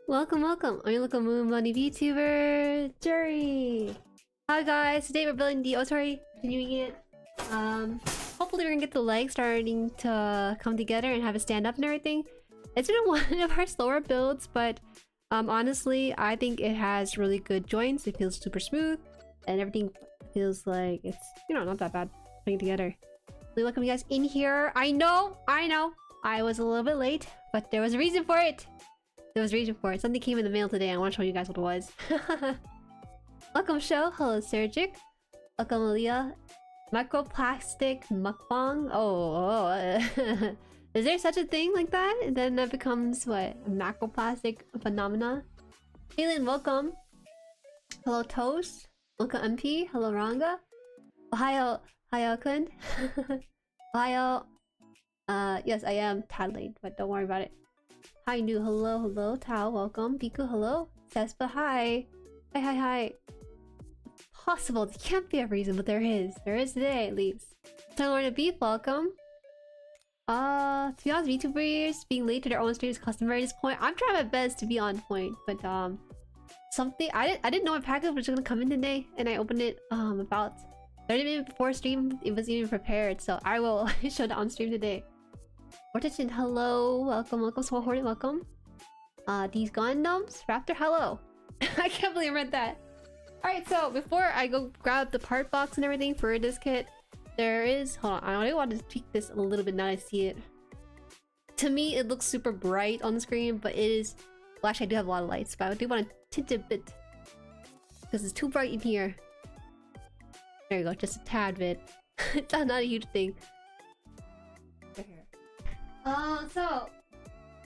Welcome, welcome. I'm your local Moon Bunny VTuber, Jueri. Hi guys, today we're building the Ootori, continuing it. Hopefully we're gonna get the legs starting to come together and have it stand up and everything. It's been one of our slower builds, but honestly, I think it has really good joints. It feels super smooth, and everything feels like it's, you know, not that bad putting together. Really welcome you guys in here. I know, I was a little bit late, but there was a reason for it. There was a reason for it. Something came in the mail today. I want to show you guys what it was. Welcome, show. Hello, Surgic. Welcome, Aaliyah. Microplastic mukbang. Is there such a thing like that? And then that becomes what? A macroplastic phenomena? Kaylin, welcome. Hello, Toast. Welcome, MP. Hello, Ranga. Ohio. Ohio-kun. Ohio. Yes, I am tad late, but don't worry about it. Hi, new. Hello, hello. Tao, welcome. Biku, hello. Cespa, hi. Hi. Possible. There can't be a reason, but there is. There is today, at least. Lorna Beef, welcome. To be honest, VTubers being late to their own streams customary at this point. I'm trying my best to be on point, but something I didn't know my package was gonna come in today, and I opened it about 30 minutes before stream. It wasn't even prepared, so I will show that on stream today. Mortician, hello, welcome, Small Hornet, welcome. These Gundams, Raptor, hello. I can't believe I read that. Alright, so before I go grab the part box and everything for this kit, there is, hold on, I only want to tweak this a little bit now that I see it. To me, it looks super bright on the screen, but it is, well, actually I do have a lot of lights, but I do want to tint it a bit, because it's too bright in here. There you go, just a tad bit. It's not a huge thing. So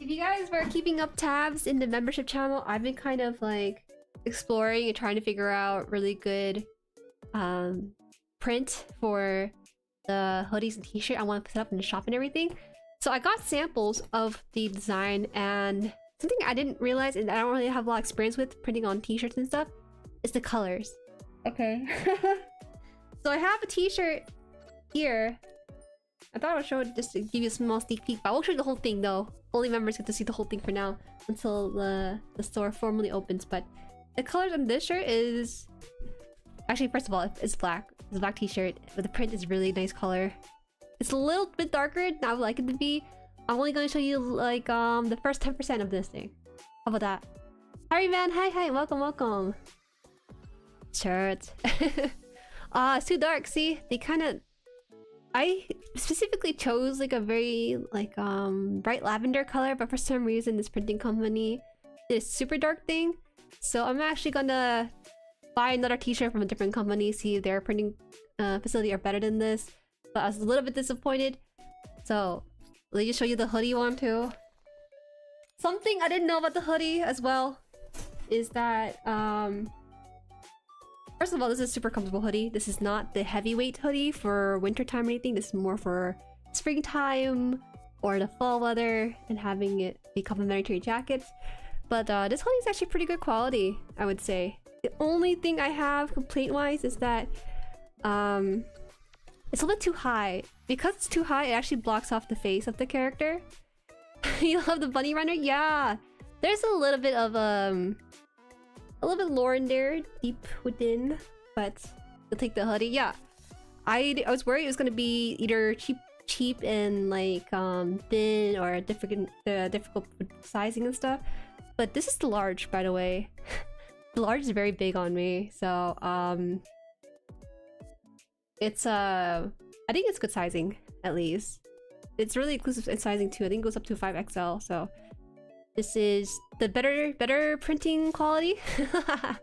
if you guys were keeping up tabs in the membership channel, I've been kind of like exploring and trying to figure out really good print for the hoodies and t-shirt I want to put up in the shop and everything. So I got samples of the design, and something I didn't realize and I don't really have a lot of experience with printing on t-shirts and stuff is the colors. Okay. So I have a t-shirt here. I thought I would show it just to give you a small sneak peek, but I won't show you the whole thing though. Only members get to see the whole thing for now until the store formally opens. But the colors on this shirt is... Actually, first of all, it's black. It's a black t-shirt, but the print is really nice color. It's a little bit darker than I would like it to be. I'm only going to show you like the first 10% of this thing. How about that? Harry man, hi, welcome. Shirt. It's too dark, see? They kind of... I specifically chose like a very like bright lavender color, but for some reason this printing company did a super dark thing. So I'm actually gonna buy another t-shirt from a different company, see if their printing facility are better than this. But I was a little bit disappointed. So let me just show you the hoodie one too. Something I didn't know about the hoodie as well is that first of all, this is a super comfortable hoodie. This is not the heavyweight hoodie for wintertime or anything. This is more for springtime or the fall weather and having it be complementary to your jackets. But this hoodie is actually pretty good quality, I would say. The only thing I have complaint-wise is that it's a little bit too high. Because it's too high, it actually blocks off the face of the character. You love the bunny runner? Yeah! There's a little bit of a little bit lore in there, deep within, but you'll take the hoodie. Yeah, I was worried it was gonna be either cheap and like thin or difficult sizing and stuff. But this is the large, by the way. The large is very big on me, so it's I think it's good sizing at least. It's really inclusive in sizing too. I think it goes up to 5XL. So. This is the better printing quality. I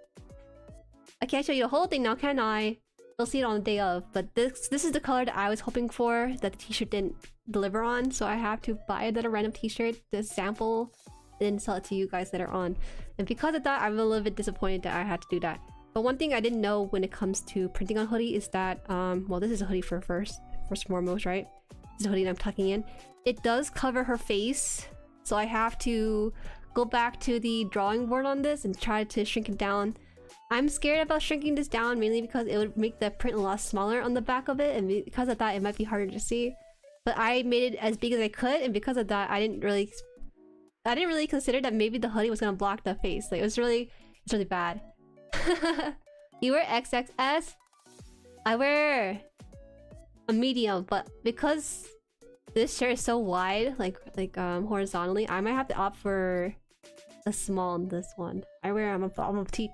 can't show you the whole thing now, can I? You'll see it on the day of. But this is the color that I was hoping for that the t-shirt didn't deliver on. So I have to buy another random t-shirt to sample and then sell it to you guys later on. And because of that, I'm a little bit disappointed that I had to do that. But one thing I didn't know when it comes to printing on hoodie is that, well, this is a hoodie for first and foremost, right? This is a hoodie that I'm tucking in. It does cover her face. So I have to go back to the drawing board on this and try to shrink it down. I'm scared about shrinking this down mainly because it would make the print a lot smaller on the back of it, and because of that it might be harder to see. But I made it as big as I could, and because of that I didn't really I didn't really consider that maybe the hoodie was gonna block the face. Like it's really bad. You wear XXS? I wear a medium, but because this shirt is so wide, like horizontally, I might have to opt for a small on this one. I'm a petite.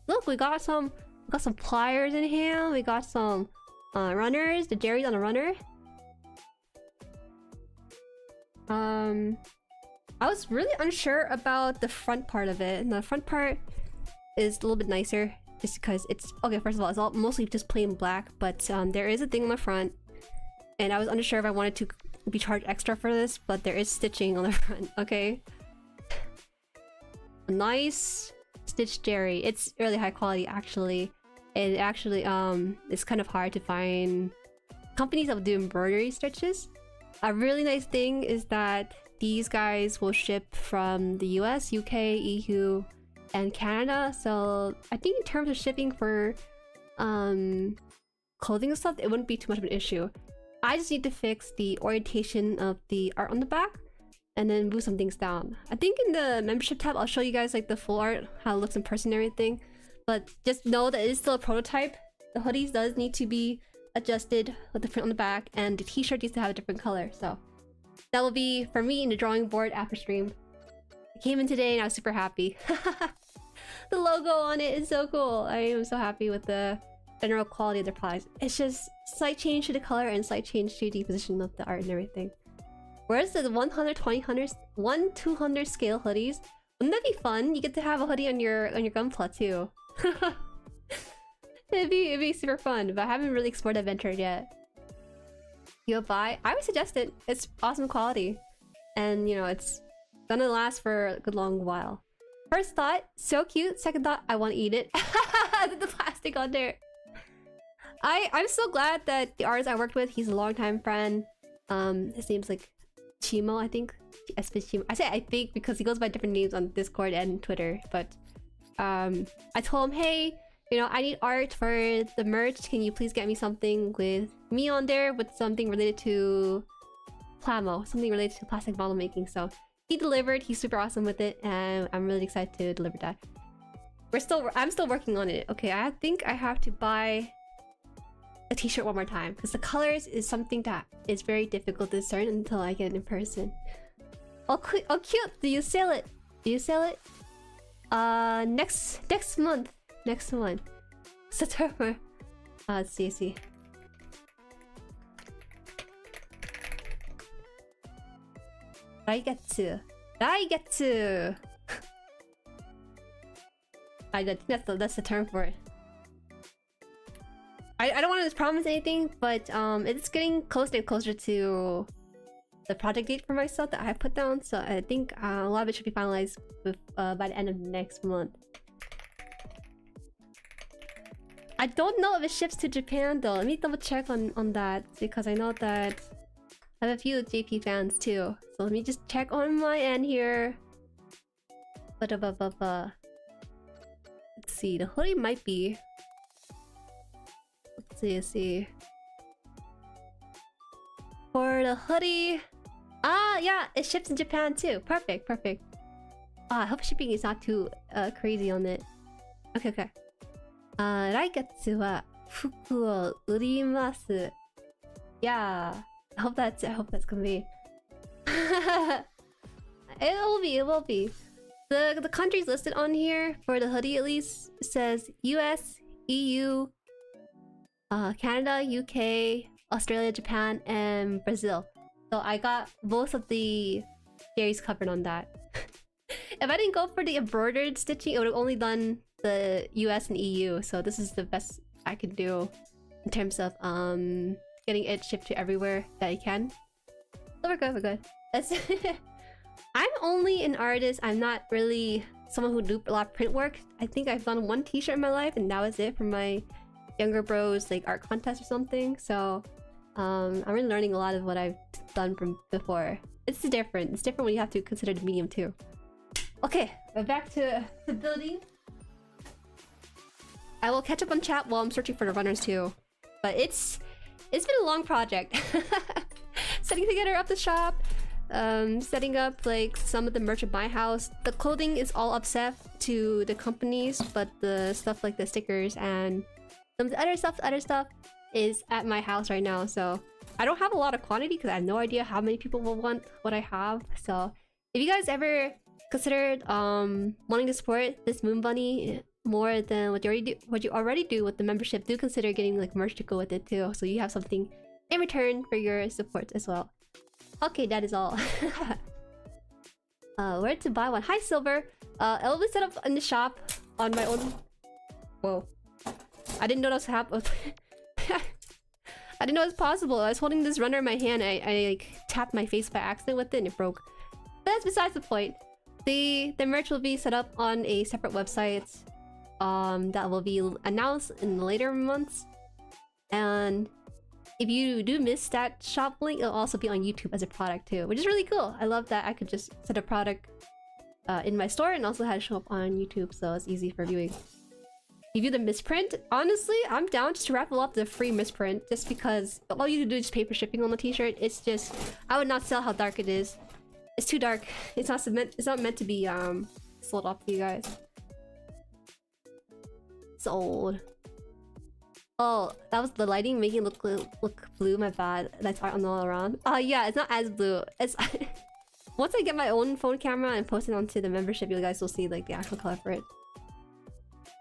Look, we got some pliers in here. We got some runners. The Jueri's on a runner. I was really unsure about the front part of it. And the front part is a little bit nicer just because it's okay. First of all, it's all mostly just plain black, but there is a thing on the front, and I was unsure if I wanted to be charged extra for this, but there is stitching on the front. Okay, a nice stitched Jueri. It's really high quality actually. It actually it's kind of hard to find companies that will do embroidery stitches. A really nice thing is that these guys will ship from the US, UK, EU, and Canada. So I think in terms of shipping for clothing and stuff, it wouldn't be too much of an issue. I just need to fix the orientation of the art on the back and then move some things down. I think in the membership tab, I'll show you guys like the full art, how it looks in person and everything. But just know that it is still a prototype. The hoodies does need to be adjusted with the print on the back, and the t-shirt needs to have a different color. So that will be for me in the drawing board after stream. It came in today and I was super happy. The logo on it is so cool. I am so happy with the general quality of the products. It's just slight change to the color and slight change to the position of the art and everything. Whereas the 100, 200 scale hoodies, wouldn't that be fun? You get to have a hoodie on your Gunpla too. It'd be super fun, but I haven't really explored that venture yet. You'll buy? I would suggest it. It's awesome quality, and you know it's gonna last for a good long while. First thought, so cute. Second thought, I want to eat it. The plastic on there. I'm so glad that the artist I worked with, he's a longtime friend. His name's like Chimo, I think. Chimo. I say I think because he goes by different names on Discord and Twitter. But I told him, hey, you know, I need art for the merch. Can you please get me something with me on there with something related to Plamo, something related to plastic model making. So he delivered. He's super awesome with it, and I'm really excited to deliver that. I'm still working on it. Okay, I think I have to buy a t-shirt one more time because the colors is something that is very difficult to discern until I get it in person. Oh, oh cute! Do you sell it? Do you sell it? Next month. Next one. September. Let's see. Daigetsu. I think that's the term for it. I don't want to promise anything, but it's getting closer and closer to the project date for myself that I have put down. So I think a lot of it should be finalized with, by the end of next month. I don't know if it ships to Japan though. Let me double check on that because I know that I have a few JP fans too. So let me just check on my end here. Let's see, the hoodie might be. Let's see. For the hoodie, yeah, it ships in Japan too. Perfect. I hope shipping is not too crazy on it. Okay. 来月は服を売ります. Yeah, I hope that's gonna be. It will be. The countries listed on here for the hoodie at least says US, EU, Canada, UK, Australia, Japan, and Brazil. So I got both of the series covered on that. If I didn't go for the embroidered stitching, it would have only done the US and EU. So this is the best I can do in terms of getting it shipped to everywhere that I can. So we're good. That's I'm only an artist. I'm not really someone who do a lot of print work. I think I've done one t-shirt in my life and that was it for my younger bros like art contest or something. So I'm really learning a lot of what I've done from before. It's different. It's different when you have to consider the medium too. Okay, we're back to the building. I will catch up on chat while I'm searching for the runners too. But it's been a long project. Setting together up the shop, setting up like some of the merch at my house. The clothing is all upset to the companies, but the stuff like the stickers and some of the other stuff is at my house right now. So I don't have a lot of quantity because I have no idea how many people will want what I have. So if you guys ever considered wanting to support this Moon Bunny more than what you already do with the membership, do consider getting like merch to go with it too, so you have something in return for your support as well. Okay, that is all. Where to buy one? Hi Silver. It'll be set up in the shop on my own. Whoa, I didn't know that was happening. I didn't know it was possible. I was holding this runner in my hand. I like tapped my face by accident with it and it broke. But that's besides the point. The merch will be set up on a separate website that will be announced in the later months. And if you do miss that shop link, it'll also be on YouTube as a product too, which is really cool. I love that I could just set a product in my store and also have it show up on YouTube, so it's easy for viewing. You view the misprint? Honestly, I'm down just to raffle up the free misprint, just because all you do is just paper shipping on the t-shirt. It's just, I would not sell how dark it is. It's too dark. It's not meant to be sold off to you guys. Sold. Oh, that was the lighting making it look blue. My bad. That's art on the all around. Yeah, it's not as blue. It's once I get my own phone camera and post it onto the membership, you guys will see like the actual color for it.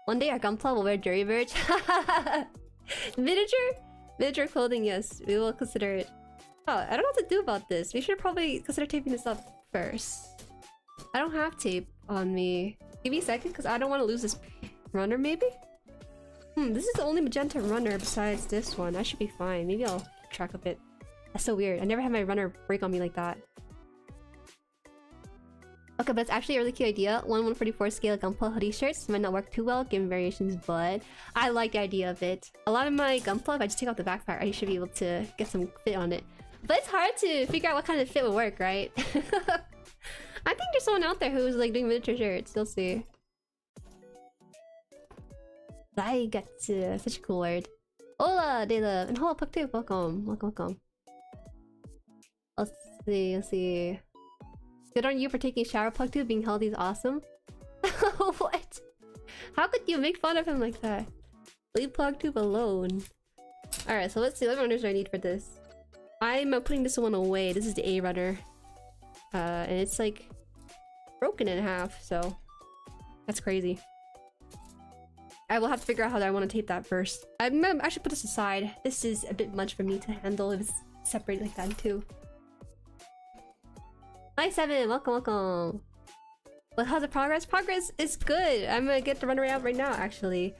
One day our Gunpla will wear Jueri merch. Miniature clothing. Yes, we will consider it. Oh, I don't know what to do about this. We should probably consider taping this up first. I don't have tape on me. Give me a second, because I don't want to lose this runner, maybe? This is the only magenta runner besides this one. I should be fine. Maybe I'll keep track of it. That's so weird. I never had my runner break on me like that. Okay, but it's actually a really cute idea. 1/144 scale Gunpla hoodie shirts might not work too well given variations, but I like the idea of it. A lot of my Gunpla, if I just take out the backpack, I should be able to get some fit on it. But it's hard to figure out what kind of fit would work, right? I think there's someone out there who's like doing miniature shirts. You'll see. I get such a cool word. Hola, they love. And hello, Puck2. Welcome. Welcome. Let's see. Good on you for taking a shower, Puck2. Being healthy is awesome. What? How could you make fun of him like that? Leave Puck2 alone. Alright, so let's see. What runners do I need for this? I'm putting this one away. This is the A runner. And it's like broken in half, so that's crazy. I will have to figure out how I want to tape that first. I should put this aside. This is a bit much for me to handle if it's separated like that too. Hi Seven, welcome. But how's the progress? Progress is good. I'm gonna get the runner out right now, actually.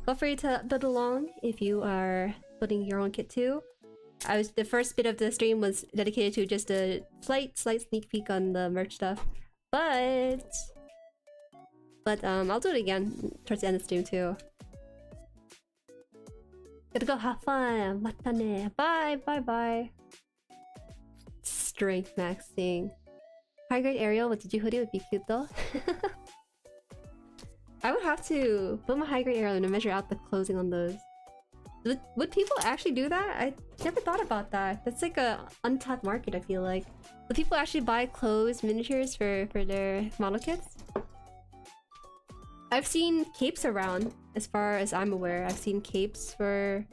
Feel free to build along if you are building your own kit too. The first bit of the stream was dedicated to just a slight sneak peek on the merch stuff, but I'll do it again towards the end of the stream too. Gotta go have fun. Matane. Bye. Strength maxing. High grade Ariel with the hoodie would be cute though. I would have to put my high grade Ariel and measure out the closing on those. Would people actually do that? I never thought about that. That's like a untapped market, I feel like. Would people actually buy closed miniatures for their model kits? I've seen capes around, as far as I'm aware. I've seen capes for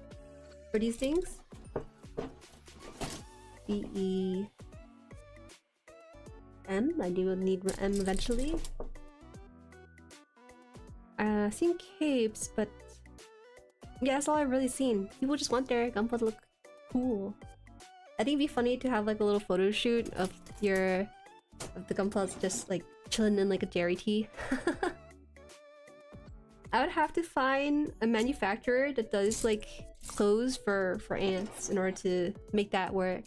these things. B-E-M. I do need M eventually. I've seen capes, but yeah, that's all I've really seen. People just want their Gunpla to look cool. I think it'd be funny to have like a little photo shoot of the Gunplas just like chilling in like a Jueri tee. I would have to find a manufacturer that does like clothes for ants in order to make that work.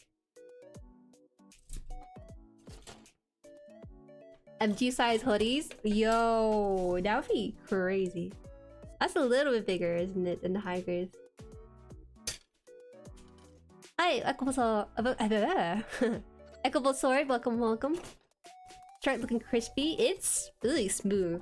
MG size hoodies? Yo, that would be crazy. That's a little bit bigger, isn't it, than the high grades? Hi, Ekobosori, welcome. Start looking crispy. It's really smooth.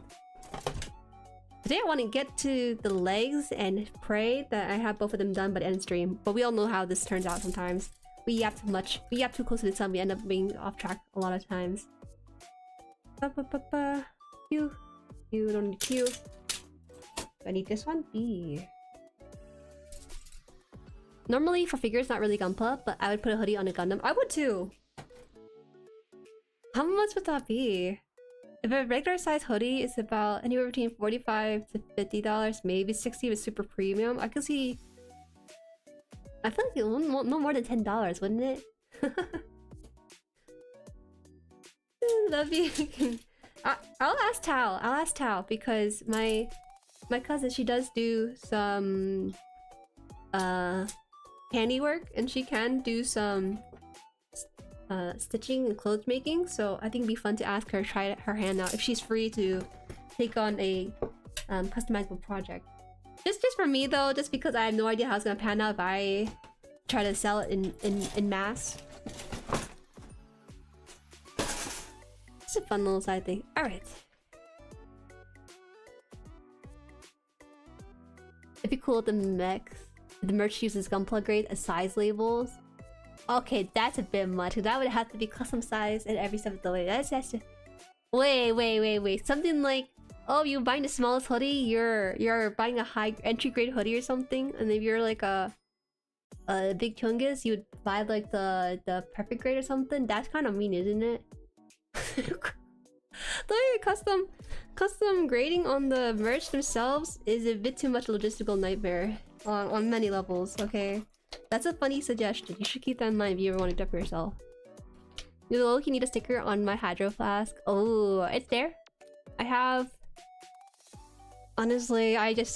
Today I want to get to the legs and pray that I have both of them done by the end stream. But we all know how this turns out sometimes. We yap too much. We yap too close to the sun. We end up being off track a lot of times. Q. You don't need Q. I need this one. B. Normally for figures, not really Gunpla, but I would put a hoodie on a Gundam. I would too. How much would that be? If a regular size hoodie is about anywhere between $45 to $50, maybe $60 if it's super premium, I could see. I feel like it won't no more than $10, wouldn't it? Love you. I'll ask Tao. I'll ask Tao because my cousin, she does do some handiwork and she can do some stitching and clothes making, so I think it'd be fun to ask her, try her hand out if she's free to take on a customizable project. Just for me though, just because I have no idea how it's gonna pan out if I try to sell it in mass. It's a fun little side thing. Alright. It'd be cool if the merch uses Gunpla grade as size labels. Okay, that's a bit much. That would have to be custom size and every step of the way. That's just... Wait. Something like, oh, you're buying the smallest hoodie, you're buying a high entry grade hoodie or something, and if you're like a big chungus, you would buy like the perfect grade or something. That's kind of mean, isn't it? The custom grading on the merch themselves is a bit too much logistical nightmare on many levels. Okay, that's a funny suggestion. You should keep that in mind if you ever want to do it for yourself. You low-key need a sticker on my hydro flask. Oh, it's there. I have. Honestly, I'm not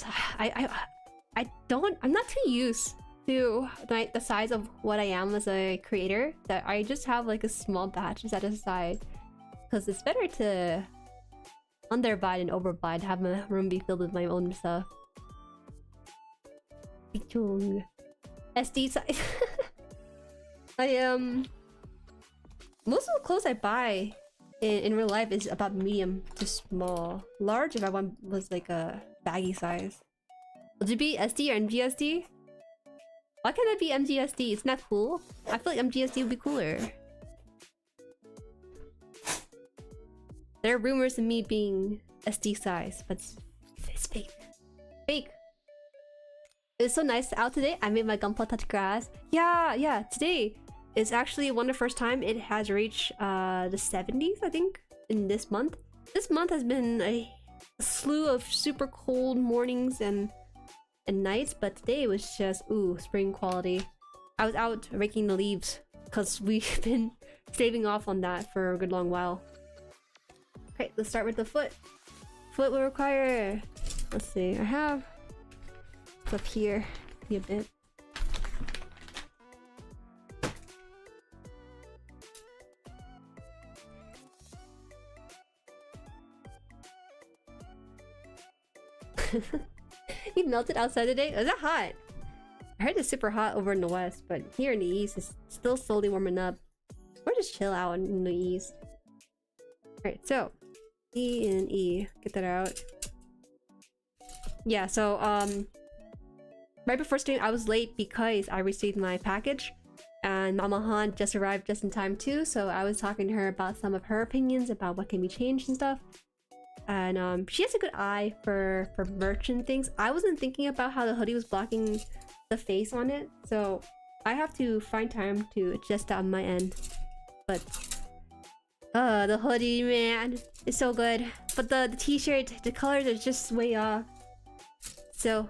too used to the size of what I am as a creator that I just have like a small batch set aside. Because it's better to underbuy than overbuy, to have my room be filled with my own stuff. SD size. Most of the clothes I buy in real life is about medium to small. Large if I was like a baggy size. Would it be SD or MGSD? Why can't it be MGSD? Isn't that cool? I feel like MGSD would be cooler. There are rumors of me being SD size, but it's fake. Fake! It's so nice out today. I made my Gunpla touch grass. Yeah, today is actually one of the first time it has reached the 70s, I think, in this month. This month has been a slew of super cold mornings and nights, but today was just, ooh, spring quality. I was out raking the leaves because we've been saving off on that for a good long while. Okay, let's start with the foot. Foot will require... Let's see, I have... It's up here. Be a bit. You melted outside today? Is that hot? I heard it's super hot over in the west, but here in the east it's still slowly warming up. Or just chill out in the east. Alright, so E and E. Get that out. Yeah, so right before stream I was late because I received my package and Mama Han just arrived just in time too, so I was talking to her about some of her opinions about what can be changed and stuff. And she has a good eye for merch and things. I wasn't thinking about how the hoodie was blocking the face on it, so I have to find time to adjust that on my end. But the hoodie, man, is so good. But the t-shirt, the colors are just way off. So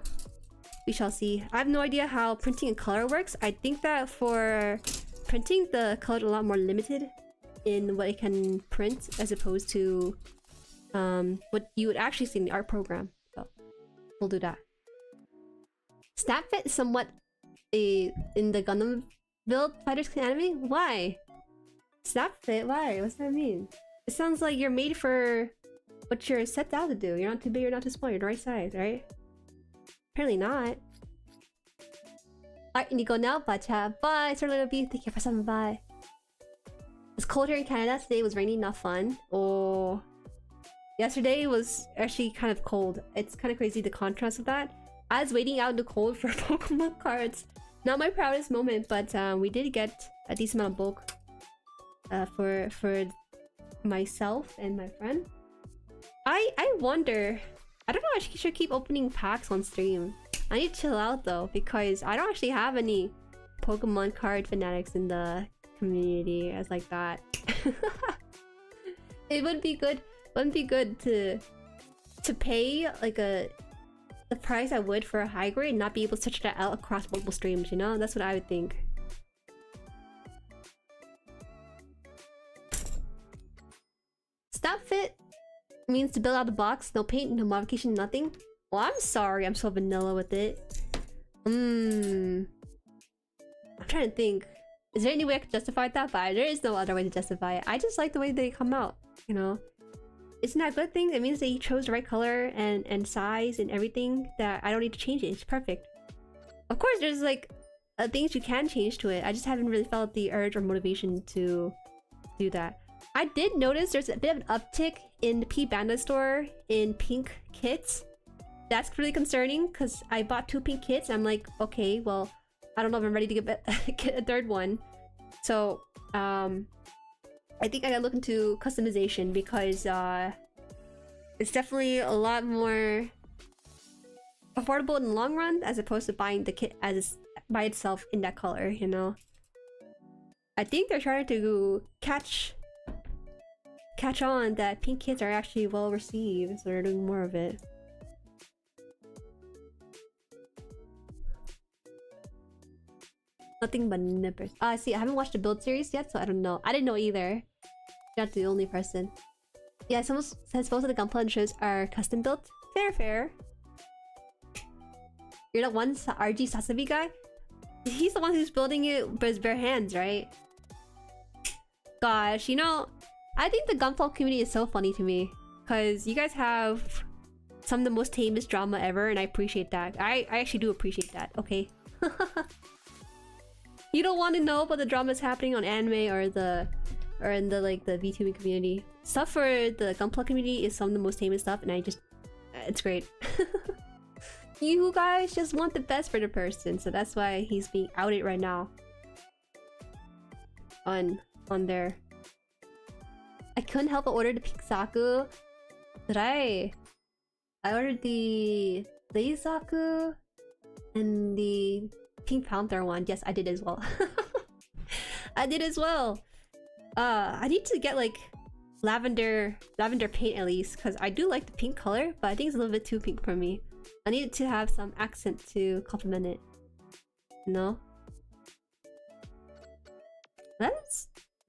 we shall see. I have no idea how printing in color works. I think that for printing, the color is a lot more limited in what it can print as opposed to what you would actually see in the art program. So we'll do that. Snapfit is somewhat in the Gundam build fighters anime? Why? Snapfit? Why? What's that mean? It sounds like you're made for what you're set out to do. You're not too big, you're not too small, you're the right size, right? Apparently not. Alright, Nico now. Bye, chat. Bye, Sir Little B. Thank you for stopping by. It's cold here in Canada. Today was rainy, not fun. Oh. Yesterday was actually kind of cold. It's kind of crazy the contrast of that. I was waiting out in the cold for Pokemon cards Not my proudest moment, but we did get a decent amount of bulk for myself and my friend. I wonder. I don't know. I should keep opening packs on stream. I need to chill out though, because I don't actually have any Pokemon card fanatics in the community as like that. It would be good. Wouldn't be good to pay like the price I would for a high grade and not be able to switch that out across multiple streams, you know? That's what I would think. Snap fit means to build out the box, no paint, no modification, nothing. Well, I'm sorry, I'm so vanilla with it. I'm trying to think. Is there any way I could justify that? But there is no other way to justify it. I just like the way they come out, you know? Isn't that a good thing? It means that you chose the right color and size and everything, that I don't need to change it. It's perfect. Of course, there's like things you can change to it. I just haven't really felt the urge or motivation to do that. I did notice there's a bit of an uptick in the Bandai store in pink kits. That's really concerning because I bought 2 pink kits. I'm like, okay, well, I don't know if I'm ready to get a third one. So, I think I gotta look into customization because it's definitely a lot more affordable in the long run as opposed to buying the kit as by itself in that color, you know? I think they're trying to catch on that pink kits are actually well received, so they're doing more of it. Nothing but nippers. See, I haven't watched the build series yet, so I don't know. I didn't know either. You're not the only person. Yeah, someone says most of the Gunpla and shows are custom built. Fair. You're the one RG Sasabi guy? He's the one who's building it with his bare hands, right? Gosh, you know, I think the Gunpla community is so funny to me. Because you guys have some of the most tamest drama ever, and I appreciate that. I actually do appreciate that, okay? You don't want to know about the dramas happening on anime or in the like the VTubing community. Stuff for the Gunpla community is some of the most tamest stuff, and it's great. You guys just want the best for the person, so that's why he's being outed right now. On there. I couldn't help but order the pink Saku. Did I? I ordered the Lazy Saku and the Pink Panther one. Yes, I did as well. I did as well. I need to get like lavender paint at least, because I do like the pink color, but I think it's a little bit too pink for me. I need to have some accent to complement it. No?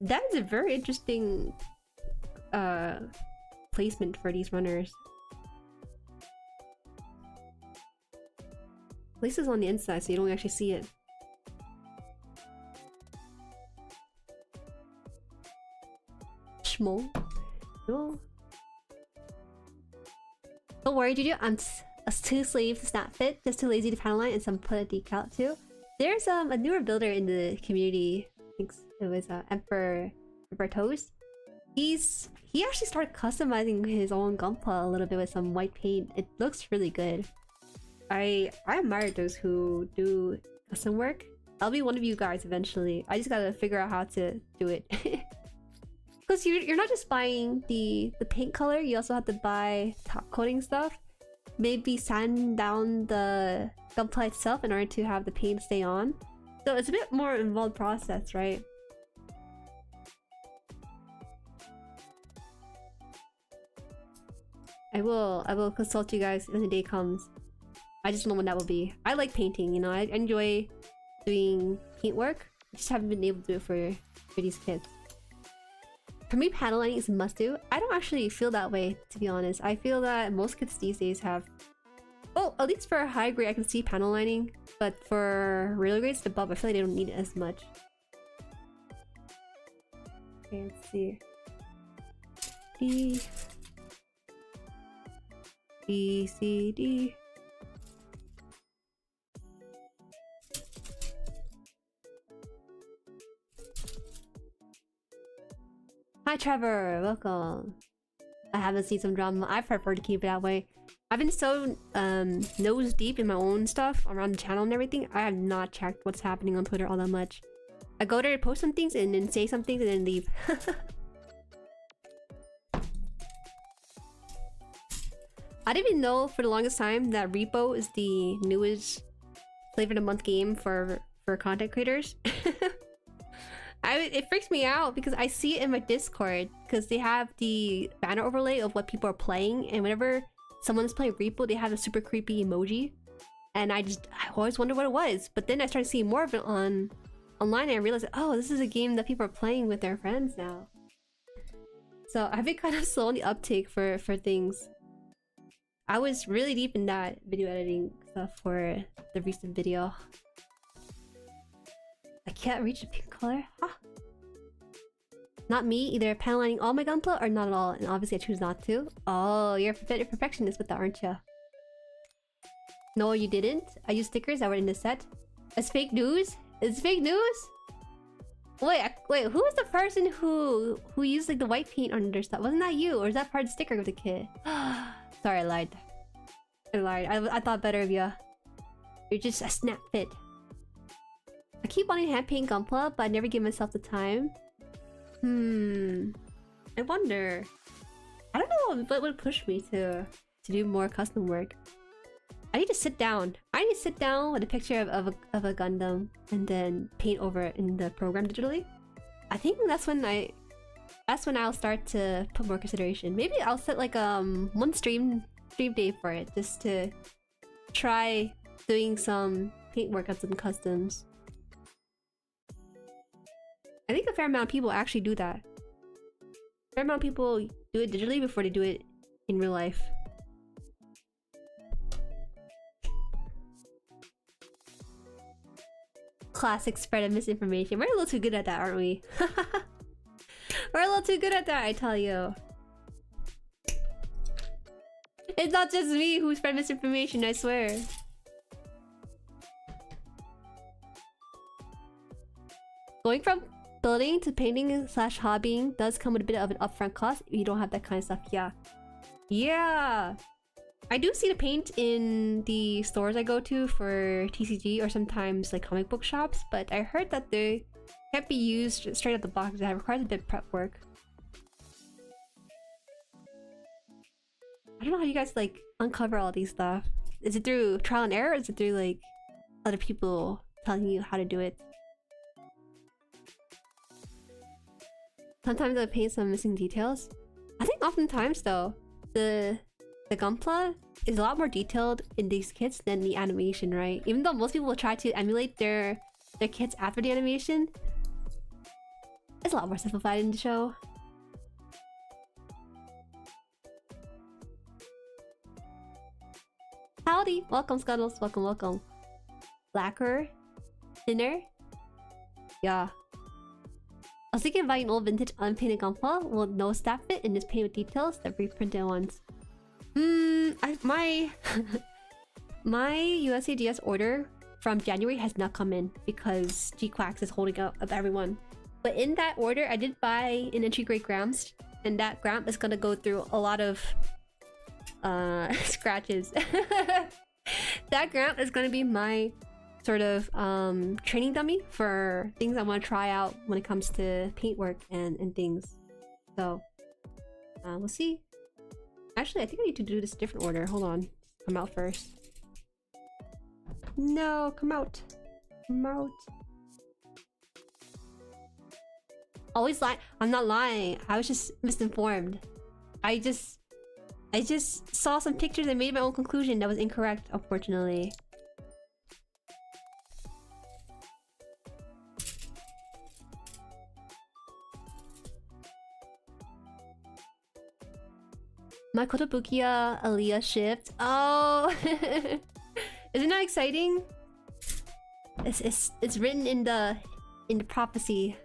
That is a very interesting placement for these runners. At least it's on the inside, so you don't actually see it. Schmo. No. Don't worry, Juju. I'm too sleeve to snap fit, just too lazy to panel line, and some put a decal too. There's a newer builder in the community. I think it was Emperor Toast. He actually started customizing his own Gunpla a little bit with some white paint. It looks really good. I admire those who do custom work. I'll be one of you guys eventually. I just gotta figure out how to do it. Because you're not just buying the paint color, you also have to buy top coating stuff. Maybe sand down the Gunpla itself in order to have the paint stay on. So it's a bit more involved process, right? I will consult you guys when the day comes. I just don't know when that will be. I like painting, you know, I enjoy doing paint work. I just haven't been able to do it for these kids. For me, panel lining is a must-do. I don't actually feel that way, to be honest. I feel that most kids these days have... Oh, at least for a high grade I can see panel lining. But for real grades above, I feel like they don't need it as much. Okay, let's see. D... B, C, D... Hi Trevor, welcome. I haven't seen some drama. I prefer to keep it that way. I've been so nose deep in my own stuff around the channel and everything. I have not checked what's happening on Twitter all that much. I go there to post some things and then say some things and then leave. I didn't even know for the longest time that Repo is the newest flavor of the month game for content creators. It freaks me out because I see it in my Discord because they have the banner overlay of what people are playing, and whenever someone's playing Repo, they have a super creepy emoji, and I always wondered what it was. But then I started seeing more of it online, and I realized, oh, this is a game that people are playing with their friends now. So I've been kind of slow on the uptake for things. I was really deep in that video editing stuff for the recent video. I can't reach the pink color? Huh? Not me, either panel lining all my Gunpla or not at all, and obviously I choose not to. Oh, you're a perfectionist with that, aren't you? No, you didn't. I used stickers that were in the set. It's fake news? It's fake news? Wait, who was the person who used like the white paint on their stuff? Wasn't that you? Or is that part of the sticker with the kid? Sorry, I lied. I thought better of you. You're just a snap fit. I keep wanting to hand paint Gunpla, but I never give myself the time. I wonder. I don't know what would push me to do more custom work. I need to sit down. I need to sit down with a picture of a Gundam and then paint over it in the program digitally. I think that's when I'll start to put more consideration. Maybe I'll set like one stream day for it, just to try doing some paint work on some customs. I think a fair amount of people actually do that. A fair amount of people do it digitally before they do it in real life. Classic spread of misinformation. We're a little too good at that, aren't we? We're a little too good at that, I tell you. It's not just me who spread misinformation, I swear. Going from building to painting / hobbying does come with a bit of an upfront cost if you don't have that kind of stuff. Yeah. I do see the paint in the stores I go to for TCG or sometimes like comic book shops, but I heard that they can't be used straight out the box. That requires a bit of prep work. I don't know how you guys like uncover all these stuff. Is it through trial and error, or is it through like other people telling you how to do it? Sometimes I paint some missing details. I think oftentimes though, the Gunpla is a lot more detailed in these kits than the animation, right? Even though most people will try to emulate their kits after the animation, it's a lot more simplified in the show. Howdy! Welcome, Scuddles. Welcome. Lacquer. Thinner. Yeah. I was thinking of buying an old vintage unpainted Gunpla with no staff fit and just paint with details that reprinted ones. My USADS order from January has not come in because G-Quax is holding up everyone. But in that order, I did buy an entry grade Gramps, and that Gramp is gonna go through a lot of scratches. That Gramp is gonna be my sort of training dummy for things I want to try out when it comes to paintwork and things. So we'll see. Actually, I think I need to do this different order. Hold on. Come out first. No, come out. Come out. Always lie. I'm not lying. I was just misinformed. I just saw some pictures and made my own conclusion that was incorrect, unfortunately. My Kotobukiya Aliyah shift. Oh, isn't that exciting? It's written in the prophecy.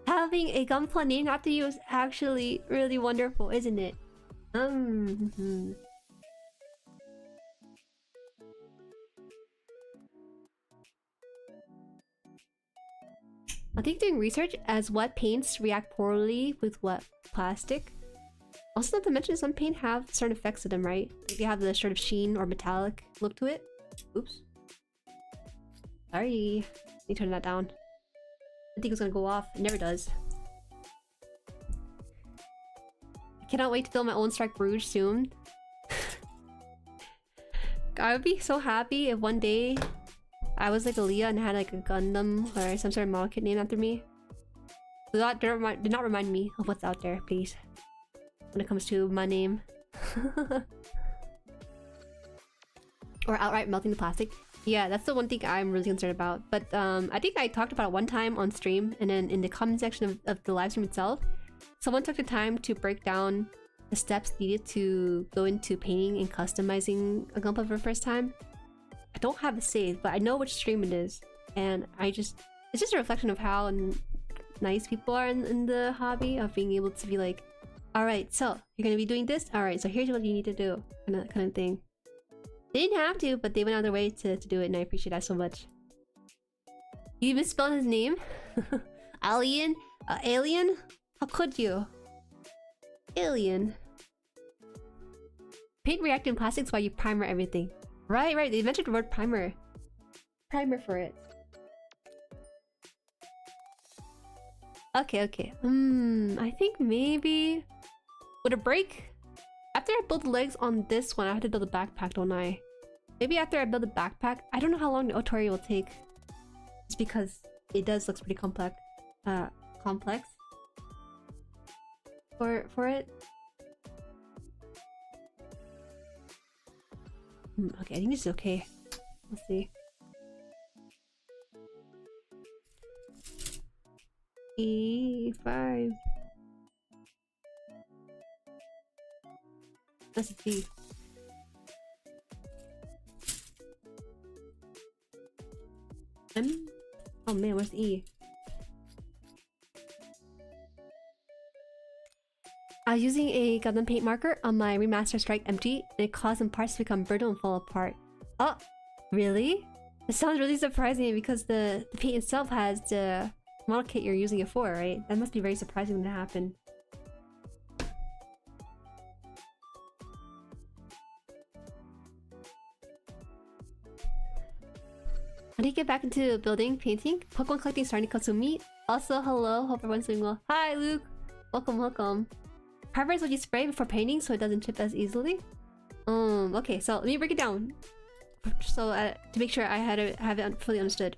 Having a Gunpla named after you is actually really wonderful, isn't it? I think doing research as what paints react poorly with what plastic. Also, not to mention, some paint have certain effects to them, right? Like they have the sort of sheen or metallic look to it. Oops. Sorry. Let me turn that down. I think it's gonna go off. It never does. I cannot wait to build my own Strike Rouge soon. I would be so happy if one day I was like Aaliyah and had like a Gundam or some sort of model kit named after me. Do not remind me of what's out there, please. When it comes to my name. Or outright melting the plastic. Yeah, that's the one thing I'm really concerned about. But I think I talked about it one time on stream, and then in the comment section of the live stream itself, someone took the time to break down the steps needed to go into painting and customizing a Gunpla for the first time. I don't have it saved, but I know which stream it is. And it's just a reflection of how nice people are in the hobby, of being able to be like, alright, so you're gonna be doing this? Alright, so here's what you need to do. Kind of thing. They didn't have to, but they went out of their way to do it, and I appreciate that so much. You misspelled his name? Alien? Alien? How could you? Alien. Paint reacting plastics while you primer everything. Right, they mentioned the word primer. Primer for it. Okay. I think maybe... Would it break? After I build the legs on this one, I have to build a backpack, don't I? Maybe after I build the backpack... I don't know how long the Ootori will take. It's because it does look pretty complex. For it. Okay, I think this is okay. Let's see. E5. That's a T. M? Oh man, where's the E? I was using a Gundam paint marker on my remaster Strike MG, and it caused some parts to become brittle and fall apart. Oh, really? It sounds really surprising because the paint itself has the model kit you're using it for, right? That must be very surprising to happen. How do you get back into building, painting? Pokemon collecting starting to Katsumi. Also, hello, hope everyone's doing well. Hi, Luke! Welcome. Primer is what you spray before painting so it doesn't chip as easily. Okay, so let me break it down. So, to make sure I have it fully understood.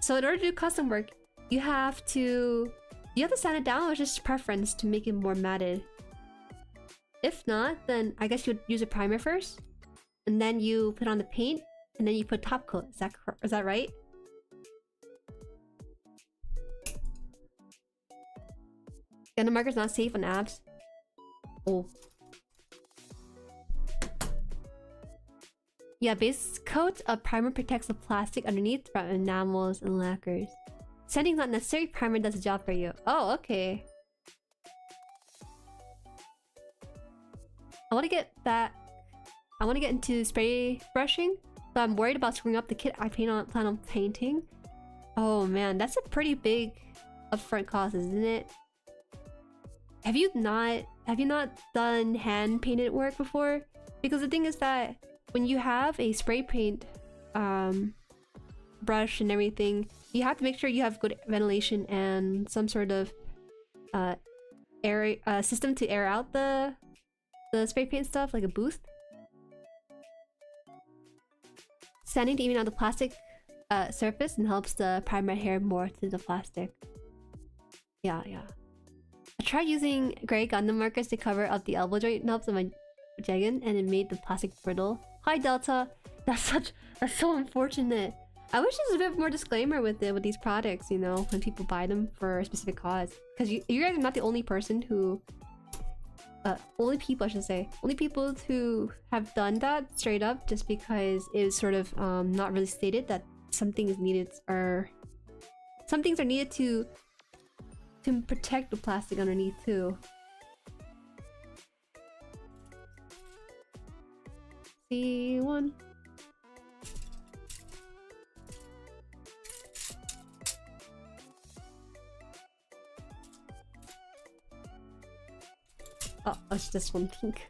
So in order to do custom work, you have to sand it down, or just preference to make it more matted. If not, then I guess you would use a primer first, and then you put on the paint, and then you put top coat. Is that right? And the marker's not safe on apps. Oh. Yeah, base coat of primer protects the plastic underneath from enamels and lacquers. Sanding's not necessary, primer does the job for you. Oh, okay. I want to get into spray brushing, but I'm worried about screwing up the kit I plan on painting. Oh man, that's a pretty big upfront cost, isn't it? Have you not done hand painted work before? Because the thing is that when you have a spray paint brush and everything, you have to make sure you have good ventilation and some sort of air system to air out the spray paint stuff, like a booth. Sanding to even out the plastic surface and helps the primer adhere more to the plastic. Yeah. I tried using gray Gundam markers to cover up the elbow joint knobs of my Jagan, and it made the plastic brittle. Hi Delta! That's so unfortunate. I wish there was a bit more disclaimer with these products, you know, when people buy them for a specific cause. Because you guys are not the only person who... only people, I should say. Only people who have done that straight up just because it was sort of not really stated that some things needed are... Some things are needed to protect the plastic underneath too. C1. Oh, it's this one pink.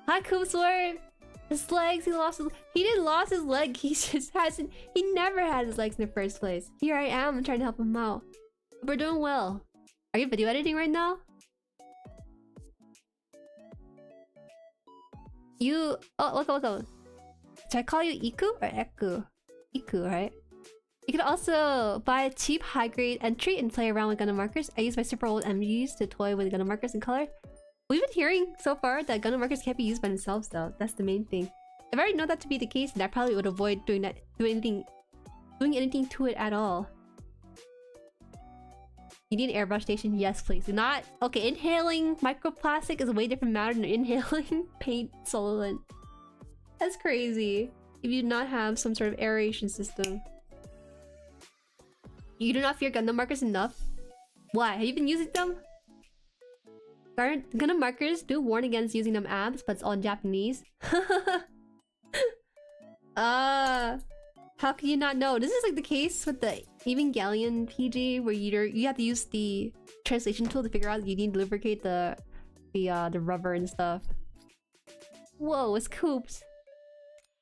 Hi, Koopsworth! His legs, he didn't lost his leg, he just hasn't, he never had his legs in the first place. Here I am, I'm trying to help him out. We're doing well. Are you video editing right now? You, oh, look. Should I call you Iku or Eku? Iku, right? You can also buy a cheap high-grade entry and play around with Gundam markers. I use my super old MGs to toy with Gundam markers in color. We've been hearing so far that Gundam markers can't be used by themselves though. That's the main thing. If I already know that to be the case, then I probably would avoid doing anything to it at all. You need an airbrush station? Yes, please. Do not. Okay, inhaling microplastic is a way different matter than inhaling paint solvent. That's crazy. If you do not have some sort of aeration system. You do not fear Gundam markers enough? Why? Have you been using them? Gundam markers do warn against using them apps, but it's all in Japanese. How can you not know? This is like the case with the Evangelion PG, where you have to use the translation tool to figure out you need to lubricate the rubber and stuff. Whoa, it's Koops.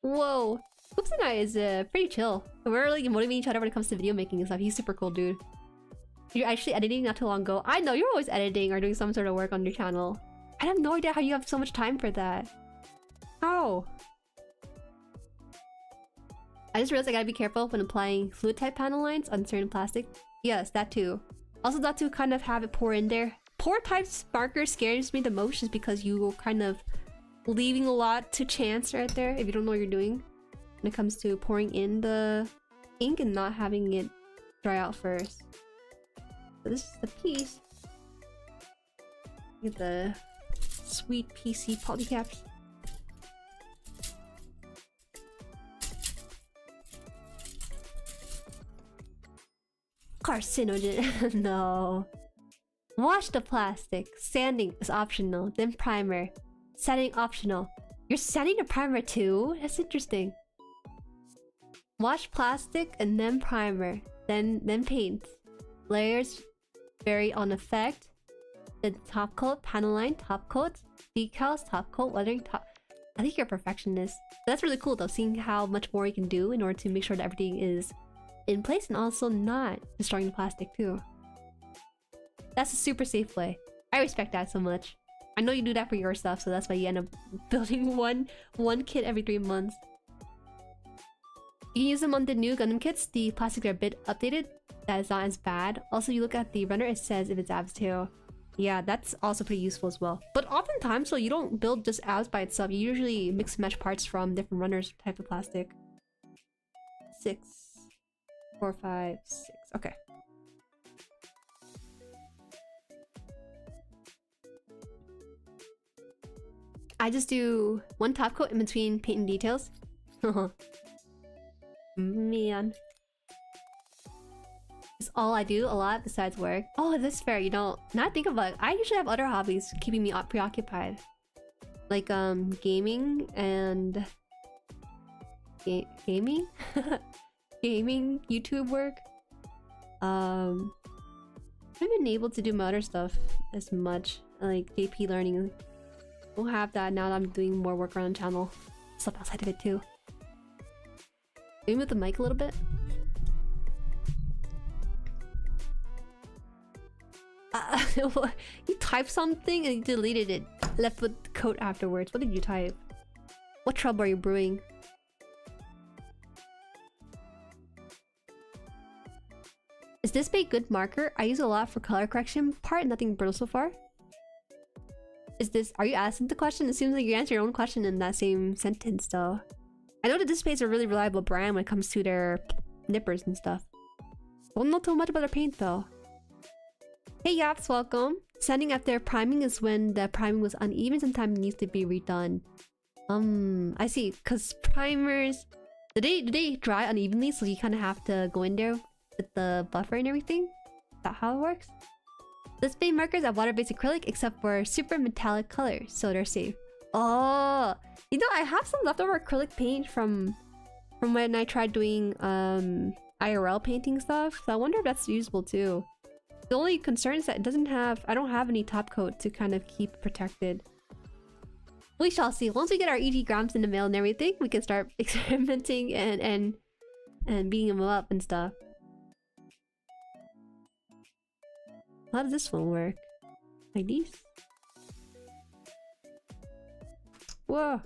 Whoa. Koops and I is pretty chill. We're like motivating each other when it comes to video making and stuff. He's super cool, dude. You're actually editing not too long ago. I know, you're always editing or doing some sort of work on your channel. I have no idea how you have so much time for that. How? I just realized I gotta be careful when applying fluid type panel lines on certain plastic. Yes, that too. Also not to kind of have it pour in there. Pour type marker scares me the most just because you kind of leaving a lot to chance right there if you don't know what you're doing when it comes to pouring in the ink and not having it dry out first. So this is the piece. Look at the sweet PC polycaps. Carcinogen. No. Wash the plastic. Sanding is optional. Then primer. Sanding optional. You're sanding the primer too? That's interesting. Wash plastic and then primer. Then paint. Layers vary on effect. Then top coat, panel line, top coat, decals, top coat, weathering, top. I think you're a perfectionist. But that's really cool though, seeing how much more you can do in order to make sure that everything is in place and also not destroying the plastic too. That's a super safe way. I respect that so much. I know you do that for your stuff, so that's why you end up building one kit every 3 months. You can use them on the new Gundam kits. The plastics are a bit updated. That is not as bad. Also, you look at the render, it says if it's abs too. Yeah, that's also pretty useful as well. But oftentimes, so you don't build just abs by itself. You usually mix and match parts from different runners type of plastic. 6, 4, 5, 6. Okay. I just do one top coat in between paint and details. Man. It's all I do a lot besides work. Oh, that's fair. You know, now I think about it, I usually have other hobbies keeping me preoccupied. Like, gaming and... gaming? Gaming, YouTube work. I haven't been able to do my other stuff as much. Like, JP learning. We'll have that now that I'm doing more work around the channel. Stuff outside of it too. Can we move the mic a little bit? You typed something and you deleted it. Left with the code afterwards. What did you type? What trouble are you brewing? Is this a good marker? I use a lot for color correction part, nothing brittle so far. Is this... Are you asking the question? It seems like you answer your own question in that same sentence though. I know that Display is a really reliable brand when it comes to their nippers and stuff. Don't know too much about their paint though. Hey Yaps, welcome. Sanding after priming is when the priming was uneven, sometimes it needs to be redone. I see. Cause primers... Do they dry unevenly so you kind of have to go in there with the buffer and everything? Is that how it works? Display markers are water-based acrylic except for super metallic colors, so they're safe. Oh, you know, I have some leftover acrylic paint from when I tried doing IRL painting stuff, so I wonder if that's usable too. The only concern is that it doesn't have... I don't have any top coat to kind of keep protected. We shall see. Once we get our EG grams in the mail and everything, we can start experimenting and beating them up and stuff. How does this one work? Like these? Whoa!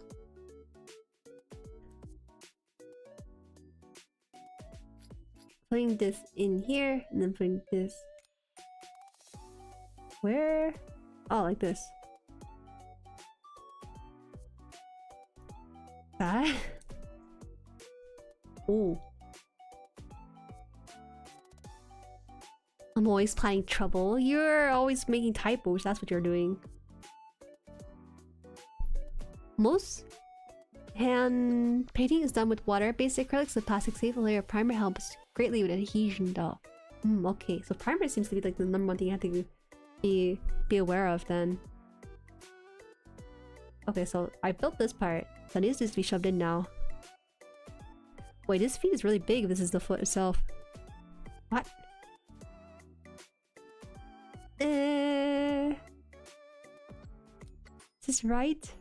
Putting this in here, and then putting this... Where? Oh, like this. That? Ooh. I'm always planning trouble. You're always making typos, that's what you're doing. Most hand painting is done with water-based acrylics. The plastic safe layer of primer helps greatly with adhesion though. Okay, so primer seems to be like the number one thing you have to be aware of then. Okay, so I built this part. So it needs to be shoved in now. Wait, this feet is really big if this is the foot itself. What? Is this right?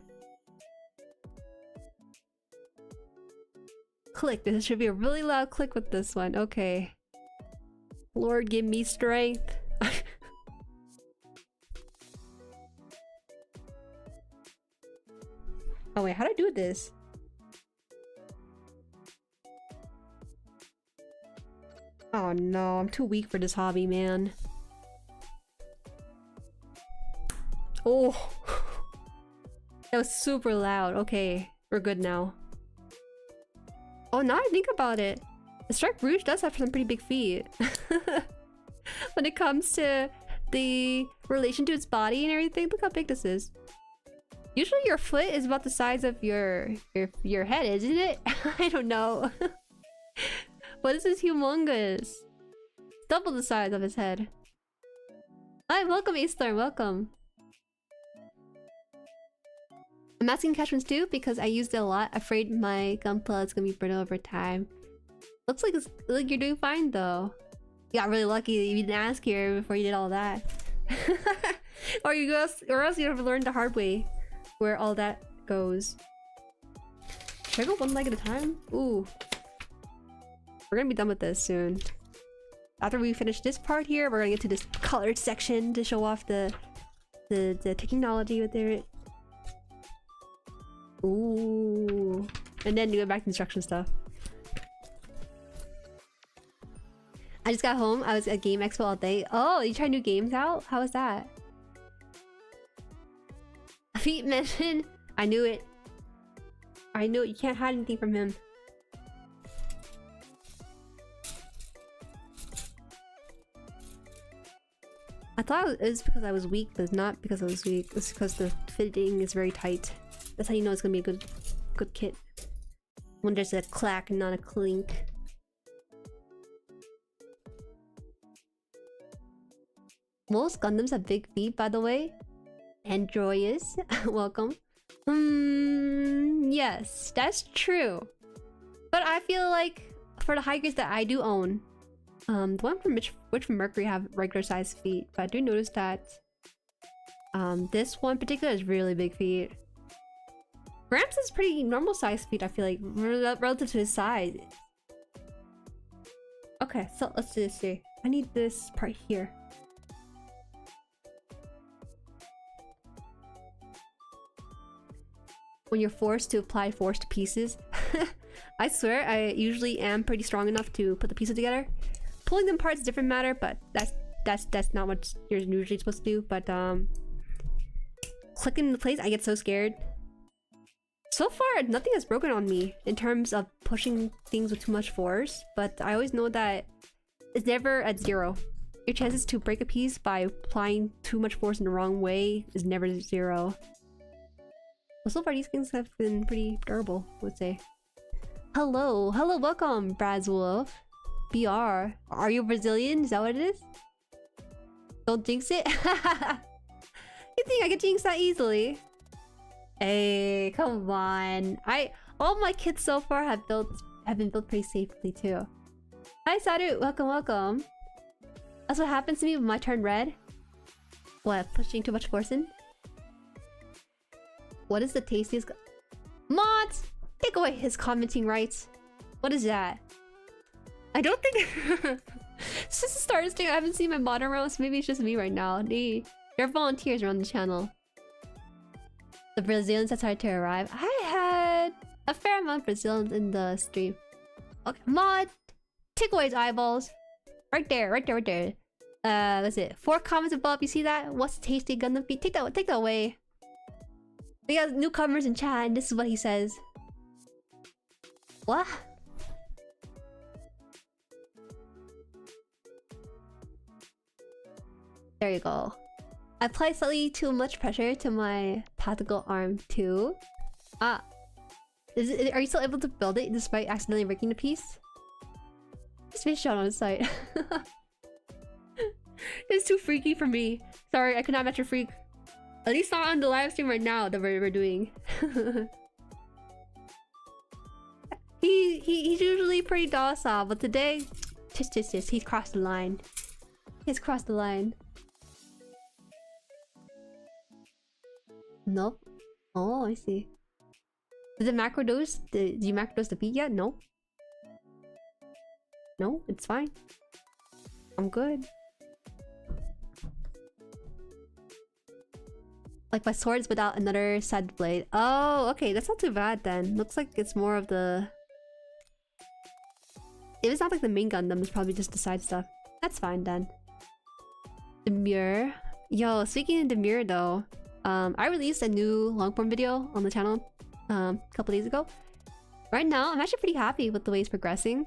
Click. This should be a really loud click with this one. Okay. Lord, give me strength. Oh wait, how do I do this? Oh no, I'm too weak for this hobby, man. Oh! That was super loud. Okay, we're good now. Oh, now I think about it, the Striped Rouge does have some pretty big feet. When it comes to the relation to its body and everything, look how big this is. Usually your foot is about the size of your head, isn't it? I don't know. But this is humongous. Double the size of his head. Hi, welcome Aesler, welcome. I'm asking catchments too because I used it a lot. Afraid my Gunpla is gonna be brittle over time. Looks like you're doing fine though. You got really lucky that you didn't ask here before you did all that. or else you have learned the hard way where all that goes. Should I go one leg at a time? Ooh. We're gonna be done with this soon. After we finish this part here, we're gonna get to this colored section to show off the technology with it. Ooh. And then go back to instruction stuff. I just got home. I was at Game Expo all day. Oh, you tried new games out? How was that? Feet mentioned. I knew it. I knew it. You can't hide anything from him. I thought it was because I was weak, but it's not because I was weak. It's because the fitting is very tight. That's how you know it's gonna be a good kit. When there's a clack and not a clink. Most Gundams have big feet, by the way. And Joyous, welcome. Yes, that's true. But I feel like for the hikers that I do own, the one from which from Mercury have regular sized feet, but I do notice that this one in particular is really big feet. Gramps is pretty normal sized feet, I feel like, relative to his size. Okay, so let's do this here. I need this part here. When you're forced to apply force to pieces. I swear I usually am pretty strong enough to put the pieces together. Pulling them apart is a different matter, but that's not what you're usually supposed to do. But clicking into place, I get so scared. So far, nothing has broken on me in terms of pushing things with too much force, but I always know that it's never at zero. Your chances to break a piece by applying too much force in the wrong way is never zero. Well, so far these things have been pretty durable, I would say. Hello, welcome, Brazwolf. BR. Are you Brazilian? Is that what it is? Don't jinx it? You think I could jinx that easily? Hey, come on. All my kits so far have been built pretty safely too. Hi Saru, welcome. That's what happens to me when I turn red. What? Pushing too much force in? What is the tastiest? Mods! Take away his commenting rights. What is that? I don't think... Since the start of this thing, I haven't seen my mod around, so maybe it's just me right now. They're volunteers around the channel. The Brazilians that started to arrive. I had a fair amount of Brazilians in the stream. Okay, mod! Take away his eyeballs. Right there, right there, right there. What's it? 4 comments above, you see that? What's tasty Gundam feet? Take that away. We got newcomers in chat, and this is what he says. What? There you go. I applied slightly too much pressure to my patagal arm too. Are you still able to build it despite accidentally breaking the piece? It's been shown on the site. It's too freaky for me. Sorry, I could not match your freak. At least not on the live stream right now that we're doing. He's usually pretty docile, but today, he's crossed the line. He's crossed the line. Nope. Oh, I see. Did the macro dose? Did you macro dose the beat yet? No. No, it's fine. I'm good. Like my swords without another side blade. Oh, okay, that's not too bad then. Looks like it's more of the... If it's not like the main Gundam, it's probably just the side stuff. That's fine then. Demure. Yo, speaking of Demure though, I released a new long-form video on the channel a couple days ago. Right now, I'm actually pretty happy with the way it's progressing.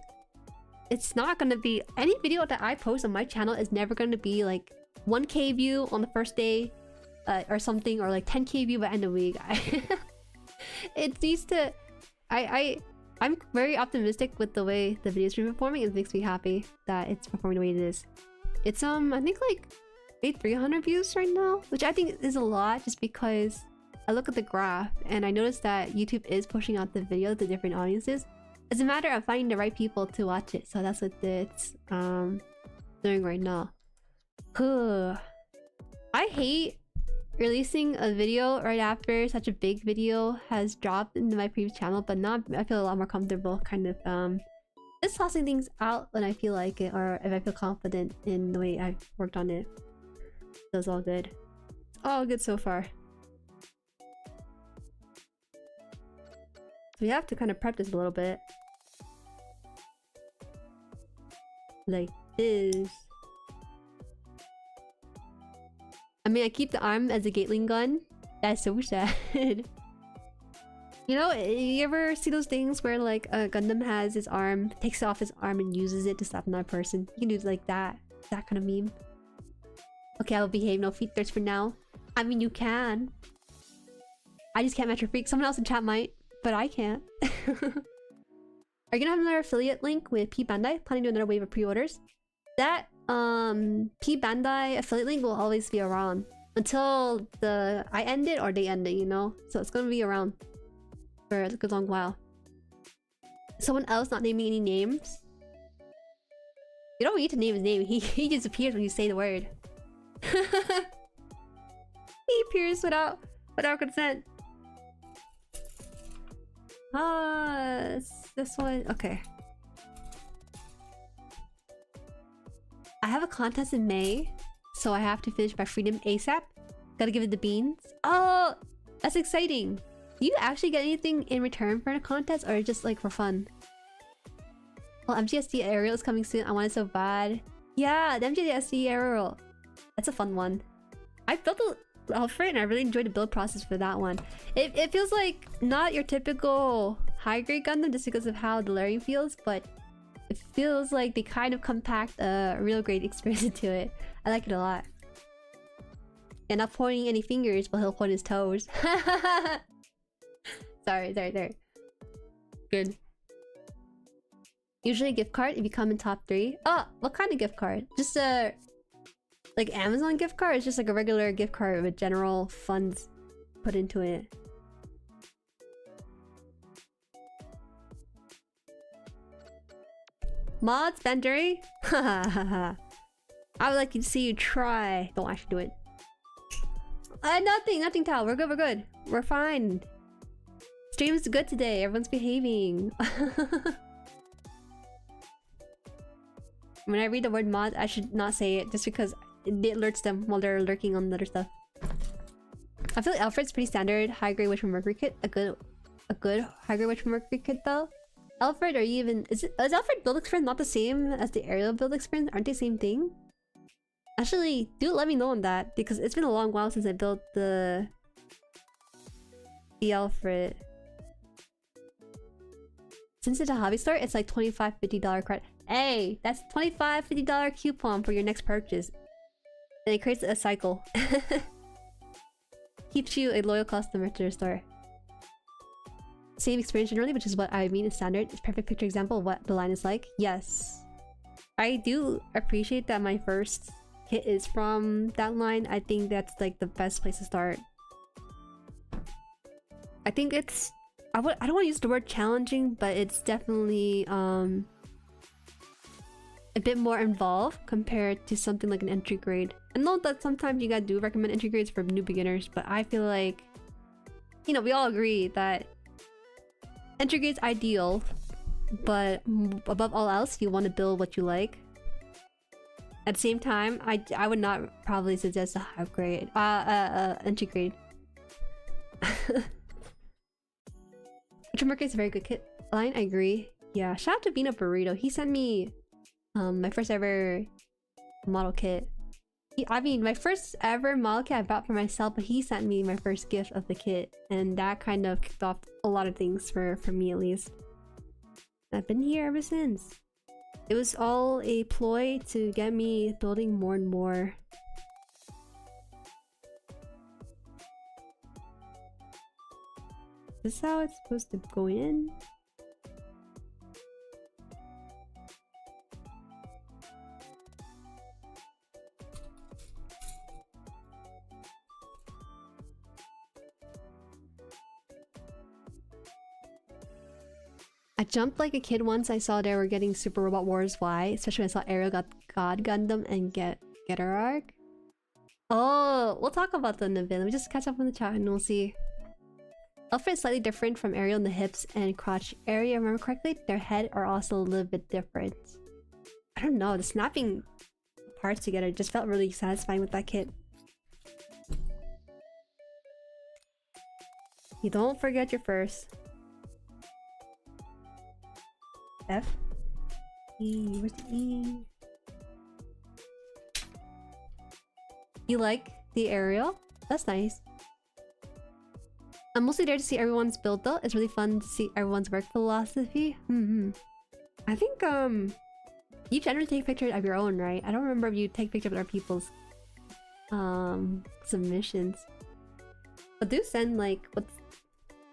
It's not gonna be... Any video that I post on my channel is never gonna be like 1K view on the first day or something, or like 10K view by end of week. It needs to... I'm very optimistic with the way the video's been performing. It makes me happy that it's performing the way it is. It's I think like 300 views right now, which I think is a lot just because I look at the graph and I noticed that YouTube is pushing out the video to different audiences. It's a matter of finding the right people to watch it, so that's what it's doing right now. I hate releasing a video right after such a big video has dropped into my previous channel, but now I feel a lot more comfortable kind of just tossing things out when I feel like it, or if I feel confident in the way I've worked on it. So it's all good. It's all good so far. So we have to kind of prep this a little bit. Like this. I mean, I keep the arm as a Gatling gun. That's so sad. You know, you ever see those things where like a Gundam has his arm, takes off his arm and uses it to slap another person? You can do like that. That kind of meme. Okay, I will behave. No feet thirst for now. I mean, you can. I just can't match your freak. Someone else in chat might, but I can't. Are you gonna have another affiliate link with P Bandai? Planning to do another wave of pre-orders? That P Bandai affiliate link will always be around until I end it or they end it, you know? So it's gonna be around for a good long while. Someone else not naming any names? You don't need to name his name. He just appears when you say the word. He appears without consent. This one. Okay. I have a contest in May, so I have to finish my freedom ASAP. Gotta give it the beans. Oh, that's exciting. Do you actually get anything in return for a contest, or just like for fun? Well, MGSD Aerial is coming soon. I want it so bad. Yeah, the MGSD Aerial. That's a fun one. I built the outfit and I really enjoyed the build process for that one. It feels like not your typical high grade Gundam just because of how the layering feels, but it feels like they kind of compact a real great experience into it. I like it a lot. And not pointing any fingers, but he'll point his toes. Sorry. Good. Usually a gift card if you come in top 3. Oh, what kind of gift card? Just a like Amazon gift card? It's just like a regular gift card with general funds put into it. Mods, Bandai? I would like to see you try. Don't actually do it. Nothing, Tao. We're good. We're fine. Stream's good today. Everyone's behaving. When I read the word mod, I should not say it just because it alerts them while they're lurking on other stuff. I feel like Alfred's pretty standard high grade Witch from Mercury kit. A good high grade Witch from Mercury kit though. Alfred, are you even is Alfred build experience not the same as the aerial build experience? Aren't they the same thing? Actually, do let me know on that because it's been a long while since I built the Alfred. Since it's a hobby store, it's like $25-$50 credit. Hey, that's $25-$50 coupon for your next purchase. And it creates a cycle. Keeps you a loyal customer to the store. Same experience generally, which is what I mean is standard. It's perfect picture example of what the line is like. Yes. I do appreciate that my first kit is from that line. I think that's like the best place to start. I think it's... I don't want to use the word challenging, but it's definitely a bit more involved compared to something like an entry grade. I know that sometimes you guys do recommend entry grades for new beginners, but I feel like, you know, we all agree that entry grade's ideal, but above all else, you want to build what you like. At the same time, I would not probably suggest a high grade, entry grade. Mercury is a very good kit line. I agree. Yeah, shout out to Bean Up Burrito. He sent me my first ever model kit. I mean, my first ever model kit I bought for myself, but he sent me my first gift of the kit, and that kind of kicked off a lot of things for me at least. I've been here ever since. It was all a ploy to get me building more and more. Is this how it's supposed to go in? I jumped like a kid once I saw they were getting Super Robot Wars Y, especially when I saw Ariel got God Gundam and Getter Arc. Oh, we'll talk about that in a bit. Let me just catch up in the chat and we'll see. Alfred is slightly different from Ariel in the hips and crotch area, if I remember correctly. Their head are also a little bit different. I don't know, the snapping parts together just felt really satisfying with that kit. You don't forget your first. F? E, where's the E? You like the Ariel? That's nice. I'm mostly there to see everyone's build though. It's really fun to see everyone's work philosophy. I think you generally take pictures of your own, right? I don't remember if you take pictures of other people's submissions. But do send like what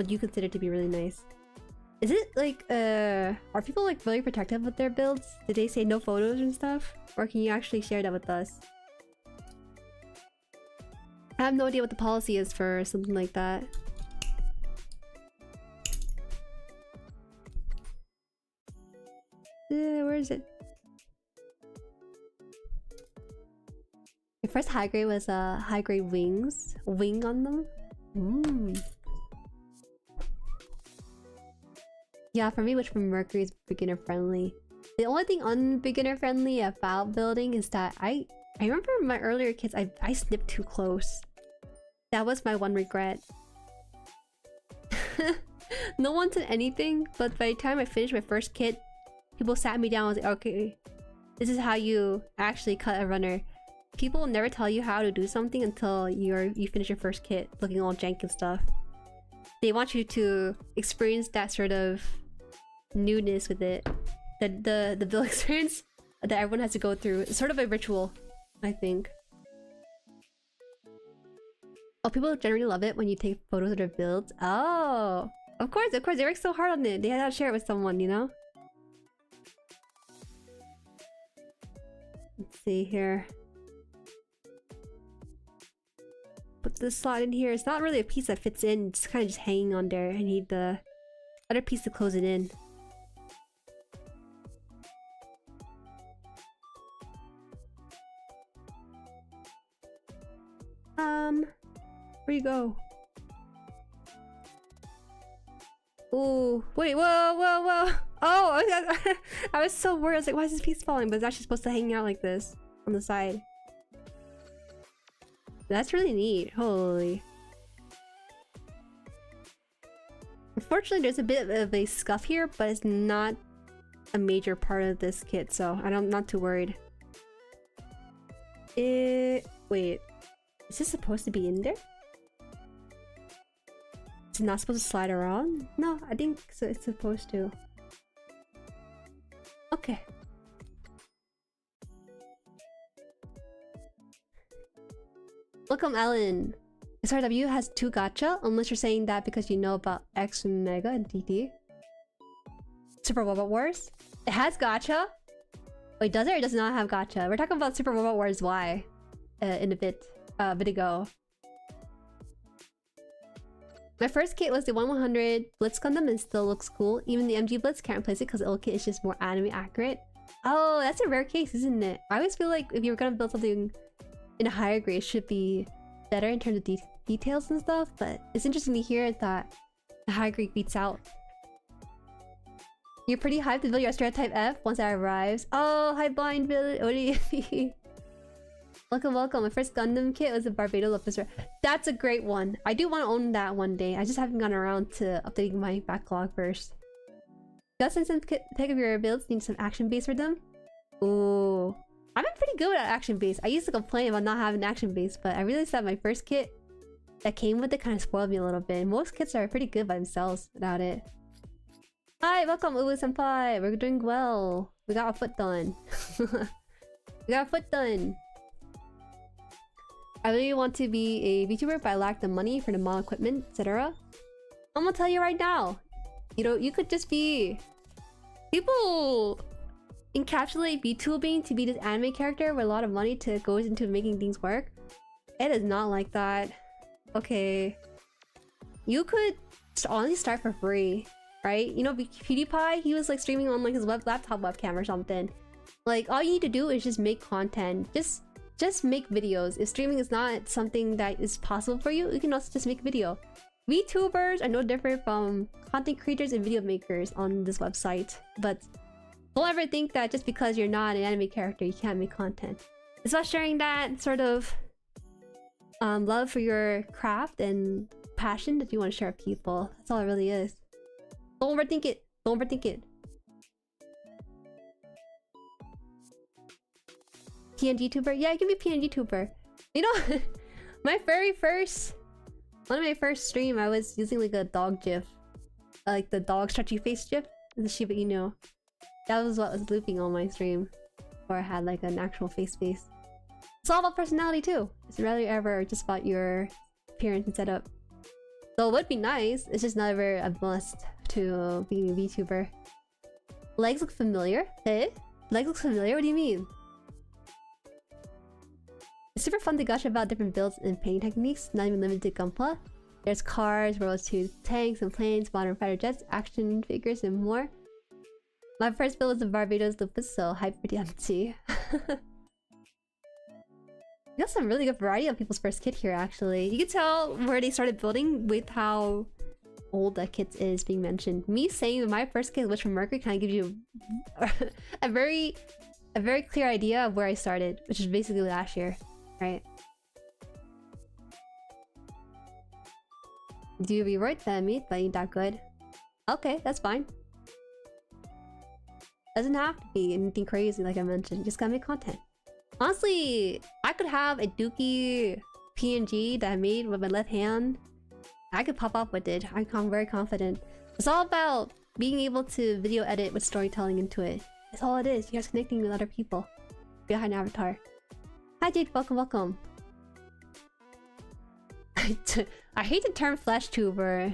you consider to be really nice. Is it like are people like really protective with their builds? Did they say no photos and stuff? Or can you actually share that with us? I have no idea what the policy is for something like that. Where is it? Your first high grade was high grade wings. Wing on them? Yeah, for me, which from Mercury is beginner friendly. The only thing unbeginner friendly about building is that I remember in my earlier kits I snipped too close. That was my one regret. No one said anything, but by the time I finished my first kit, people sat me down and was like, okay, this is how you actually cut a runner. People will never tell you how to do something until you finish your first kit, looking all jank and stuff. They want you to experience that sort of newness with it. The build experience that everyone has to go through. It's sort of a ritual, I think. Oh, people generally love it when you take photos of their builds. Oh, of course, they work so hard on it. They had to share it with someone, you know? Let's see here. Put this slot in here. It's not really a piece that fits in. It's kind of just hanging on there. I need the other piece to close it in. Where you go? Ooh, wait, whoa, whoa, whoa. Oh, I was so worried. I was like, why is this piece falling? But it's actually supposed to hang out like this on the side. That's really neat. Holy. Unfortunately, there's a bit of a scuff here, but it's not a major part of this kit, so I'm not too worried. Wait. Is this supposed to be in there? Is it not supposed to slide around? No, I think so. It's supposed to. Okay. Welcome, Ellen. SRW has 2 gacha, unless you're saying that because you know about X Mega and DD. Super Robot Wars? It has gacha? Wait, does it or does it not have gacha? We're talking about Super Robot Wars Y in a bit ago. My first kit was the 1100 Blitz Gundam and still looks cool. Even the MG Blitz can't replace it because the old kit is just more anime accurate. Oh, that's a rare case, isn't it? I always feel like if you were gonna build something in a higher grade, it should be better in terms of details and stuff, but it's interesting to hear that the high grade beats out. You're pretty hyped to build your stereotype F once that arrives. Oh, hi blind Billy. Welcome, welcome. My first Gundam kit was a Barbados Lepister. That's a great one. I do want to own that one day. I just haven't gotten around to updating my backlog first. You guys send some pick of your builds, need some action base for them? Ooh. I've been pretty good at action base. I used to complain about not having action base, but I realized that my first kit that came with it kind of spoiled me a little bit. Most kits are pretty good by themselves without it. Hi, welcome, Uwu Senpai. We're doing well. We got our foot done. We got our foot done. I really want to be a VTuber, but I lack the money for the model equipment, etc. I'm gonna tell you right now. You know, you could just be... People encapsulate VTubing to be this anime character with a lot of money goes into making things work. It is not like that. Okay. You could honestly start for free, right? You know, PewDiePie, he was like streaming on like his laptop webcam or something. Like, all you need to do is just make content. Just make videos. If streaming is not something that is possible for you, you can also just make a video. VTubers are no different from content creators and video makers on this website. But don't ever think that just because you're not an anime character, you can't make content. It's about sharing that sort of love for your craft and passion that you want to share with people. That's all it really is. Don't overthink it. Don't overthink it. PNG tuber? Yeah, I can be PNG tuber. You know, my very first... One of my first stream, I was using like a dog gif. Like the dog stretchy face gif. The Shiba Inu. That was what was looping on my stream. Before I had like an actual face. It's all about personality too. It's rarely ever just about your appearance and setup. So it would be nice, it's just never a must to being a VTuber. Legs look familiar? Hey? Legs look familiar? What do you mean? It's super fun to gush about different builds and painting techniques, not even limited to Gunpla. There's cars, World 2 tanks and planes, modern fighter jets, action figures, and more. My first build was a Barbados Lupus, so hype for DMT. You got some really good variety of people's first kit here, actually. You can tell where they started building with how old that kit is being mentioned. Me saying that my first kit was from Mercury kind of gives you a very clear idea of where I started, which is basically last year, right? Do you rewrite that meat, but ain't that good? Okay, that's fine. Doesn't have to be anything crazy like I mentioned, you just gotta make content. Honestly, I could have a Dookie PNG that I made with my left hand. I could pop up with it. I'm very confident. It's all about being able to video edit with storytelling into it. That's all it is. You guys connecting with other people behind an avatar. Hi Jade, welcome, welcome. I hate the term flesh tuber.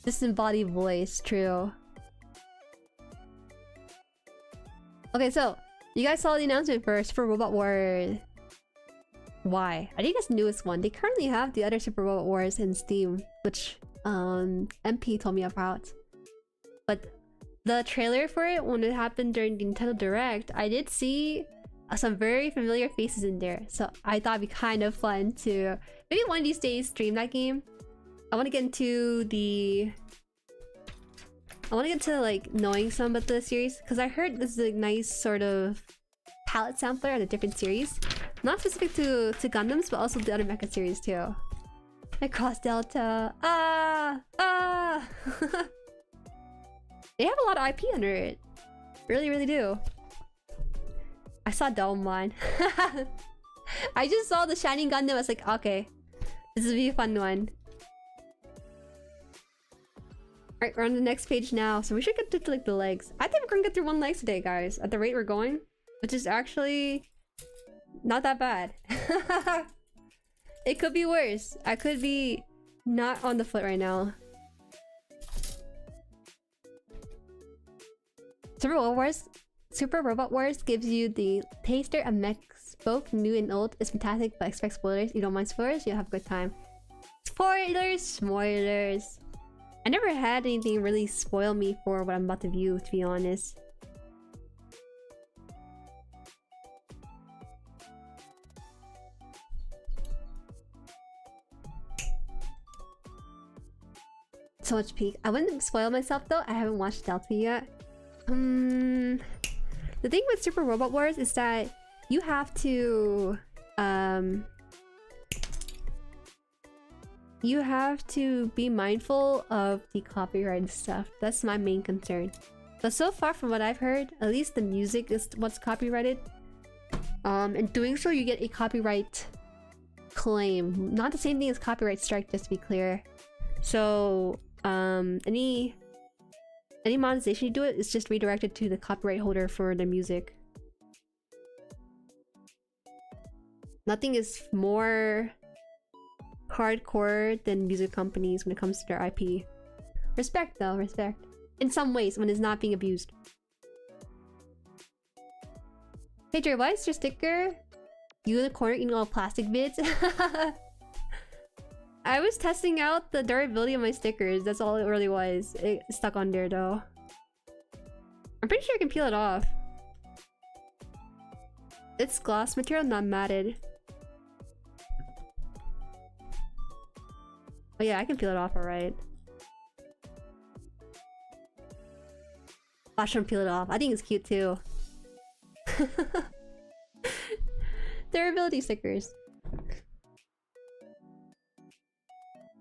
Disembodied voice, true. Okay, so you guys saw the announcement for Super Robot Wars. Why? I think that's the newest one. They currently have the other Super Robot Wars in Steam, which MP told me about. But the trailer for it, when it happened during the Nintendo Direct, I did see some very familiar faces in there. So I thought it'd be kind of fun to maybe one of these days stream that game. I want to get into the... I want to get to like knowing some of the series because I heard this is a nice sort of palette sampler of the different series. Not specific to Gundams, but also the other mecha series too. Like Cross Delta. They have a lot of IP under it. Really, really do. I saw Dolmine. I just saw the Shining Gundam. I was like, okay, this will be a fun one. Alright, we're on the next page now, so we should get to like the legs. I think we're gonna get through one leg today, guys. At the rate we're going, which is actually not that bad. It could be worse. I could be not on the foot right now. Super Robot Wars gives you the taster of mechs, both new and old. It's fantastic, but expect spoilers. You don't mind spoilers, you'll have a good time. Spoilers. I never had anything really spoil me for what I'm about to view, to be honest. So much peak. I wouldn't spoil myself though. I haven't watched Delta yet. The thing with Super Robot Wars is that you have to be mindful of the copyright stuff. That's my main concern. But so far from what I've heard, at least the music is what's copyrighted. In doing so, you get a copyright claim. Not the same thing as copyright strike, just to be clear. So, any monetization you do it is just redirected to the copyright holder for the music. Nothing is more hardcore than music companies when it comes to their IP. Respect though, respect. In some ways, when it's not being abused. Hey Jueri, why is your sticker you in the corner eating all plastic bits? I was testing out the durability of my stickers. That's all it really was. It stuck on there though. I'm pretty sure I can peel it off. It's gloss material, not matted. Oh yeah, I can peel it off alright. I shouldn't peel it off. I think it's cute too. Durability stickers.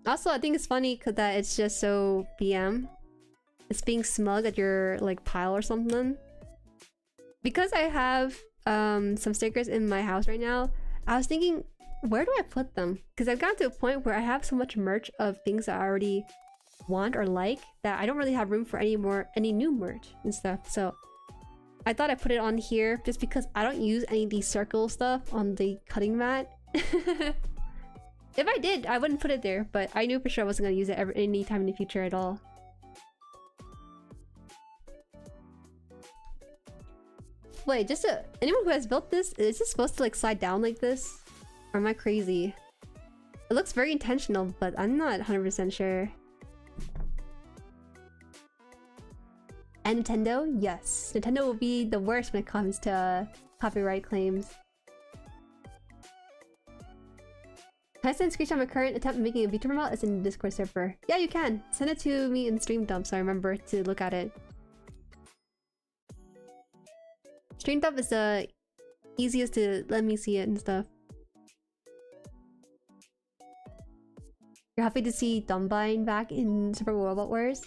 Also, I think it's funny because that it's just so BM. It's being smug at your like pile or something. Because I have some stickers in my house right now, I was thinking, where do I put them? Because I've gotten to a point where I have so much merch of things that I already want or like that I don't really have room for any new merch and stuff. So I thought I'd put it on here just because I don't use any of these circle stuff on the cutting mat. If I did, I wouldn't put it there, but I knew for sure I wasn't gonna use it any time in the future at all. Wait, anyone who has built this, is this supposed to like slide down like this? Or am I crazy? It looks very intentional, but I'm not 100% sure. And Nintendo? Yes. Nintendo will be the worst when it comes to copyright claims. Can I send a screenshot of my current attempt at making a VTuber mod? It's in the Discord server. Yeah, you can. Send it to me in Stream Dump so I remember to look at it. Stream Dump is the easiest to let me see it and stuff. You're happy to see Dumbine back in Super Robot Wars?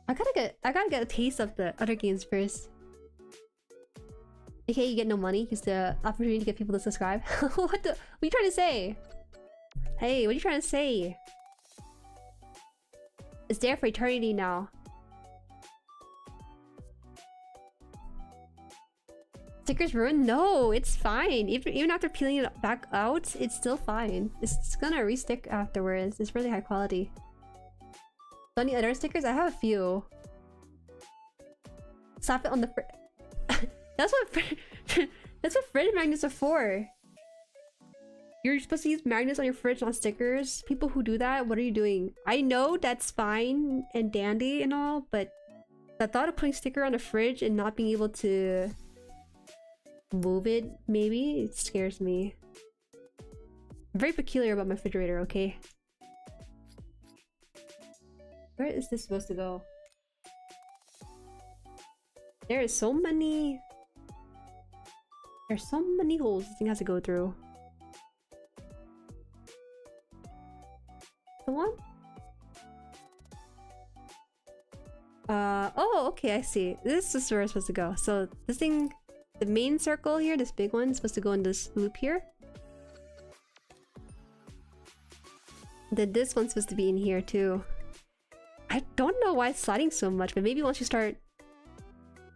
I gotta get a taste of the other games first. Okay, you get no money, just the opportunity to get people to subscribe. What are you trying to say? Hey, what are you trying to say? It's there for eternity now. Stickers ruined? No, it's fine. Even after peeling it back out, it's still fine. It's gonna re-stick afterwards. It's really high quality. So any other stickers? I have a few. Slap it on the That's what fridge magnets are for. You're supposed to use magnets on your fridge, not stickers. People who do that, what are you doing? I know that's fine and dandy and all, but the thought of putting sticker on a fridge and not being able to move it, maybe? It scares me. I'm very peculiar about my refrigerator, okay? Where is this supposed to go? There is so many... There's so many holes this thing has to go through. The one? Oh, okay, I see. This is where it's supposed to go. So this thing, the main circle here, this big one, is supposed to go in this loop here. Then this one's supposed to be in here too. I don't know why it's sliding so much, but maybe once you start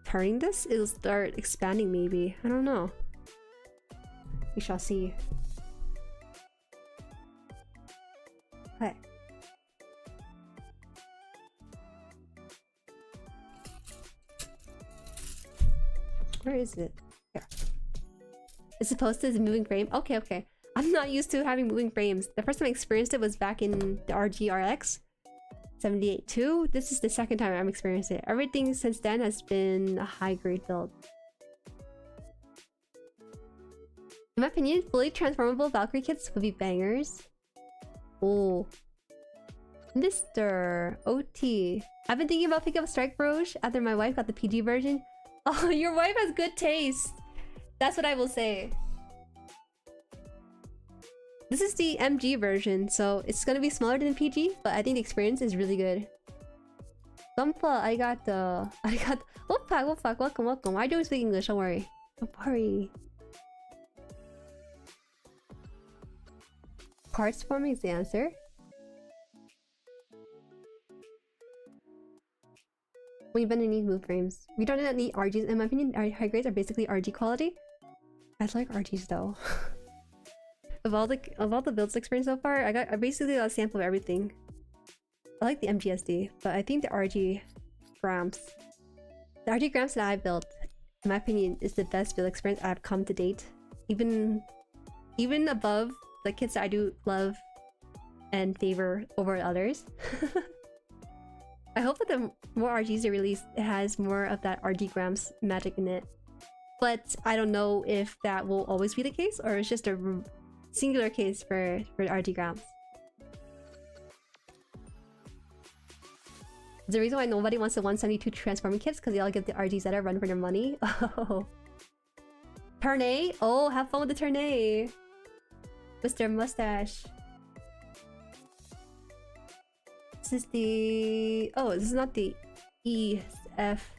turning this, it'll start expanding maybe. I don't know. We shall see. Okay. Where is it? Here. It's supposed to be a moving frame? Okay, okay. I'm not used to having moving frames. The first time I experienced it was back in the RGRX 78.2. This is the second time I'm experiencing it. Everything since then has been a high grade build. In my opinion, fully transformable Valkyrie kits would be bangers. Oh. Mr. OT. I've been thinking about picking up Strike Rouge after my wife got the PG version. Oh, your wife has good taste. That's what I will say. This is the MG version, so it's gonna be smaller than the PG, but I think the experience is really good. Gunpla, I got Wolfpack, welcome. I do speak English, don't worry. Don't worry. Parts forming is the answer. We've been need move frames. We don't need RGs. In my opinion, our high grades are basically RG quality. I like RGs though. Of all the builds experience so far, I basically got a sample of everything. I like the MGSD, but I think the RG Gramps that I've built, in my opinion, is the best build experience I've come to date. Even above the kits that I do love and favor over others. I hope that the more RGs they release, it has more of that RG Gramps magic in it. But I don't know if that will always be the case, or it's just a singular case for RG Gramps. The reason why nobody wants the 172 transforming kits because they all get the RGs that are run for their money. Oh, turn A. Oh, have fun with the turn A, Mr. Mustache. This is the... Oh, this is not the EF.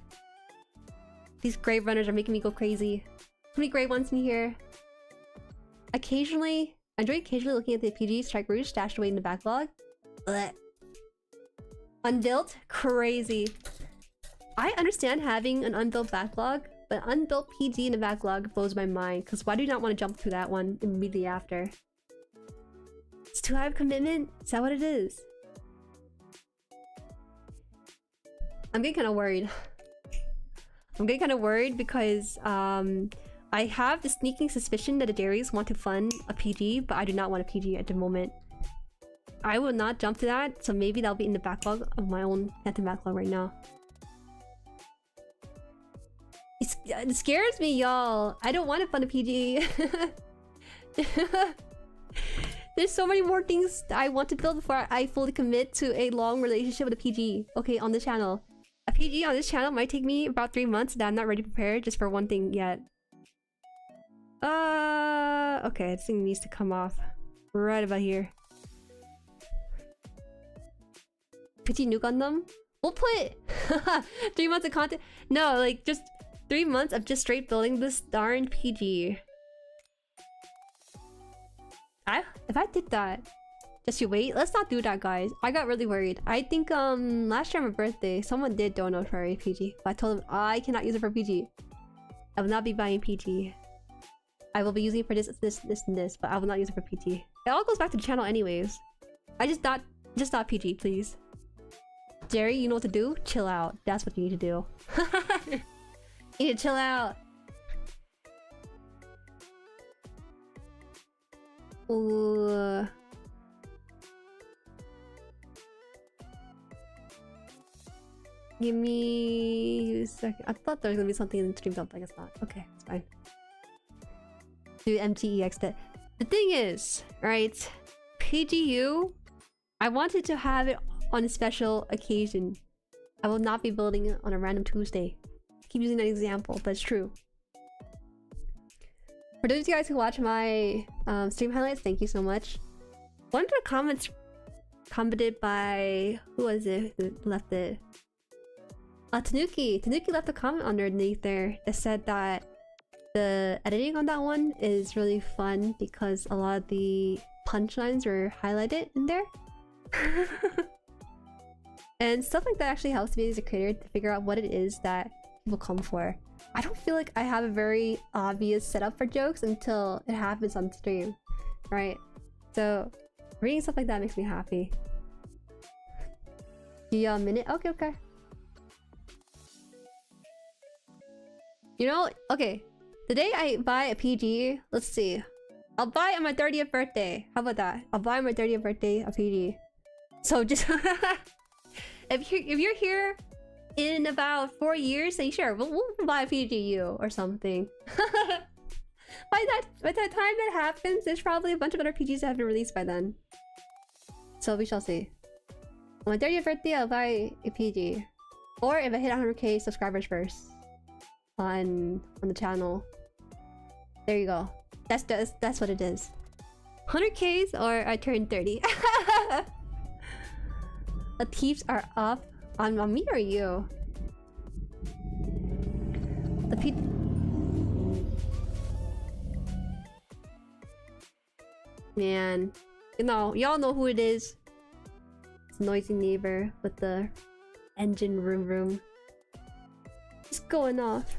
These gray runners are making me go crazy. How many gray ones in here? I enjoy occasionally looking at the PG Strike Rouge stashed away in the backlog. Blech. Unbuilt? Crazy. I understand having an unbuilt backlog, but unbuilt PG in the backlog blows my mind, because why do you not want to jump through that one immediately after? It's too high of commitment? Is that what it is? I'm getting kind of worried. I'm getting kind of worried because I have the sneaking suspicion that the dairies want to fund a PG, but I do not want a PG at the moment. I will not jump to that, so maybe that'll be in the backlog of my own Phantom backlog right now. It scares me, y'all. I don't want to fund a PG. There's so many more things I want to build before I fully commit to a long relationship with a PG. Okay, on the channel. A PG on this channel might take me about 3 months that I'm not ready to prepare just for one thing yet. Okay, this thing needs to come off right about here. PG new Gundam? We'll put 3 months of content. No, like just 3 months of just straight building this darn PG. If I did that, just you wait. Let's not do that, guys. I got really worried. I think last year on my birthday, someone did donate for a PG, but I told them I cannot use it for PG. I will not be buying PG. I will be using it for this, and this, but I will not use it for PG. It all goes back to the channel anyways. I just not PG, please. Jerry, you know what to do? Chill out. That's what you need to do. You need to chill out. Ooh. Give me a second. I thought there was gonna be something in the stream dump. I guess not. Okay, it's fine. do MTEX. The thing is, right? PGU, I wanted to have it on a special occasion. I will not be building it on a random Tuesday. I keep using that example, but it's true. For those of you guys who watch my stream highlights, thank you so much. One of the comments commented by... who was it who left it? Tanuki. Tanuki left a comment underneath there that said that the editing on that one is really fun because a lot of the punchlines were highlighted in there. And stuff like that actually helps me as a creator to figure out what it is that people come for. I don't feel like I have a very obvious setup for jokes until it happens on stream, right? So reading stuff like that makes me happy. Yeah, a minute? Okay, okay. You know, okay. The day I buy a PG, let's see. I'll buy it on my 30th birthday. How about that? I'll buy on my 30th birthday a PG. So just... if you're here in about 4 years, then sure, we'll buy a PGU or something. By the time that happens, there's probably a bunch of other PGs that have been released by then. So we shall see. On my 30th birthday, I'll buy a PG. Or if I hit 100k subscribers first on the channel. There you go. That's what it is. 100k's or I turn 30. The teeps are up on me or you? The man, you know, y'all know who it is. It's noisy neighbor with the engine room. It's going off.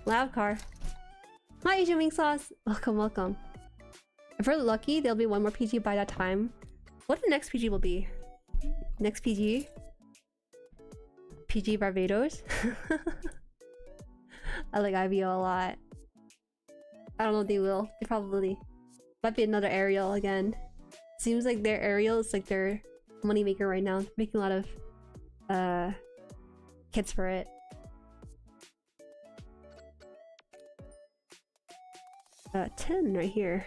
Loud car. Hi, Asian wing sauce. Welcome, welcome. If we're lucky, there'll be one more PG by that time. What the next PG will be? Next PG? PG Barbados? I like IVO a lot. I don't know if they will. They probably... might be another Ariel again. Seems like their Ariel is like their moneymaker right now. They're making a lot of kits for it. 10 right here.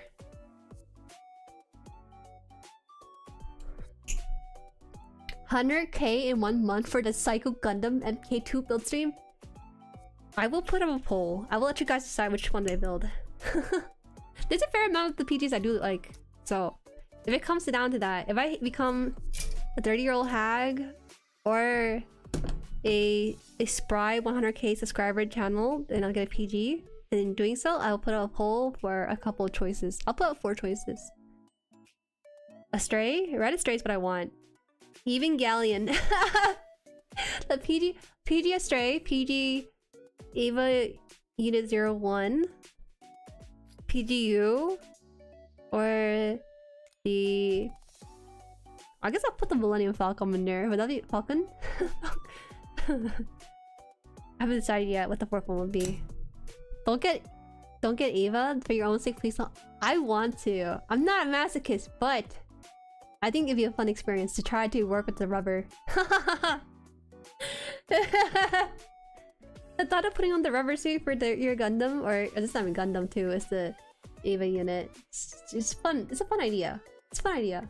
100k in 1 month for the Psycho Gundam MK2 build stream? I will put up a poll. I will let you guys decide which one I build. There's a fair amount of the PGs I do like. So, if it comes down to that, if I become a 30-year-old hag or a spry 100k subscriber channel, then I'll get a PG. And in doing so, I'll put up a poll for a couple of choices. I'll put up 4 choices. Astray? Red Astray is what I want. Even Galleon. The PG Astray, PG Ava Unit 01, PGU, or the... I guess I'll put the Millennium Falcon in there. Would that be Falcon? I haven't decided yet what the 4th one would be. Don't get Ava for your own sake, please don't. I want to. I'm not a masochist, but I think it'd be a fun experience to try to work with the rubber. The thought of putting on the rubber suit for your Gundam, or it's not even Gundam too, it's the Ava unit. It's fun. It's a fun idea. It's a fun idea.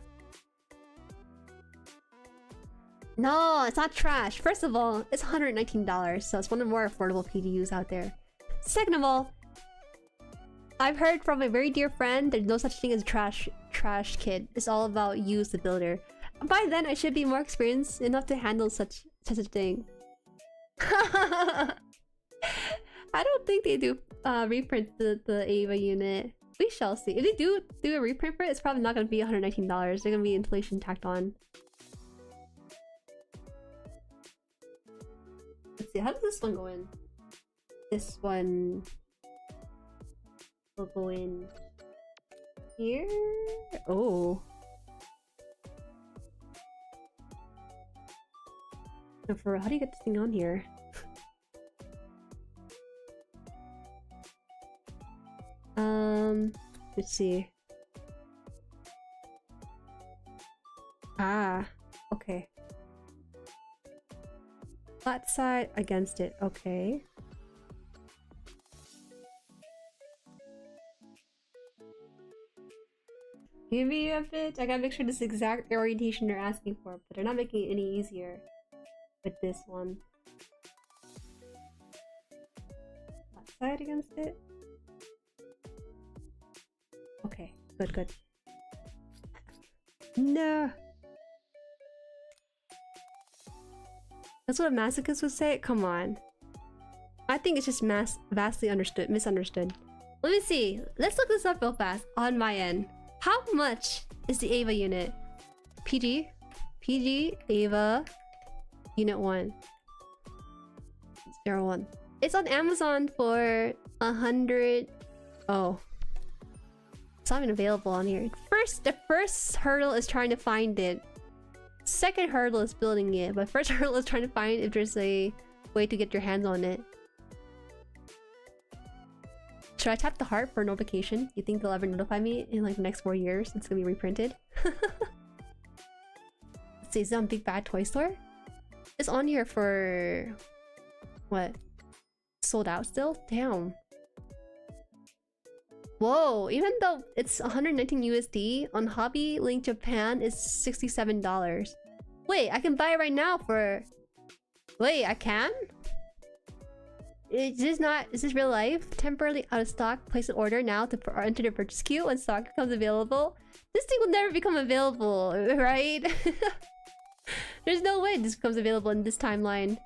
No, it's not trash. First of all, it's $119, so it's one of the more affordable PDUs out there. Second of all, I've heard from a very dear friend there's no such thing as trash kit. It's all about use the builder. By then, I should be more experienced enough to handle such a thing. I don't think they do reprint the Ava unit. We shall see. If they do a reprint for it, it's probably not going to be $119. There's going to be inflation tacked on. Let's see, how does this one go in? This one will go in here. Oh. No, for real, how do you get this thing on here? Let's see. Ah, okay. Flat side against it, okay. Give me a bit. I gotta make sure this is the exact orientation they're asking for, but they're not making it any easier with this one. That side against it. Okay, good, good. No. That's what a masochist would say? Come on. I think it's just vastly misunderstood. Let me see. Let's look this up real fast on my end. How much is the Ava unit? PG? PG, Ava, unit 1. 01. It's on Amazon for 100... Oh. It's not even available on here. The first hurdle is trying to find it. Second hurdle is building it, but first hurdle is trying to find if there's a way to get your hands on it. Should I tap the heart for notification? You think they'll ever notify me in like the next 4 years? It's gonna be reprinted. Let's see, is it on Big Bad Toy Store? It's on here for... what? Sold out still? Damn. Whoa, even though it's 119 USD, on Hobby Link Japan is $67. Wait, I can buy it right now for... Wait, I can? Is this real life? Temporarily out of stock. Place an order now to enter the purchase queue when stock becomes available. This thing will never become available, right? There's no way this becomes available in this timeline.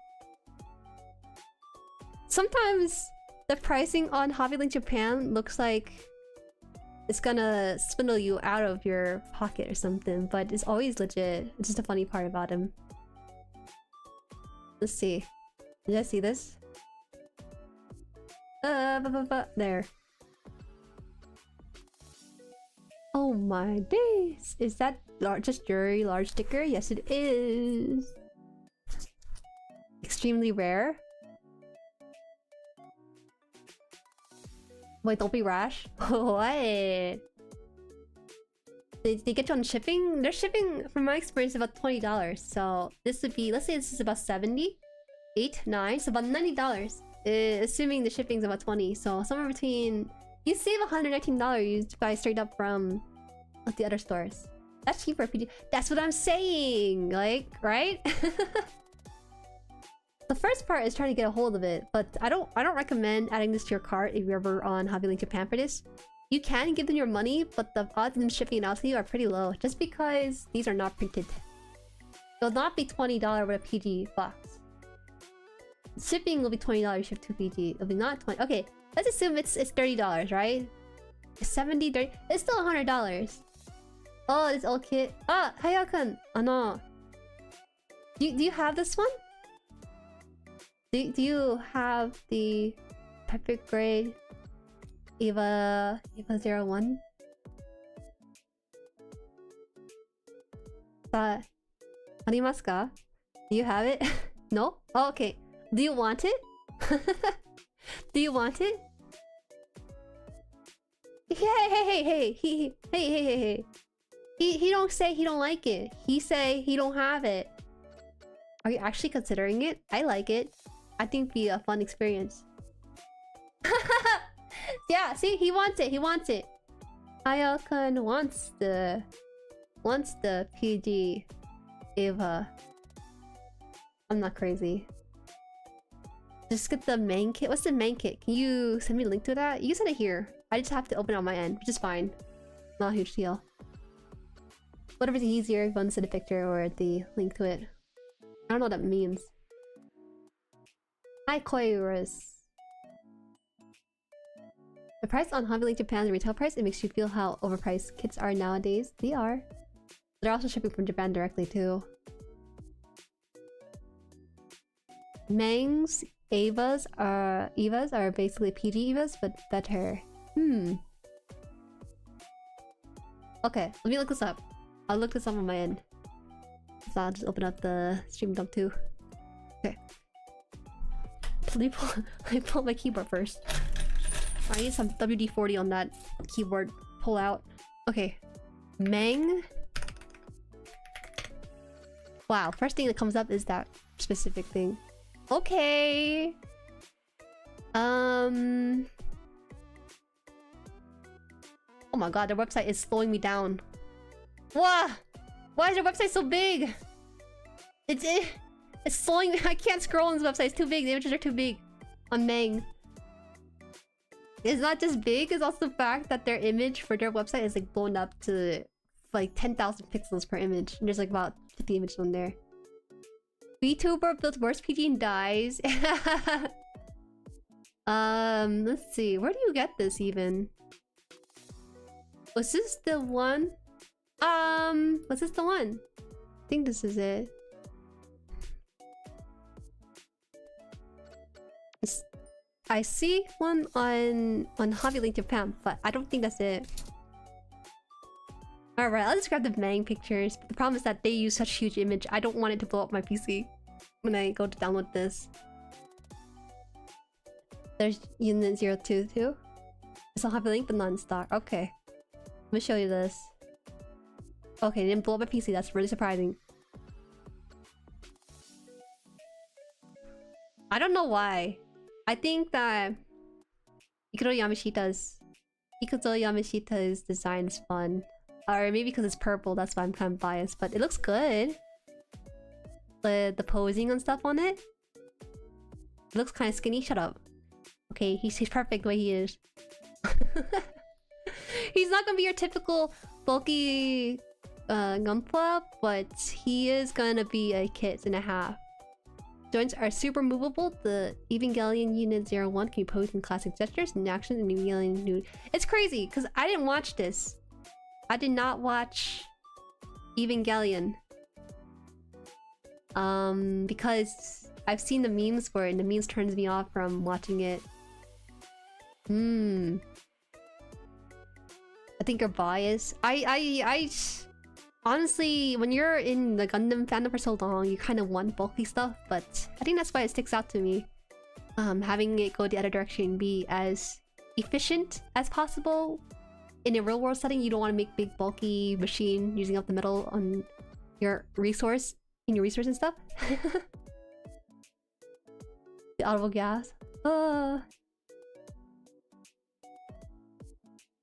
Sometimes the pricing on Hobby Link Japan looks like it's gonna swindle you out of your pocket or something, but it's always legit. It's just a funny part about him. Let's see. Did I see this? There. Oh my days! Is that just Jueri large sticker? Yes, it is. Extremely rare. Wait, don't be rash. What? They get you on shipping? They're shipping, from my experience, about $20. So this would be, let's say this is about 70, 8, 9, so about $90. Assuming the shipping's about 20, so somewhere between... You save $119 by straight up from the other stores. That's cheaper. That's what I'm saying! Like, right? The first part is trying to get a hold of it, but I don't recommend adding this to your cart if you're ever on Hobby Link Japan for this. You can give them your money, but the odds of them shipping it out to you are pretty low, just because these are not printed. It'll not be $20 with a PG box. Shipping will be $20 shipped to PG. It'll be not 20. Okay, let's assume it's $30, right? 70, 30. It's still $100. Oh, this old kit. Ah, Hayao-kun. Do you have this one? Do you have the perfect grade Eva 01? Arimasu ka? Do you have it? No? Oh, okay. Do you want it? Do you want it? Hey. He don't say he don't like it. He say he don't have it. Are you actually considering it? I like it. I think it'd be a fun experience. Yeah, see, he wants it. He wants it. Hayao-kun wants the PG Eva. I'm not crazy. Just get the main kit. What's the main kit? Can you send me a link to that? You can send it here. I just have to open it on my end, which is fine. Not a huge deal. Whatever's easier, if you want to send a picture or the link to it. I don't know what that means. Hi, Koirus. The price on Hobby Link Japan's retail price, it makes you feel how overpriced kits are nowadays. They are. They're also shipping from Japan directly too. Mang's Evas are basically PG Evas, but better. Okay, let me look this up. I'll look this up on my end. So I'll just open up the stream dump too. Okay. Let me pull my keyboard first. I need some WD-40 on that keyboard pull out. Okay. Mang. Wow, first thing that comes up is that specific thing. Okay. Oh my god, their website is slowing me down. Wow! Why is your website so big? It's slowing me. I can't scroll on this website. It's too big. The images are too big. On Mang. It's not just big, it's also the fact that their image for their website is like blown up to like 10,000 pixels per image. And there's like about 50 images on there. VTuber built worst PG and dies. Let's see. Where do you get this even? Was this the one? Was this the one? I think this is it. I see one on Hobby Link Japan, but I don't think that's it. Alright, I'll just grab the Mang pictures. But the problem is that they use such a huge image. I don't want it to blow up my PC when I go to download this. There's Unit 022. It's on Hobby Link, but not in stock. Okay. Let me show you this. Okay, it didn't blow up my PC. That's really surprising. I don't know why. I think that Ikuto Yamashita's design is fun. Or maybe because it's purple, that's why I'm kind of biased. But it looks good. The posing and stuff on it. It looks kind of skinny. Shut up. Okay, he's perfect the way he is. He's not gonna be your typical bulky Gunpla, but he is gonna be a kit and a half. Joints are super movable. The Evangelion Unit 01 can be posed in classic gestures and actions in Evangelion nude. It's crazy, because I didn't watch this. I did not watch Evangelion. Because I've seen the memes for it, and the memes turns me off from watching it. I think you're biased. Honestly, when you're in the Gundam fandom for so long, you kind of want bulky stuff, but I think that's why it sticks out to me. Having it go the other direction and be as efficient as possible. In a real world setting, you don't want to make big bulky machine using up the metal on your resource, and stuff. The audible gas.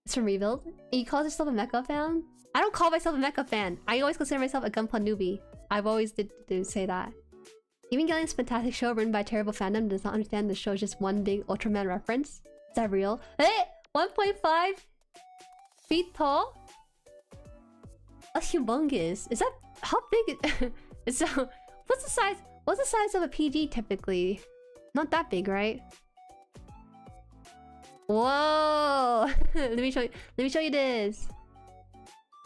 It's from Rebuild. You call yourself a mecha fan? I don't call myself a mecha fan. I always consider myself a Gunpla newbie. I've always did say that. Evangelion's fantastic show written by a terrible fandom does not understand the show is just one big Ultraman reference. Is that real? Hey! 1.5 feet tall? That's humongous. Is that... How big is... So... What's the size... What's the size of a PG typically? Not that big, right? Whoa! Let me show you this.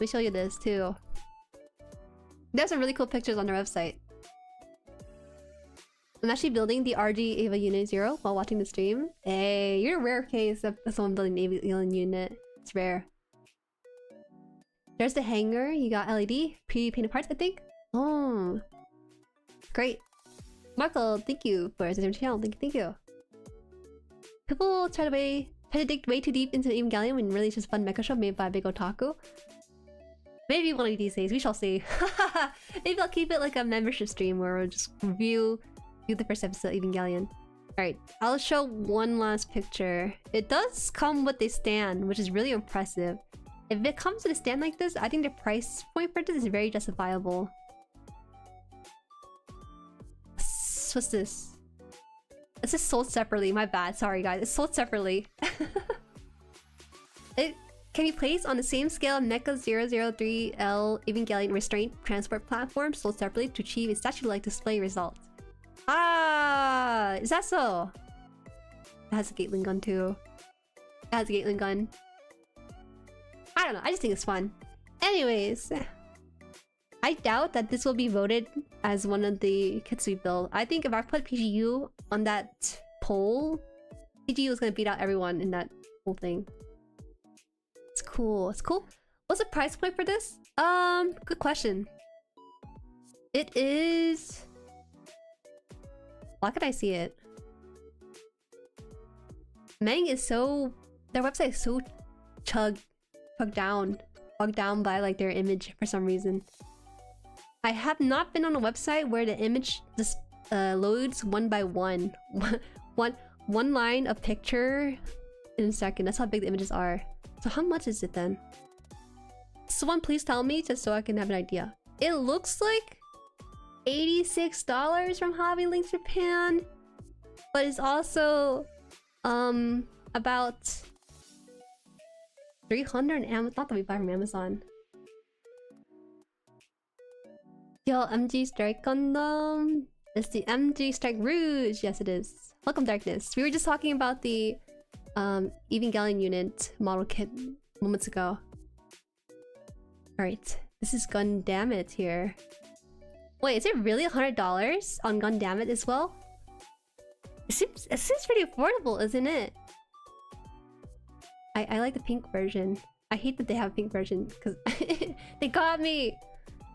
Let me show you this too. There's some really cool pictures on their website. I'm actually building the RG Ava Unit 0 while watching the stream. Hey, you're a rare case of someone building an Ava Alien unit. It's rare. There's the hanger. You got LED pre-painted parts, I think. Oh, great. Marco, thank you for the channel. Thank you. People try to dig way too deep into Evangelion when really it's just a fun mecha show made by a big otaku. Maybe one of these days, we shall see. Maybe I'll keep it like a membership stream where we'll just review the first episode of Evangelion. Alright, I'll show one last picture. It does come with a stand, which is really impressive. If it comes with a stand like this, I think the price point for this is very justifiable. What's this? This is sold separately, my bad. Sorry guys, it's sold separately. It can be placed on the same scale of NECA 003L Evangelion Restraint Transport Platform, sold separately to achieve a statue-like display result. Ah, is that so? It has a Gatling gun too. It has a Gatling gun. I don't know, I just think it's fun. Anyways, I doubt that this will be voted as one of the kits we build. I think if I put PGU on that poll, PGU is gonna beat out everyone in that whole thing. It's cool. It's cool. What's the price point for this? Good question. It is... Why could I see it? Mang is so... Their website is so bogged down by like their image for some reason. I have not been on a website where the image just loads one by one. One line of picture in a second. That's how big the images are. So how much is it then? Someone please tell me just so I can have an idea. It looks like $86 from Hobby Link Japan, but it's also about 300 not that we buy from Amazon. Yo, MG Strike Gundam. It's the MG Strike Rouge. Yes, it is. Welcome, Darkness. We were just talking about the Evangelion unit model kit moments ago. Alright, this is Gundamit here. Wait, is it really $100 on Gundamit as well? It seems pretty affordable, isn't it? I like the pink version. I hate that they have a pink version because they got me!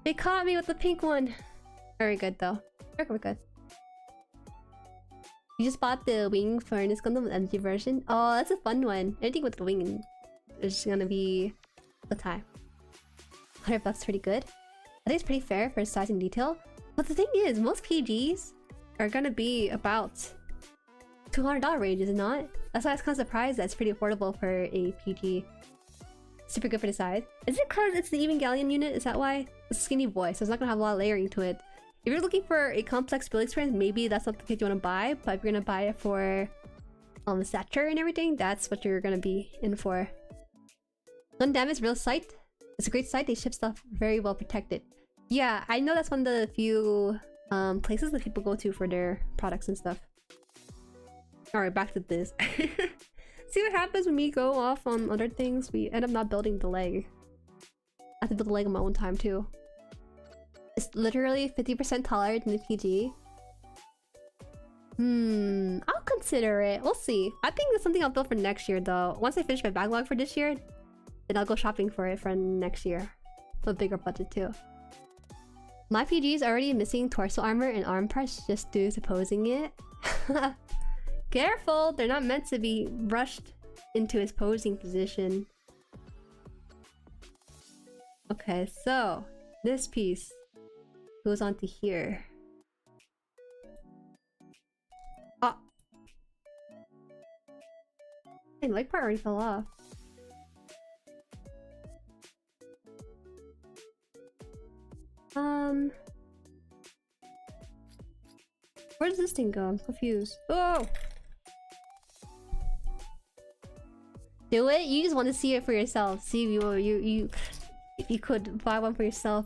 They caught me with the pink one! Very good though. We're good. You just bought the wing furnace Gundam with MG version? Oh, that's a fun one. Anything with the wing is gonna be the time. $100 pretty good. I think it's pretty fair for size and detail. But the thing is, most PGs are gonna be about $200 range, is it not? That's why I was kind of surprised that it's pretty affordable for a PG. Super good for the size. Is it because it's the Evangelion unit? Is that why? It's a skinny boy, so it's not gonna have a lot of layering to it. If you're looking for a complex build experience, maybe that's not the kit you want to buy. But if you're gonna buy it for the stature and everything, that's what you're gonna be in for. Gundam is real site. It's a great site. They ship stuff very well protected. Yeah, I know that's one of the few places that people go to for their products and stuff. Alright, back to this. See what happens when we go off on other things? We end up not building the leg. I have to build the leg on my own time too. It's literally 50% taller than the PG. I'll consider it. We'll see. I think that's something I'll build for next year though. Once I finish my backlog for this year, then I'll go shopping for it for next year. With a bigger budget too. My PG is already missing torso armor and arm parts just due to posing it. Careful! They're not meant to be rushed into his posing position. Okay, so this piece goes onto here. Ah! My leg part already fell off. Where does this thing go? I'm confused. Oh! Do it? You just want to see it for yourself. See if you could buy one for yourself.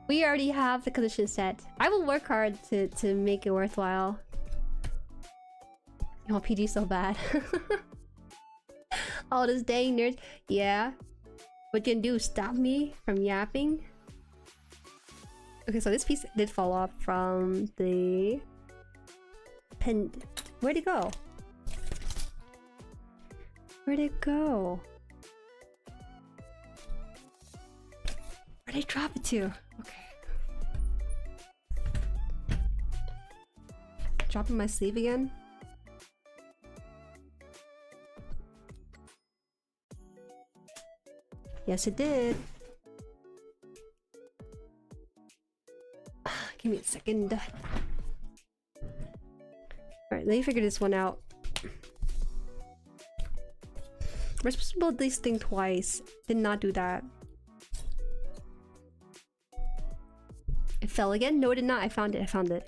We already have the condition set. I will work hard to make it worthwhile. You want PG so bad. All this dang nerds. Yeah. What you can do? Stop me from yapping? Okay, so this piece did fall off from the pen. Where'd it go? Where'd it go? Where'd I drop it to? Okay. Dropping my sleeve again? Yes, it did. Give me a second. Alright, let me figure this one out. We're supposed to build this thing twice. Did not do that. It fell again? No, it did not. I found it. I found it.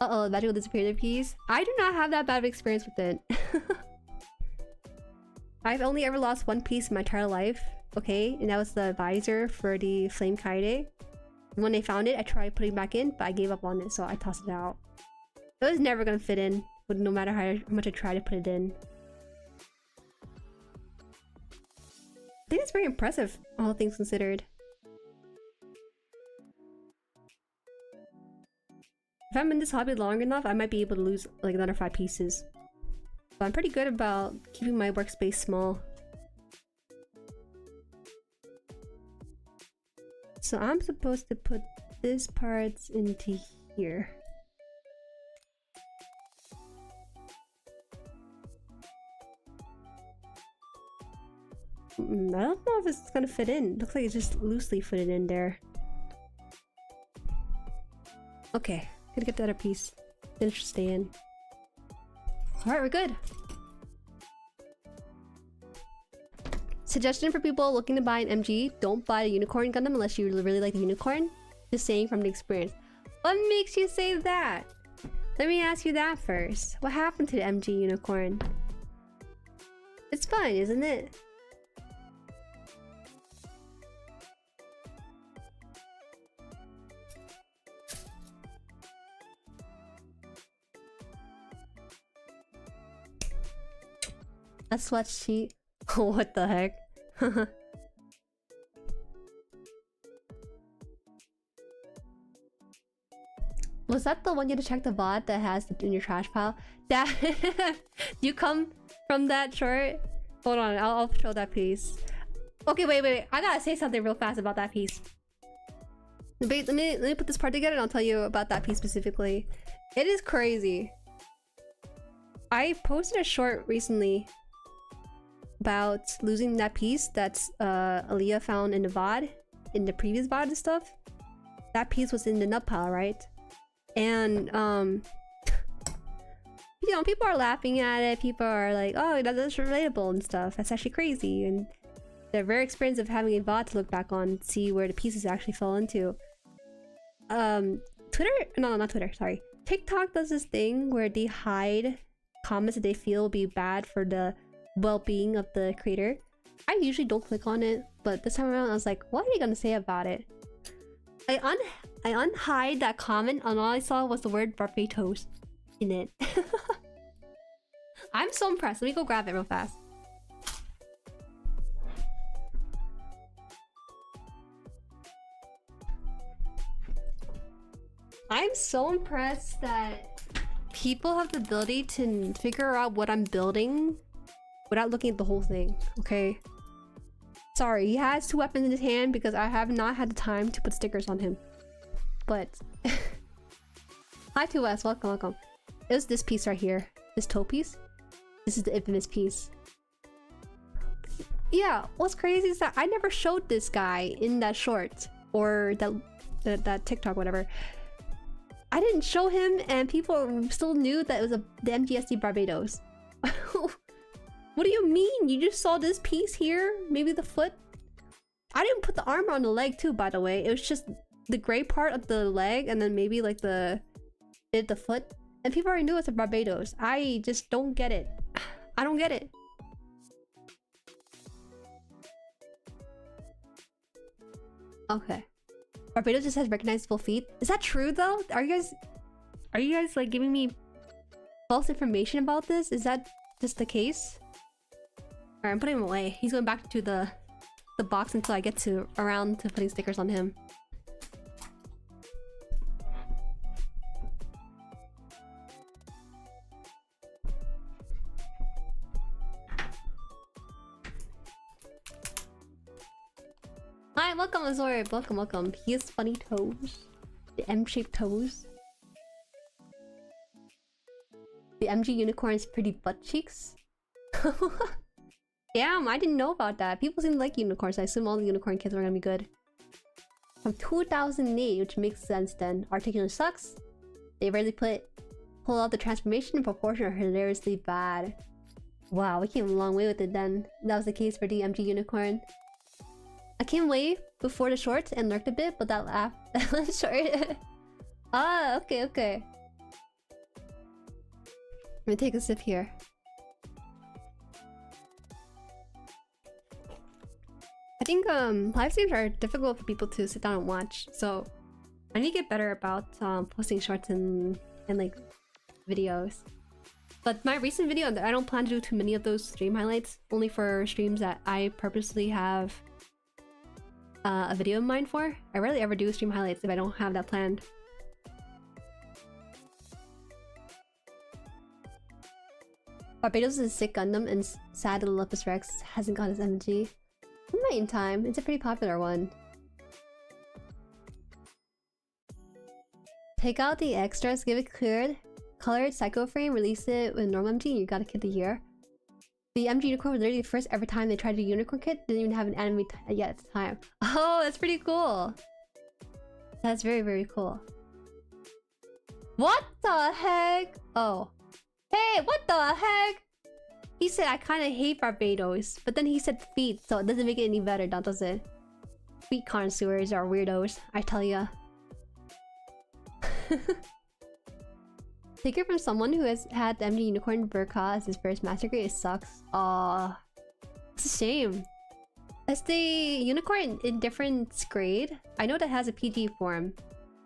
Uh-oh, the magical disappeared piece. I do not have that bad of experience with it. I've only ever lost one piece in my entire life. Okay, and that was the visor for the Flame Kaide. And when they found it, I tried putting it back in, but I gave up on it, so I tossed it out. It was never gonna fit in, no matter how much I tried to put it in. I think it's very impressive, all things considered. If I'm in this hobby long enough, I might be able to lose like another 5 pieces. But I'm pretty good about keeping my workspace small. So I'm supposed to put this part into here. I don't know if it's gonna fit in. Looks like it's just loosely fitted in there. Okay, gonna get the other piece. Finish stay in. Alright, we're good. Suggestion for people looking to buy an MG: don't buy a unicorn Gundam unless you really like the unicorn. Just saying from the experience. What makes you say that? Let me ask you that first. What happened to the MG unicorn? It's fun, isn't it? A sweatsheet. What the heck? Was that the one you had to check the VOD that has in your trash pile? That you come from that short? Hold on, I'll show that piece. Okay, wait. I gotta say something real fast about that piece. Wait, let me put this part together and I'll tell you about that piece specifically. It is crazy. I posted a short recently about losing that piece that's Aaliyah found in the VOD, in the previous VOD and stuff. That piece was in the nut pile, right? And you know, people are laughing at it. People are like, "Oh, that's relatable and stuff." That's actually crazy, and they're very experienced of having a VOD to look back on, and see where the pieces actually fell into. Twitter? No, not Twitter. Sorry, TikTok does this thing where they hide comments that they feel will be bad for the well-being of the creator. I usually don't click on it, but this time around I was like, what are you gonna say about it? I unhide that comment and all I saw was the word Barbados in it. I'm so impressed. Let me go grab it real fast. I'm so impressed that people have the ability to figure out what I'm building without looking at the whole thing, okay? Sorry, he has 2 weapons in his hand because I have not had the time to put stickers on him. But... Hi 2S, welcome. It was this piece right here. This toe piece. This is the infamous piece. Yeah, what's crazy is that I never showed this guy in that short. Or that TikTok, whatever. I didn't show him and people still knew that it was the MGSD Barbados. What do you mean? You just saw this piece here? Maybe the foot? I didn't put the armor on the leg too, by the way. It was just the gray part of the leg and then maybe like the foot. And people already knew it's a Barbados. I just don't get it. I don't get it. Okay. Barbados just has recognizable feet. Is that true though? Are you guys like giving me false information about this? Is that just the case? Alright, I'm putting him away. He's going back to the box until I get around to putting stickers on him. Hi, welcome Azor. Welcome. He has funny toes. The M-shaped toes. The MG unicorn's pretty butt cheeks. Damn, I didn't know about that. People seem to like unicorns. I assume all the unicorn kids are gonna be good. From 2008, which makes sense then. Articulation sucks. They rarely pull out the transformation in proportion or hilariously bad. Wow, we came a long way with it then. That was the case for the MG unicorn. I came way before the shorts and lurked a bit, but that laugh short. Ah, okay. Let me take a sip here. I think live streams are difficult for people to sit down and watch, so I need to get better about posting shorts and like videos. But my recent video, I don't plan to do too many of those stream highlights, only for streams that I purposely have a video in mind for. I rarely ever do stream highlights if I don't have that planned. Barbados is a sick Gundam and sad that Olympus Rex hasn't got his MG. We might in time. It's a pretty popular one. Take out the extras, give it colored psycho frame, release it with normal MG, and you got a kit of the year. The MG unicorn was literally the first ever time they tried to do unicorn kit. Didn't even have an anime yet at the time. Oh, that's pretty cool. That's very, very cool. What the heck? Oh. Hey, what the heck? He said I kind of hate Barbados, but then he said feet, so it doesn't make it any better, does it? Feet connoisseurs are weirdos, I tell ya. Take it from someone who has had the MD Unicorn Burka as his first master grade. It sucks. Aw, it's a shame. Is the unicorn in different grade? I know that has a PG form,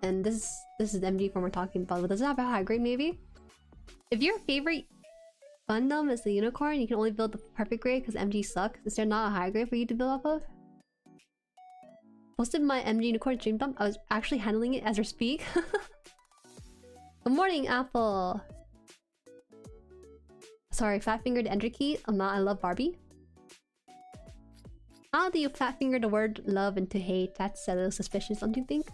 and this is the MG form we're talking about. But does it have a high grade maybe? If your favorite Gundam is the unicorn, you can only build the perfect grade because MG sucks. Is there not a high grade for you to build off of? Posted my MG Unicorn stream dump. I was actually handling it as we speak. Good morning, Apple. Sorry, fat fingered enter key. I love Barbie. How do you fat finger the word love into hate? That's a little suspicious, don't you think?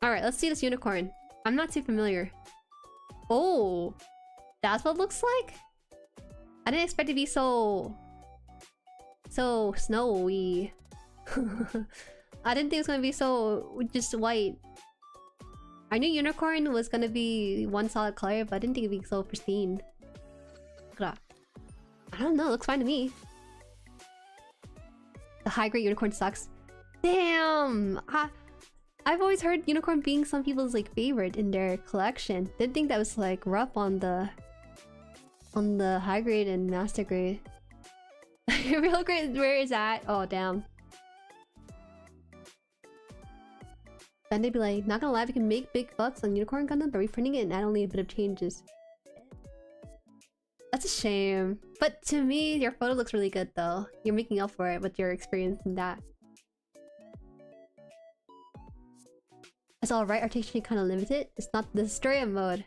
Alright, let's see this unicorn. I'm not too familiar. Oh, that's what it looks like? I didn't expect it to be so snowy. I didn't think it was gonna be so just white. I knew unicorn was gonna be one solid color, but I didn't think it'd be so pristine. Look at that. I don't know, it looks fine to me. The high grade unicorn sucks. Damn! I've always heard unicorn being some people's like favorite in their collection. Didn't think that was like rough on the high grade and master grade. Real grade, where is that? Oh damn. Then they'd be like, not gonna lie, we can make big bucks on Unicorn Gundam by reprinting it and add only a bit of changes. That's a shame. But to me, your photo looks really good though. You're making up for it with your experience in that. It's alright, articulation kind of limited. It's not the Destroyer mode.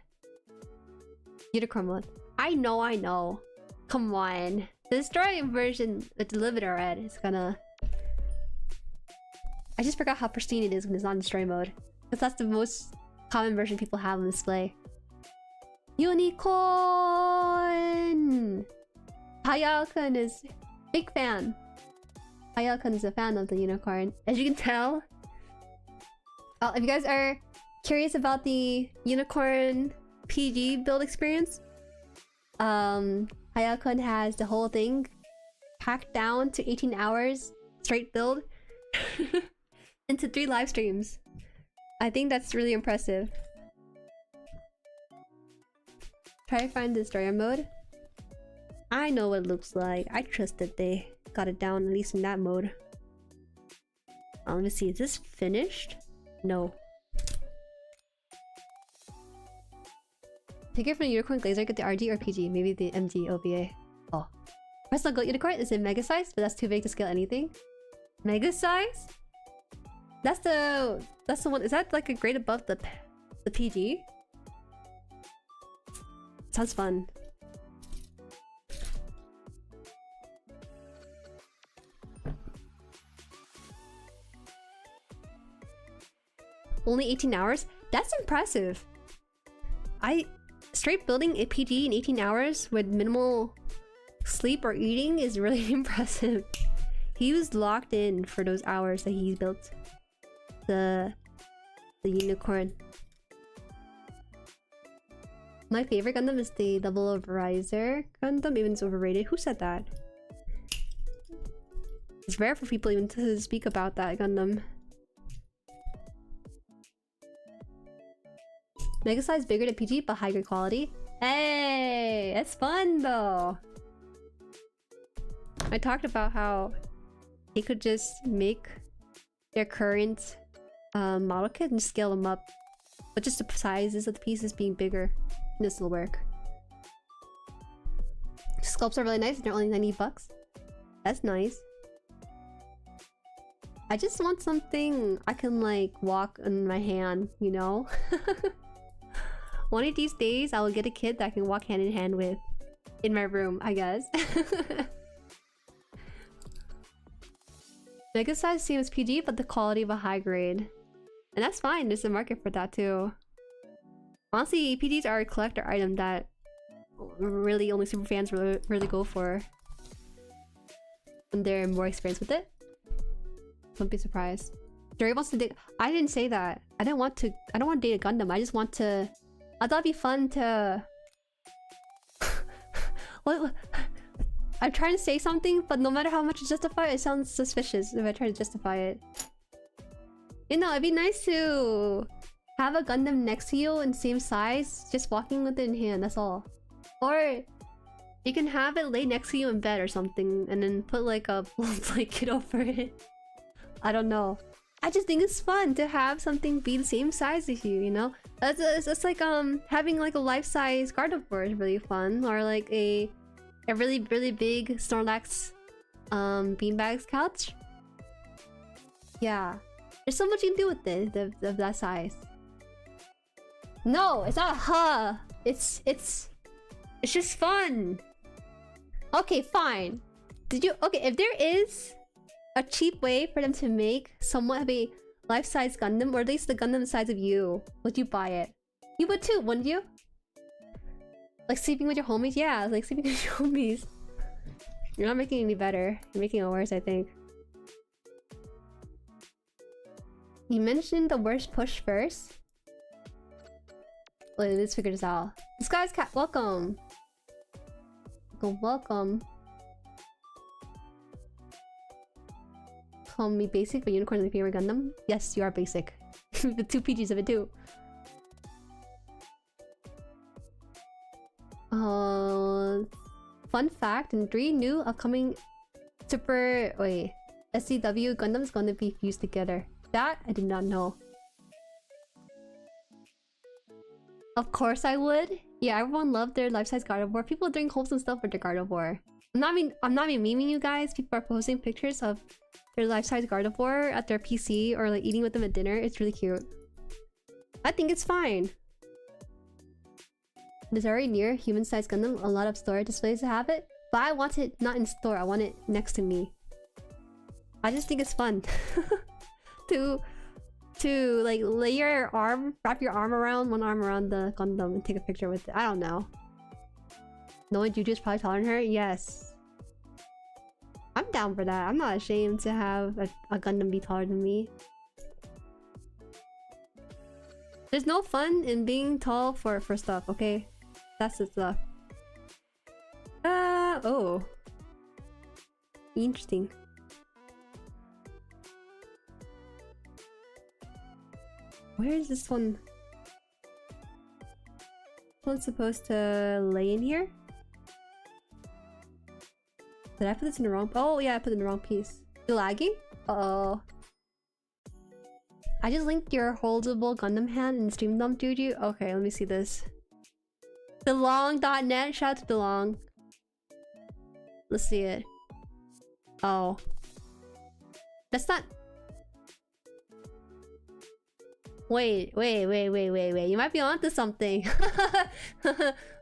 Unicorn mode. I know. Come on. The Destroyer version, it's a little bit red. It's gonna... I just forgot how pristine it is when it's not in Destroy mode. Because that's the most common version people have on display. Unicorn! Hayao-kun is big fan. Hayao-kun is a fan of the unicorn. As you can tell. If you guys are curious about the unicorn PG build experience, Hayao-kun has the whole thing packed down to 18 hours straight build. Into 3 live streams. I think that's really impressive. Try to find the Destroyer mode. I know what it looks like. I trust that they got it down, at least in that mode. Let me see. Is this finished? No. Take it from the Unicorn Glazer, get the RG or PG. Maybe the MG OVA. Oh. Personal Goat Unicorn is in mega size, but that's too big to scale anything. Mega size? That's the one. Is that like a grade above the PG? Sounds fun. Only 18 hours? That's impressive. Straight building a PG in 18 hours with minimal sleep or eating is really impressive. He was locked in for those hours that he built the unicorn. My favorite Gundam is the Double Riser Gundam, even it's overrated. Who said that? It's rare for people even to speak about that Gundam. Mega size bigger than PG but higher quality. Hey, it's fun though. I talked about how they could just make their current model kit and scale them up, but just the sizes of the pieces being bigger. This will work. Sculpts are really nice. They're only 90 bucks. That's nice. I just want something I can like walk in my hand, you know? One of these days I will get a kid that I can walk hand in hand with in my room, I guess. Mega size seems PG, but the quality of a high grade. And that's fine, there's a market for that too. Honestly, PGs are a collector item that really only super fans really go for. And they're more experienced with it. Don't be surprised. Jueri wants to date. I didn't say that. I don't want to date a Gundam. I just want to. I thought it'd be fun to What? I'm trying to say something, but no matter how much you justify it, it sounds suspicious if I try to justify it. You know, it'd be nice to have a Gundam next to you in same size, just walking with it in hand, that's all. Or you can have it laid next to you in bed or something, and then put like a blanket over it. I don't know. I just think it's fun to have something be the same size as you, you know? It's like having like a life-size Gardevoir is really fun, or like a really big Snorlax beanbags couch. Yeah, there's so much you can do with it of that size. No, it's not huh. It's just fun. Okay, fine. Did you okay? If there is a cheap way for them to make somewhat of a life-size Gundam, or at least the Gundam the size of you, would you buy it? You would too, wouldn't you? Like sleeping with your homies? Yeah, like sleeping with your homies. You're not making it any better. You're making it worse, I think. You mentioned the worst push first. Wait, let's figure this out. This guy's cat. Welcome. Welcome. Call me basic, but unicorn is my favorite Gundam. Yes, you are basic. The 2 PGs of it too. Fun fact: in 3 new upcoming SCW Gundams going to be fused together. That I did not know. Of course I would. Yeah, everyone loved their life-size Gardevoir. People doing wholesome stuff with their Gardevoir. I'm not even memeing you guys. People are posting pictures of their life-size Gardevoir at their PC or like eating with them at dinner. It's really cute. I think it's fine. There's already near human-sized Gundam a lot of store displays to have it, but I want it not in store. I want it next to me. I just think it's fun to like lay your arm, wrap your arm around one arm around the Gundam and take a picture with it. I don't know. Knowing Juju's probably taller than her? Yes. I'm down for that. I'm not ashamed to have a Gundam be taller than me. There's no fun in being tall for stuff, okay? That's the stuff. Oh. Interesting. Where is this one? This one's supposed to lay in here? Did I put this in the wrong? Oh yeah, I put it in the wrong piece. You lagging? Uh-oh. I just linked your holdable Gundam hand in Stream Dump, dude. Okay, let me see this. DeLong.net. Shout out to DeLong. Let's see it. Oh. That's not... Wait. You might be onto something.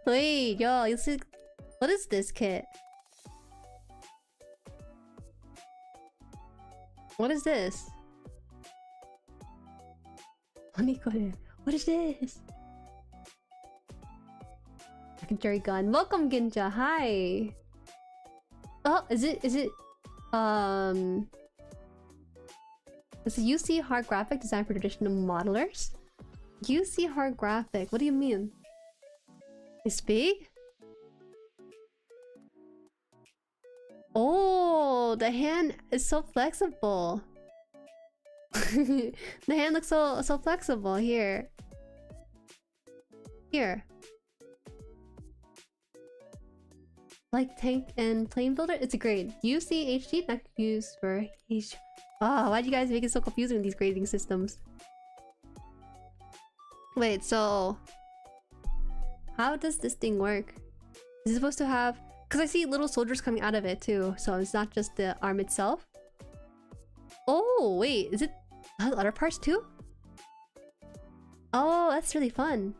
Wait, yo, you see... What is this kit? What is this? What is this? Secondary gun. Welcome, Ginja. Hi. Oh, is it It's a UC hard graphic designed for traditional modelers? UC hard graphic? What do you mean? It's big? Oh, the hand is so flexible. The hand looks so flexible. Here. Like tank and plane builder? It's a grade. UCHD, not used for H. Oh, why'd you guys make it so confusing with these grading systems? Wait, so... How does this thing work? Is it supposed to have... Because I see little soldiers coming out of it too, so it's not just the arm itself. Oh, wait, is it... has other parts too? Oh, that's really fun.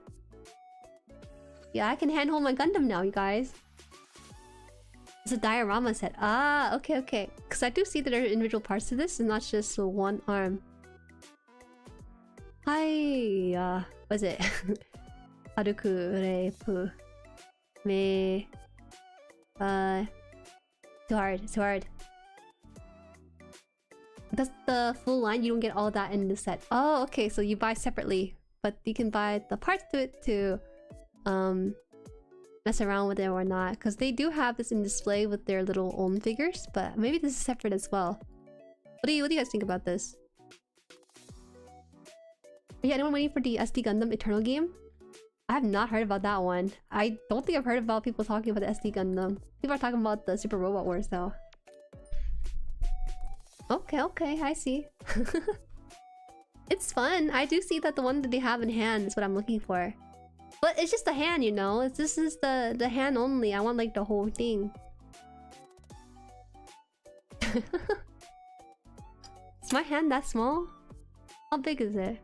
Yeah, I can handhold my Gundam now, you guys. It's a diorama set. Ah, okay. Because I do see that there are individual parts to this and not just one arm. Hi, what is it? Haruku Reipu. Me. Too hard. That's the full line. You don't get all that in the set. Oh, okay. So you buy separately, but you can buy the parts to it to mess around with it or not, because they do have this in display with their little own figures, but maybe this is separate as well. What do you guys think about this? Yeah, anyone waiting for the SD Gundam Eternal game? I have not heard about that one. I don't think I've heard about people talking about the SD Gundam. People are talking about the Super Robot Wars though. Okay, I see. It's fun. I do see that the one that they have in hand is what I'm looking for. But it's just the hand, you know? This is the hand only. I want like the whole thing. Is my hand that small? How big is it?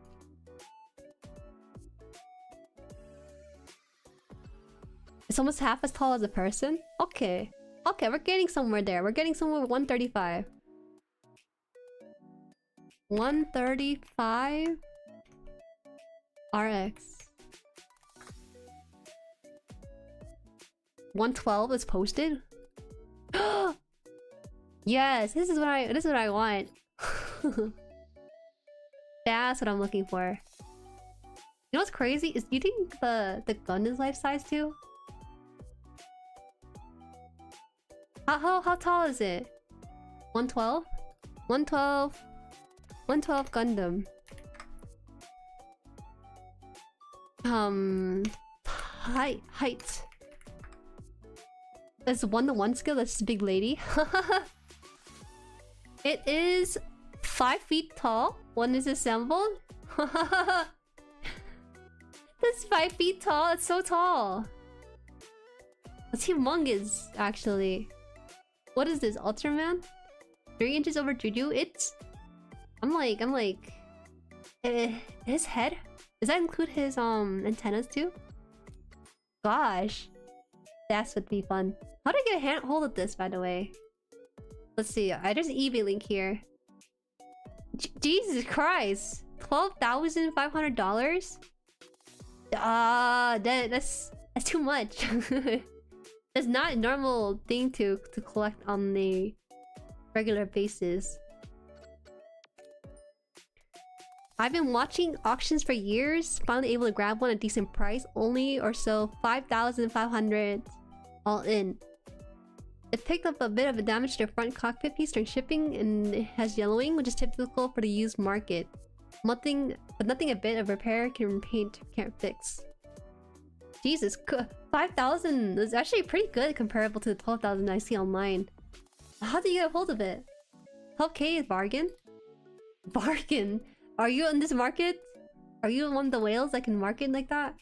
It's almost half as tall as a person? Okay. Okay, we're getting somewhere there. We're getting somewhere with 135. 135 RX. 112 is posted. Yes, this is what I want. That's what I'm looking for. You know what's crazy is, do you think the gun is life size too? How tall is it? 112? 112 Gundam. Height. That's 1-to-1 scale. That's this big lady. It is 5 feet tall. One is assembled. That's 5 feet tall. It's so tall. It's humongous, actually. What is this, Ultraman? 3 inches over Juju? I'm like... his head? Does that include his antennas too? Gosh. That would be fun. How do I get a hold of this, by the way? Let's see. There's an eBay link here. Jesus Christ. $12,500? That's too much. That's not a normal thing to collect on a regular basis. I've been watching auctions for years, finally able to grab one at a decent price, only or so 5,500 all in. It picked up a bit of a damage to the front cockpit piece during shipping, and it has yellowing, which is typical for the used market. Nothing a bit of repair can paint can't fix. Jesus, 5,000 is actually pretty good comparable to the 12,000 I see online. How do you get a hold of it? 12K is bargain? Bargain? Are you in this market? Are you one of the whales that can market like that?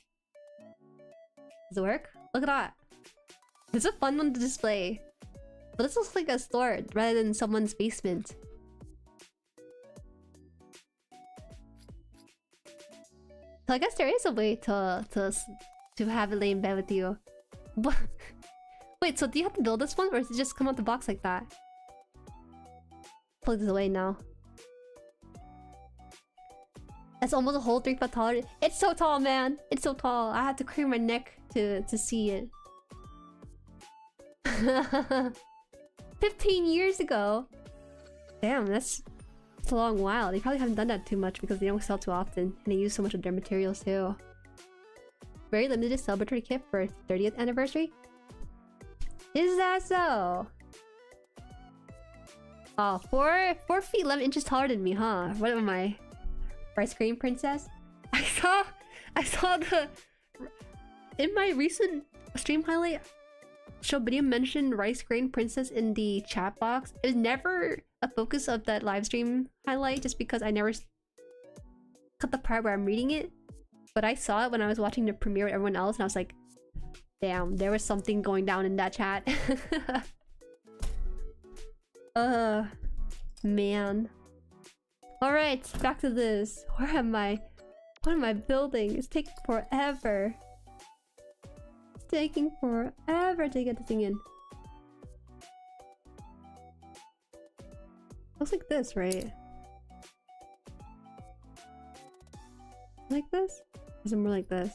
Does it work? Look at that. It's a fun one to display. But this looks like a store rather than someone's basement. So I guess there is a way to have it lay in bed with you. What? Wait, so do you have to build this one, or does it just come out the box like that? Plug this away now. That's almost a whole 3 foot taller. It's so tall, man. It's so tall. I had to clear my neck to see it. 15 years ago. Damn, that's a long while. They probably haven't done that too much because they don't sell too often, and they use so much of their materials too. Very limited celebratory kit for 30th anniversary. Is that so? Oh, 4 feet 11 inches taller than me, huh? What am I? Rice cream princess? I saw the... In my recent stream highlight, Shobvideo mentioned Rice Grain Princess in the chat box. It was never a focus of that live stream highlight just because I never cut the part where I'm reading it. But I saw it when I was watching the premiere with everyone else, and I was like, damn, there was something going down in that chat. Man. Alright, back to this. Where am I? What am I building? It's taking forever. It's taking forever to get the thing in. Looks like this, right? Like this? Or is it more like this?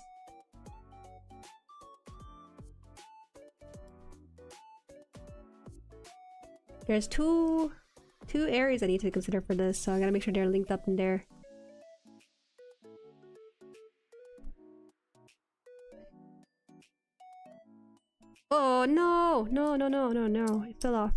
There's two areas I need to consider for this, so I gotta make sure they're linked up in there. Oh no! No, no, no, no, no. It fell off.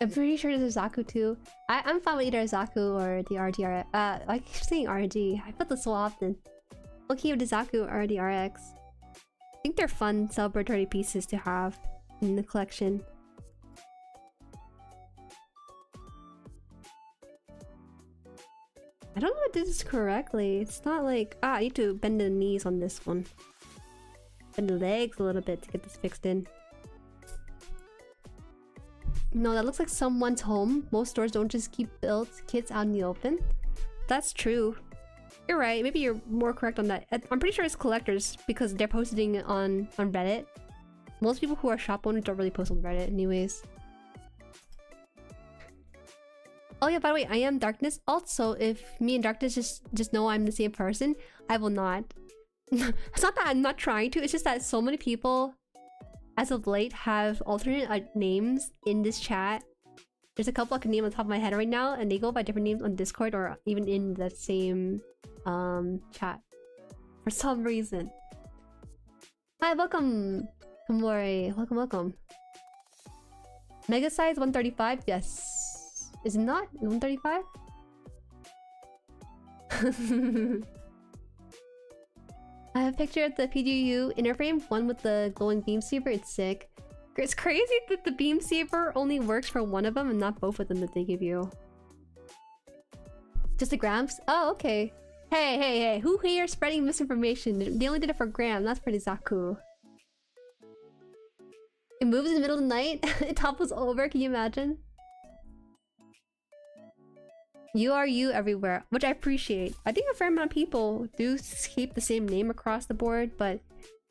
I'm pretty sure there's a Zaku too. I'm fine with either Zaku or the RDR. I keep saying RD. I put this so often. Looking at the Zaku or the RX. I think they're fun celebratory pieces to have in the collection. I don't know if this is correctly. It's not like... I need to bend the knees on this one. Bend the legs a little bit to get this fixed in. No, that looks like someone's home. Most stores don't just keep built kits out in the open. That's true. You're right. Maybe you're more correct on that. I'm pretty sure it's collectors because they're posting it on Reddit. Most people who are shop owners don't really post on Reddit anyways. Oh yeah, by the way, I am Darkness. Also, if me and Darkness just know I'm the same person, I will not. It's not that I'm not trying to, it's just that so many people as of late have alternate names in this chat. There's a couple I can name on top of my head right now, and they go by different names on Discord or even in the same chat for some reason. Hi, welcome, Kamori. Welcome, welcome. Mega size 135? Yes. Is it not 135? I have a picture of the PGU inner frame, one with the glowing beam saber. It's sick. It's crazy that the beam saber only works for one of them and not both of them that they give you. Just the grams? Oh, okay. Hey, hey, hey. Who here is spreading misinformation? They only did it for gram. That's pretty Zaku. It moves in the middle of the night. It topples over. Can you imagine? You are you everywhere, which I appreciate. I think a fair amount of people do keep the same name across the board, but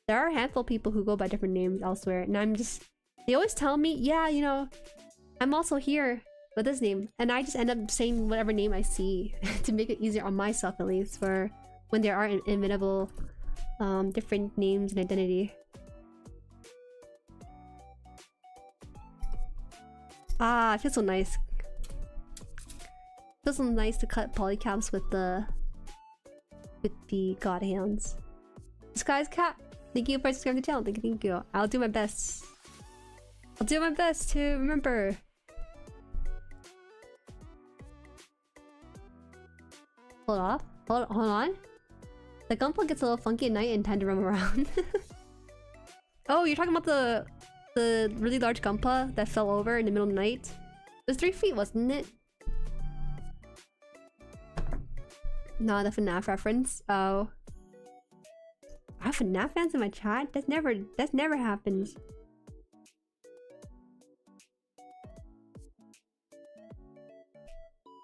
there are a handful of people who go by different names elsewhere, and I'm just... They always tell me, yeah, you know, I'm also here with this name, and I just end up saying whatever name I see to make it easier on myself, at least, for when there are inevitable different names and identity. Ah, it feels so nice. Feels so nice to cut polycaps with the god hands. Disguise cat, thank you for subscribing to the channel. Thank you. I'll do my best. I'll do my best to remember. Hold off. Hold on. The Gunpla gets a little funky at night and time to roam around. Oh, you're talking about the really large Gunpla that fell over in the middle of the night? It was 3 feet, wasn't it? Not a FNAF reference. Oh. I have FNAF fans in my chat? That's never happened.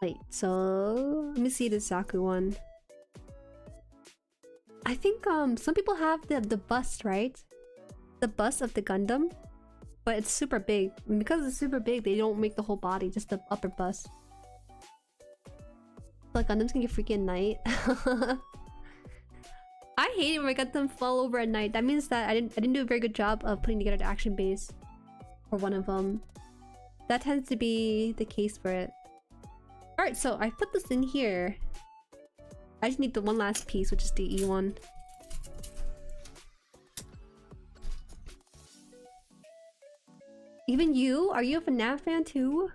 Wait, so let me see the Zaku one. I think some people have the bust, right? The bust of the Gundam, but it's super big. And because it's super big, they don't make the whole body, just the upper bust. But Gundams can get freaky at night. I hate it when my Gundam fall over at night. That means that I didn't do a very good job of putting together the action base for one of them. That tends to be the case for it. Alright, so I put this in here. I just need the one last piece, which is the E one. Even you? Are you a FNAF fan too?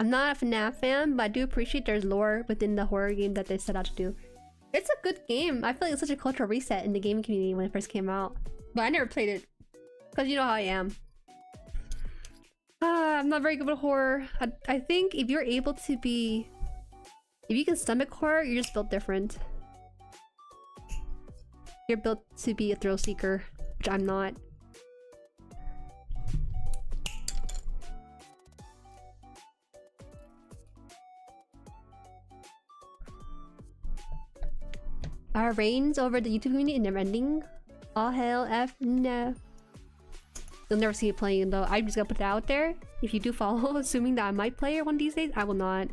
I'm not a FNAF fan, but I do appreciate there's lore within the horror game that they set out to do. It's a good game. I feel like it's such a cultural reset in the gaming community when it first came out. But I never played it. Because you know how I am. I'm not very good with horror. I think if you're able to be... If you can stomach horror, you're just built different. You're built to be a thrill seeker, which I'm not. Our reigns over the YouTube community is never ending. All hell F no. You'll never see it playing though. I'm just gonna put it out there. If you do follow, assuming that I might play it one of these days, I will not.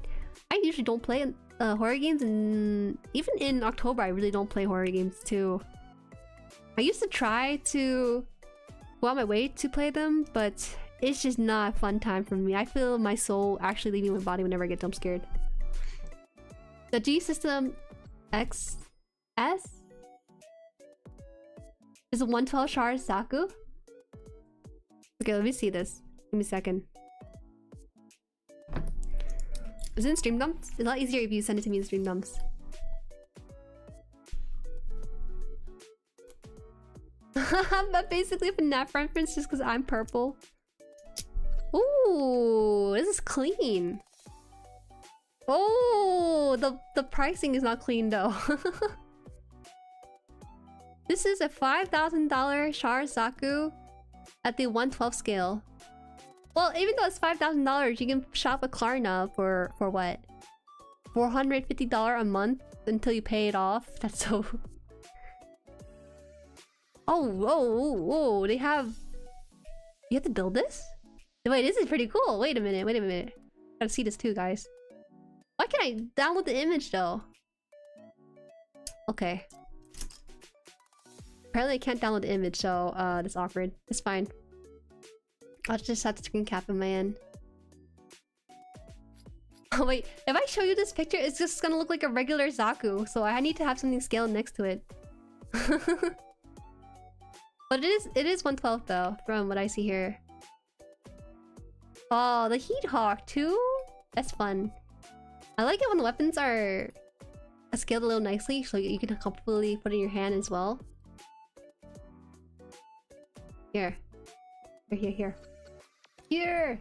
I usually don't play horror games, and even in October I really don't play horror games too. I used to try to go out my way to play them, but it's just not a fun time for me. I feel my soul actually leaving my body whenever I get jump scared. The G System XS is a 112 Char Saku. Okay, let me see this. Give me a second. Is it in stream dumps? It's a lot easier if you send it to me in stream dumps. But basically a FNAF reference just because I'm purple. Ooh, this is clean. Oh, the pricing is not clean though. This is a $5,000 Char Saku at the 112 scale. Well, even though it's $5,000, you can shop a Klarna for what? $450 a month until you pay it off. That's so... Oh, whoa, whoa, they have... You have to build this? Wait, this is pretty cool. Wait a minute, wait a minute. Gotta see this too, guys. Why can't I download the image though? Okay. Apparently I can't download the image, so that's awkward. It's fine. I'll just have to screen cap in my end. Oh wait, if I show you this picture, it's just gonna look like a regular Zaku, so I need to have something scaled next to it. But it is 112 though, from what I see here. Oh, the Heat Hawk too? That's fun. I like it when the weapons are scaled a little nicely, so you can comfortably put it in your hand as well. Here. Here!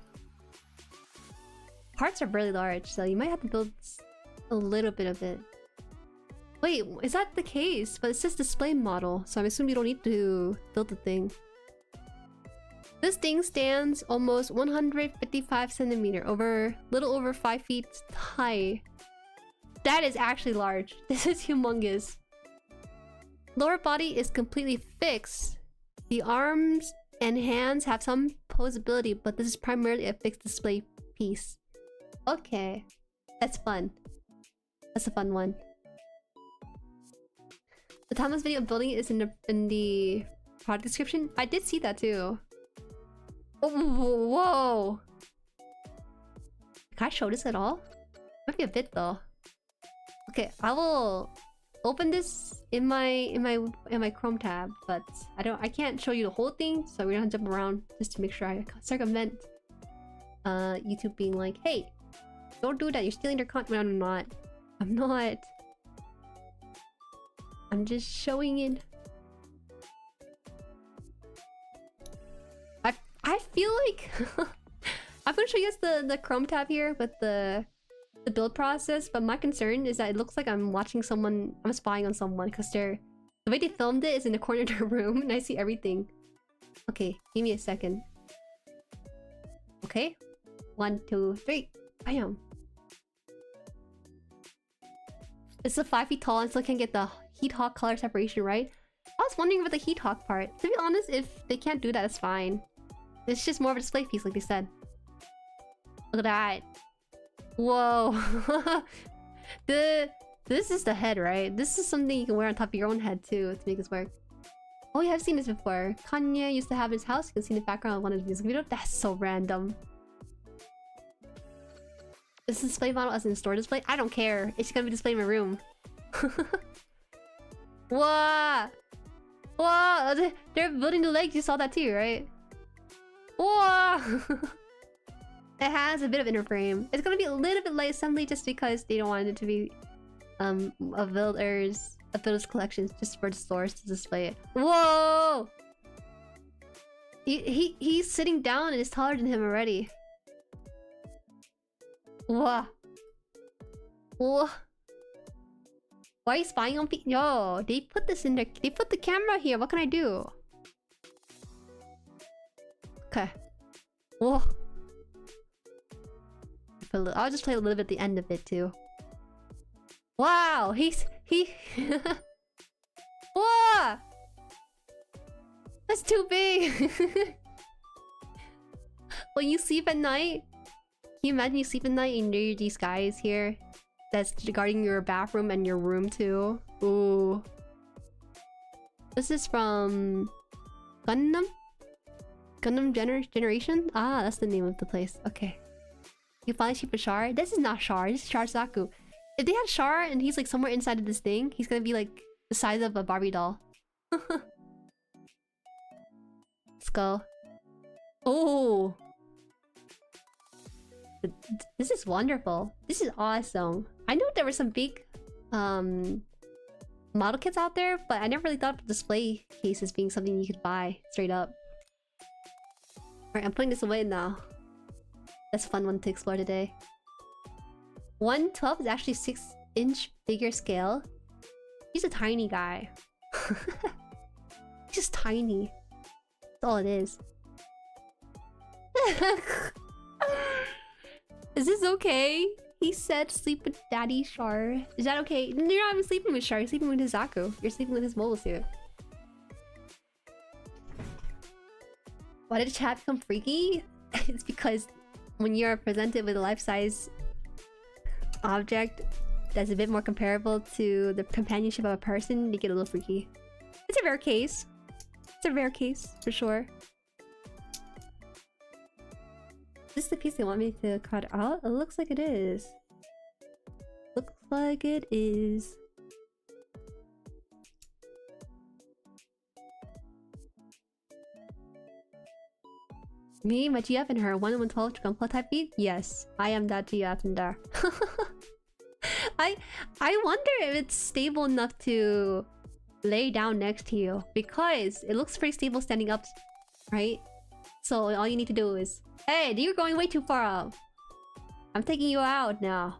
Parts are really large, so you might have to build a little bit of it. Wait, is that the case? But it says display model, so I'm assuming you don't need to build the thing. This thing stands almost 155 centimeter, little over 5 feet high. That is actually large. This is humongous. Lower body is completely fixed. The arms and hands have some posability, but this is primarily a fixed display piece. Okay, that's fun. That's a fun one. The timeless video of building is in the product description. I did see that too. Oh, whoa! Can I show this at all? Might be a bit though. Okay, I will open this in my Chrome tab, but I can't show you the whole thing, so we're gonna jump around just to make sure I circumvent YouTube being like, hey, don't do that, you're stealing their content. No, I'm not. I'm not. I'm just showing it. I feel like I'm gonna show you guys the Chrome tab here with the build process, but my concern is that it looks like I'm watching someone, I'm spying on someone, because the way they filmed it is in the corner of their room and I see everything. Okay, give me a second. Okay, 1, 2, 3. Bam. It's a 5 feet tall and still can't get the Heat Hawk color separation right. I was wondering about the Heat Hawk part. To be honest, if they can't do that, it's fine. It's just more of a display piece, like they said. Look at that. Whoa. This is the head, right? This is something you can wear on top of your own head too to make this work. Oh yeah, I've seen this before. Kanye used to have his house. You can see in the background of one of his music videos. That's so random. Is this display model as in store display? I don't care. It's gonna be displayed in my room. Whoa! Whoa! They're building the legs. You saw that too, right? Whoa! It has a bit of inner frame. It's gonna be a little bit light assembly just because they don't want it to be a builder's collection just for the stores to display it. Whoa! He's sitting down and is taller than him already. Whoa! Whoa! Why are you spying on people? Yo, they put this in there. They put the camera here. What can I do? Okay. Whoa. I'll just play a little bit at the end of it too. Wow, he. Whoa! That's too big. When you sleep at night, can you imagine you sleep at night and there are these guys here that's guarding your bathroom and your room too? Ooh. This is from Gundam? Generation? Ah, that's the name of the place. Okay. You finally sheep a Char? This is not Char, this is Char Zaku. If they had Char and he's like somewhere inside of this thing, he's gonna be like the size of a Barbie doll. Let's go. Oh! This is wonderful. This is awesome. I knew there were some big model kits out there, but I never really thought of display cases being something you could buy straight up. Alright, I'm putting this away now. That's a fun one to explore today. 112 is actually 6-inch figure scale. He's a tiny guy. He's just tiny. That's all it is. Is this okay? He said sleep with Daddy Char. Is that okay? You're not even sleeping with Char, you're sleeping with his Zaku. You're sleeping with his mobile suit. Why did chat become freaky? It's because when you're presented with a life-size object that's a bit more comparable to the companionship of a person, you get a little freaky. It's a rare case. It's a rare case, for sure. Is this the piece they want me to cut out? It looks like it is. Looks like it is. Me, my GF, and her 1-112 Gunpla type beat? Yes, I am that GF in there. I wonder if it's stable enough to lay down next to you, because it looks pretty stable standing up, right? So all you need to do is, hey, you're going way too far up. I'm taking you out now.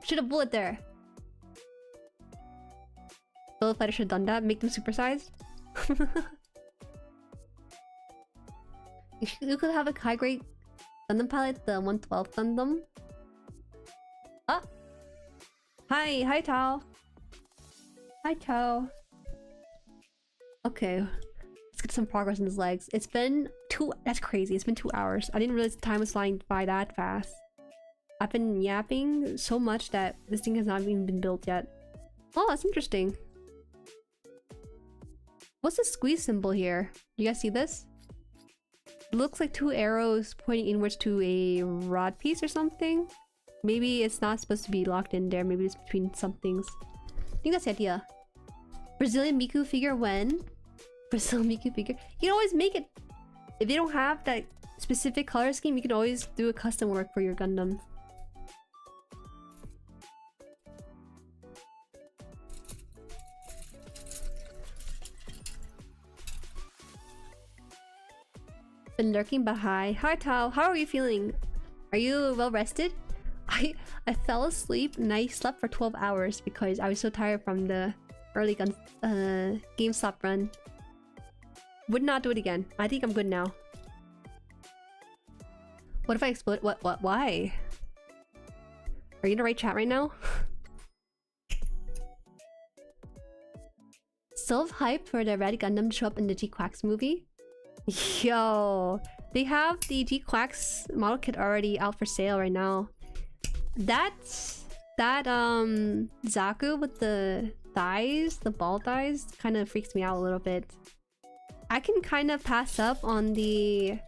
Shoot a bullet there. Bullet fighter should have done that. Make them supersized. You could have a high grade Gundam palette, the 112 Gundam. Ah! Hi Tao. Hi Tao. Okay. Let's get some progress in his legs. It's been that's crazy. It's been 2 hours. I didn't realize the time was flying by that fast. I've been yapping so much that this thing has not even been built yet. Oh, that's interesting. What's the squeeze symbol here? You guys see this? It looks like 2 arrows pointing inwards to a rod piece or something. Maybe it's not supposed to be locked in there. Maybe it's between some things. I think that's the idea. Brazilian Miku figure when? Brazilian Miku figure? You can always make it. If you don't have that specific color scheme, you can always do a custom work for your Gundam. Been lurking, but hi. Hi Tao, how are you feeling? Are you well rested? I fell asleep and I slept for 12 hours because I was so tired from the early GameStop run. Would not do it again. I think I'm good now. What if I explode? What? Why? Are you in the right chat right now? Still hyped for the Red Gundam to show up in the G-Quacks movie? Yo, they have the G-Quacks model kit already out for sale right now. That Zaku with the thighs, the ball thighs, kind of freaks me out a little bit. I can kind of pass up on the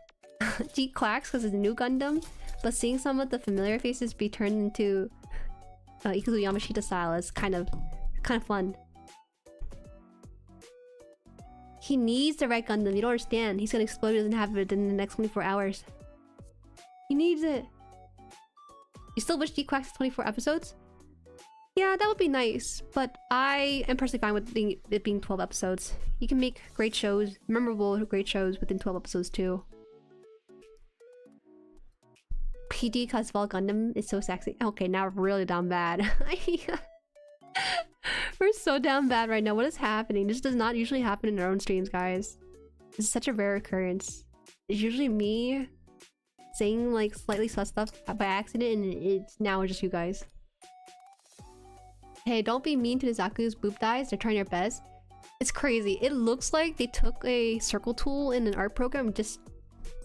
G-Quacks because it's a new Gundam, but seeing some of the familiar faces be turned into Ikuzu Yamashita style is kind of fun. He needs the right Gundam. You don't understand. He's gonna explode. He doesn't have it in the next 24 hours. He needs it. You still wish G-Quacks 24 episodes? Yeah, that would be nice. But I am personally fine with it being 12 episodes. You can make great shows, memorable great shows within 12 episodes too. PD Casval Gundam is so sexy. Okay, now we're really down bad. We're so down bad right now. What is happening? This does not usually happen in our own streams, guys. This is such a rare occurrence. It's usually me saying like slightly sus stuff by accident, and it's now just you guys. Hey, don't be mean to the Zaku's boob thighs. They're trying their best. It's crazy. It looks like they took a circle tool in an art program and just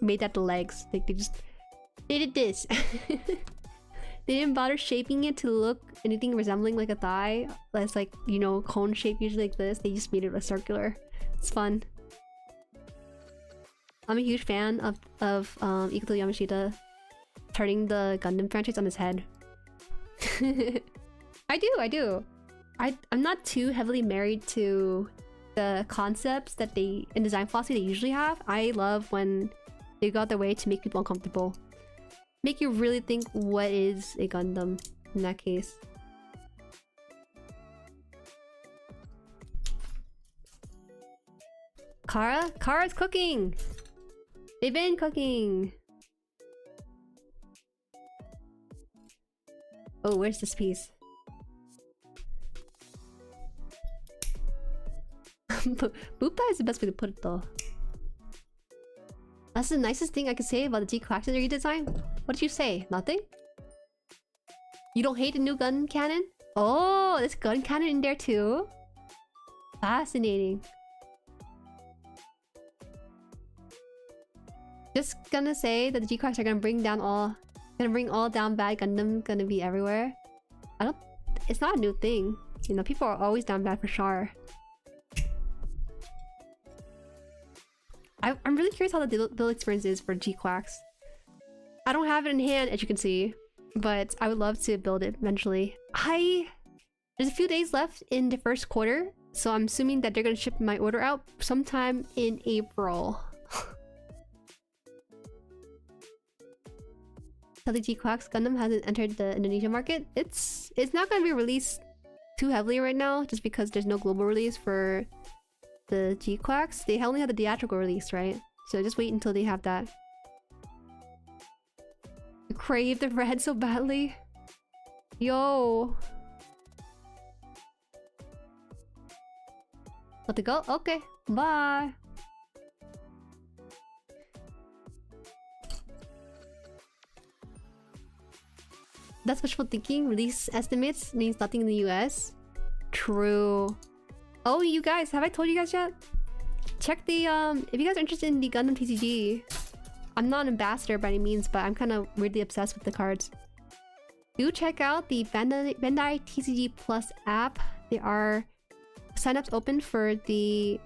made that the legs. Like they did this. They didn't bother shaping it to look anything resembling like a thigh. That's like, you know, cone shape usually like this. They just made it a circular. It's fun. I'm a huge fan of Ikuto Yamashita turning the Gundam franchise on his head. I do. I'm not too heavily married to the concepts that they in design philosophy they usually have. I love when they go out their way to make people uncomfortable. Make you really think what is a Gundam in that case. Kara's cooking! They've been cooking! Oh, where's this piece? Boopta is the best way to put it though. That's the nicest thing I could say about the G-Claxes redesign. What did you say? Nothing? You don't hate the new gun cannon? Oh, there's gun cannon in there too? Fascinating. Just gonna say that the G-Claxes are gonna bring all down bad Gundam, gonna be everywhere. It's not a new thing. You know, people are always down bad for sure. I'm really curious how the build experience is for G-Clax. I don't have it in hand, as you can see, but I would love to build it eventually. There's a few days left in the first quarter, so I'm assuming that they're gonna ship my order out sometime in April. The G-Clax Gundam hasn't entered the Indonesian market. It's not gonna be released too heavily right now, just because there's no global release for the G-Clax. They only have the theatrical release, right? So just wait until they have that. I crave the red so badly. Yo. Let it go? Okay. Bye. That's wishful thinking. Release estimates means nothing in the US. True. Oh, you guys, have I told you guys yet? Check the if you guys are interested in the Gundam TCG. I'm not an ambassador by any means, but I'm kind of weirdly obsessed with the cards. Do check out the Bandai TCG Plus app. There are signups open for the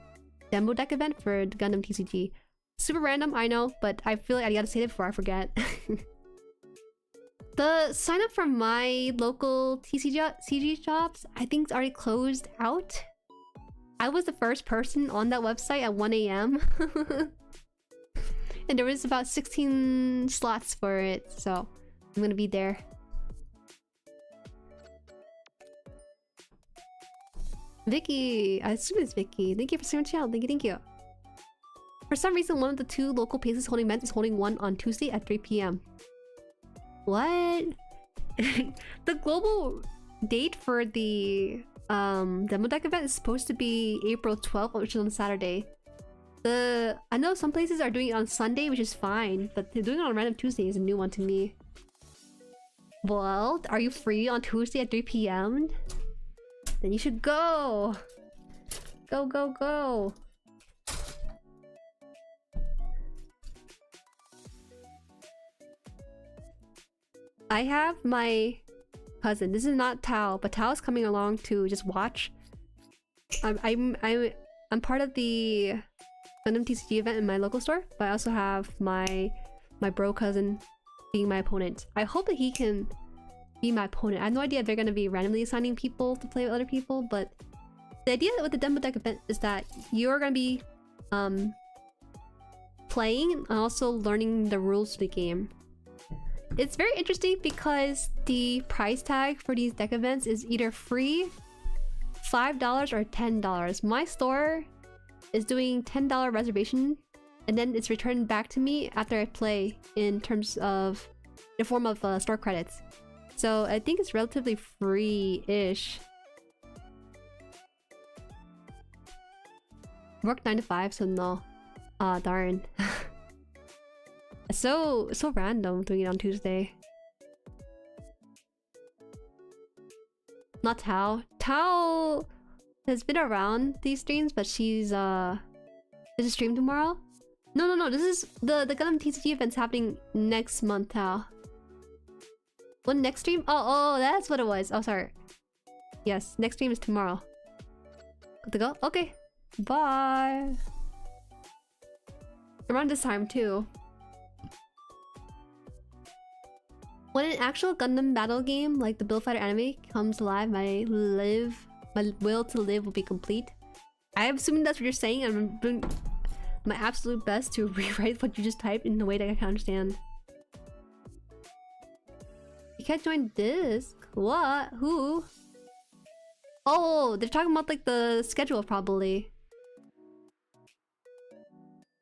demo deck event for the Gundam TCG. Super random, I know, but I feel like I gotta say it before I forget. The sign up for my local TCG shops, I think it's already closed out. I was the first person on that website at 1 AM. And there was about 16 slots for it, so I'm gonna be there. Vicky! I assume it's Vicky. Thank you for streaming channel. Thank you. For some reason, one of the two local places holding events is holding one on Tuesday at 3 PM. What? The global date for the demo deck event is supposed to be April 12th, which is on Saturday. I know some places are doing it on Sunday, which is fine, but they're doing it on random Tuesday is a new one to me. Well, are you free on Tuesday at 3 PM? Then you should go! Go, go, go! I have my cousin. This is not Tao, but Tao's coming along to just watch. I'm part of the Gundam TCG event in my local store, but I also have my bro cousin being my opponent. I hope that he can be my opponent. I have no idea if they're gonna be randomly assigning people to play with other people, but the idea with the demo deck event is that you're gonna be playing and also learning the rules of the game. It's very interesting because the price tag for these deck events is either free, $5 or $10. My store is doing $10 reservation and then it's returned back to me after I play in terms of the form of store credits. So I think it's relatively free-ish. Work 9 to 5, so no. Ah, darn. So random doing it on Tuesday. Not Tao. Tao has been around these streams, but she's there's a stream tomorrow. No. This is the Gundam TCG event's happening next month, Tao. When next stream? Oh, that's what it was. Oh, sorry. Yes, next stream is tomorrow. Good to go? Okay. Bye. Around this time too. When an actual Gundam battle game like the Build Fighter anime comes alive, my will to live will be complete. I'm assuming that's what you're saying, and I'm doing my absolute best to rewrite what you just typed in a way that I can understand. You can't join this? What? Who? Oh, they're talking about like the schedule probably.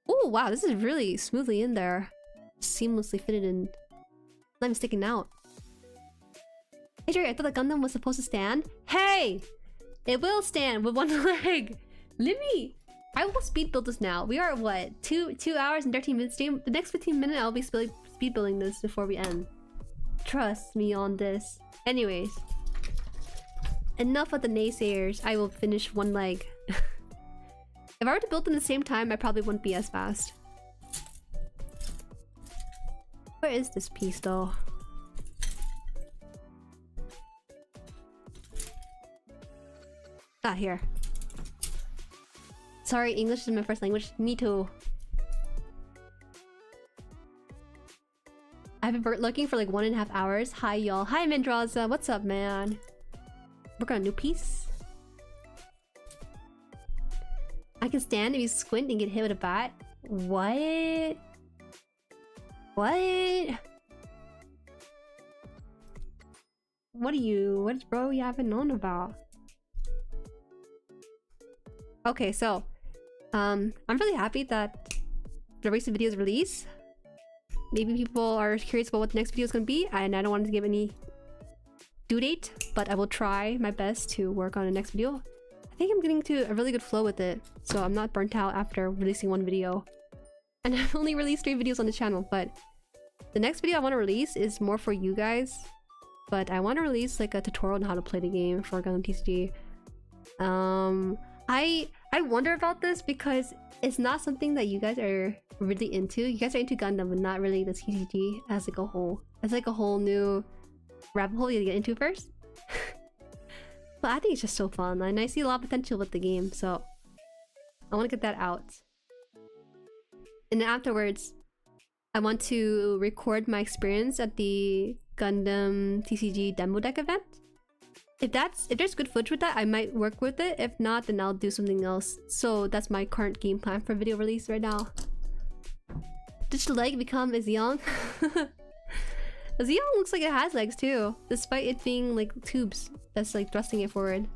Oh wow, this is really smoothly in there. Seamlessly fitted in. Not even sticking out. Hey Jueri, I thought the Gundam was supposed to stand. Hey! It will stand with one leg! Limmy! I will speed build this now. We are at what? 2 hours and 13 minutes stream? The next 15 minutes I'll be speed building this before we end. Trust me on this. Anyways. Enough of the naysayers. I will finish one leg. If I were to build them at the same time, I probably wouldn't be as fast. Where is this piece though? Ah, here. Sorry, English is my first language. Me too. I've been looking for like 1.5 hours. Hi y'all. Hi Mendraza. What's up, man? Working on a new piece. I can stand if you squint and get hit with a bat. What? What? What's bro you haven't known about? Okay, so I'm really happy that the recent video is released. Maybe people are curious about what the next video is going to be, and I don't want to give any due date, but I will try my best to work on the next video. I think I'm getting to a really good flow with it, so I'm not burnt out after releasing one video. And I've only released 3 videos on the channel, but the next video I want to release is more for you guys. But I want to release like a tutorial on how to play the game for Gundam TCG. I wonder about this because it's not something that you guys are really into. You guys are into Gundam, but not really the TCG as like a whole. It's like a whole new rabbit hole you get into first. But I think it's just so fun, and I see a lot of potential with the game, so I want to get that out. And then afterwards, I want to record my experience at the Gundam TCG demo deck event. If there's good footage with that, I might work with it. If not, then I'll do something else. So that's my current game plan for video release right now. Did the leg become as young? Zeong looks like it has legs too, despite it being like tubes that's like thrusting it forward.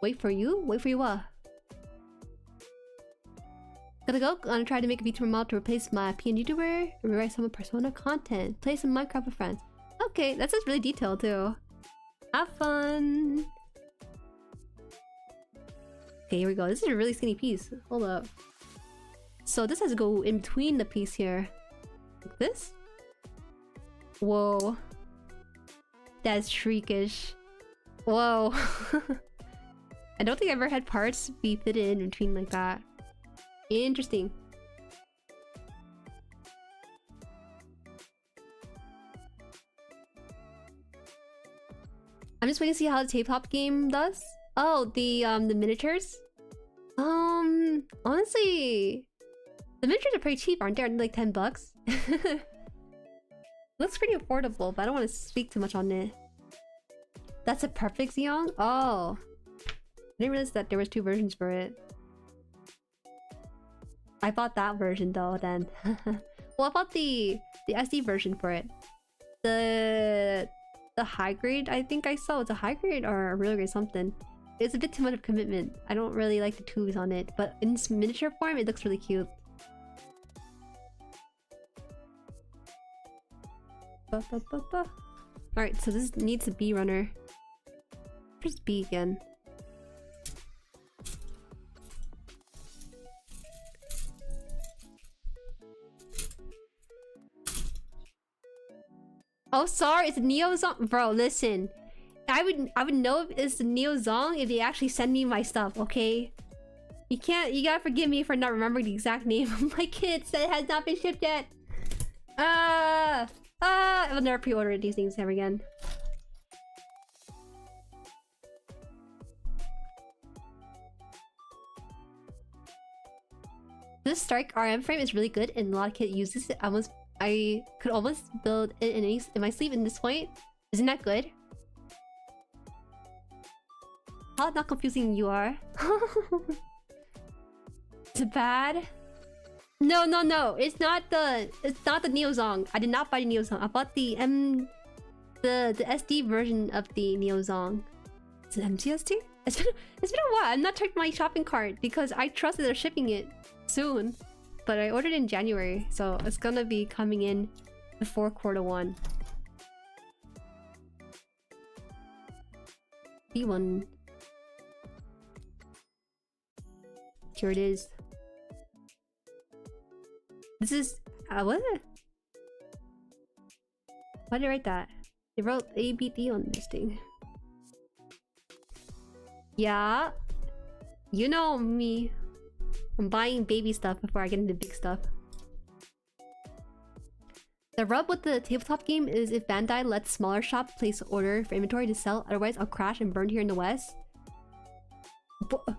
Wait for you? Wait for you what? Gotta go. I'm gonna try to make a VTuber mod to replace my PN YouTuber and rewrite some of Persona content. Play some Minecraft with friends. Okay, that's just really detailed too. Have fun! Okay, here we go. This is a really skinny piece. Hold up. So this has to go in between the piece here. Like this? Whoa. That's freakish. Whoa. I don't think I've ever had parts be fitted in between like that. Interesting. I'm just waiting to see how the tabletop game does. Oh, the miniatures? Honestly, the miniatures are pretty cheap, aren't they? Aren't they like 10 bucks? Looks pretty affordable, but I don't want to speak too much on it. That's a perfect Zeong? Oh. I didn't realize that there was 2 versions for it. I bought that version though then. Well, I bought the SD version for it. The high grade, I think I saw. It's a high grade or a real grade something. It's a bit too much of commitment. I don't really like the tubes on it, but in miniature form, it looks really cute. Alright, so this needs a B runner. Where's B again? Oh, sorry, it's Neo Zong. Bro, listen. I would know if it's the Neo Zong if they actually send me my stuff, okay? You gotta forgive me for not remembering the exact name of my kids that has not been shipped yet. I will never pre-order these things ever again. This Strike RM frame is really good and a lot of kids use this. I could almost build it in my sleeve in this point. Isn't that good? How not confusing you are. Is it bad? No. It's not the Neozong. I did not buy the Neozong. I bought the SD version of the Neozong. Is it MTST? It's been a while. I'm not checking my shopping cart because I trust that they're shipping it soon. But I ordered in January, so it's gonna be coming in before Q1. P1. Here it is. This is what is it? Why did I write that? They wrote ABD on this thing. Yeah, you know me. I'm buying baby stuff before I get into big stuff. The rub with the tabletop game is if Bandai lets smaller shops place order for inventory to sell, otherwise I'll crash and burn here in the West. But do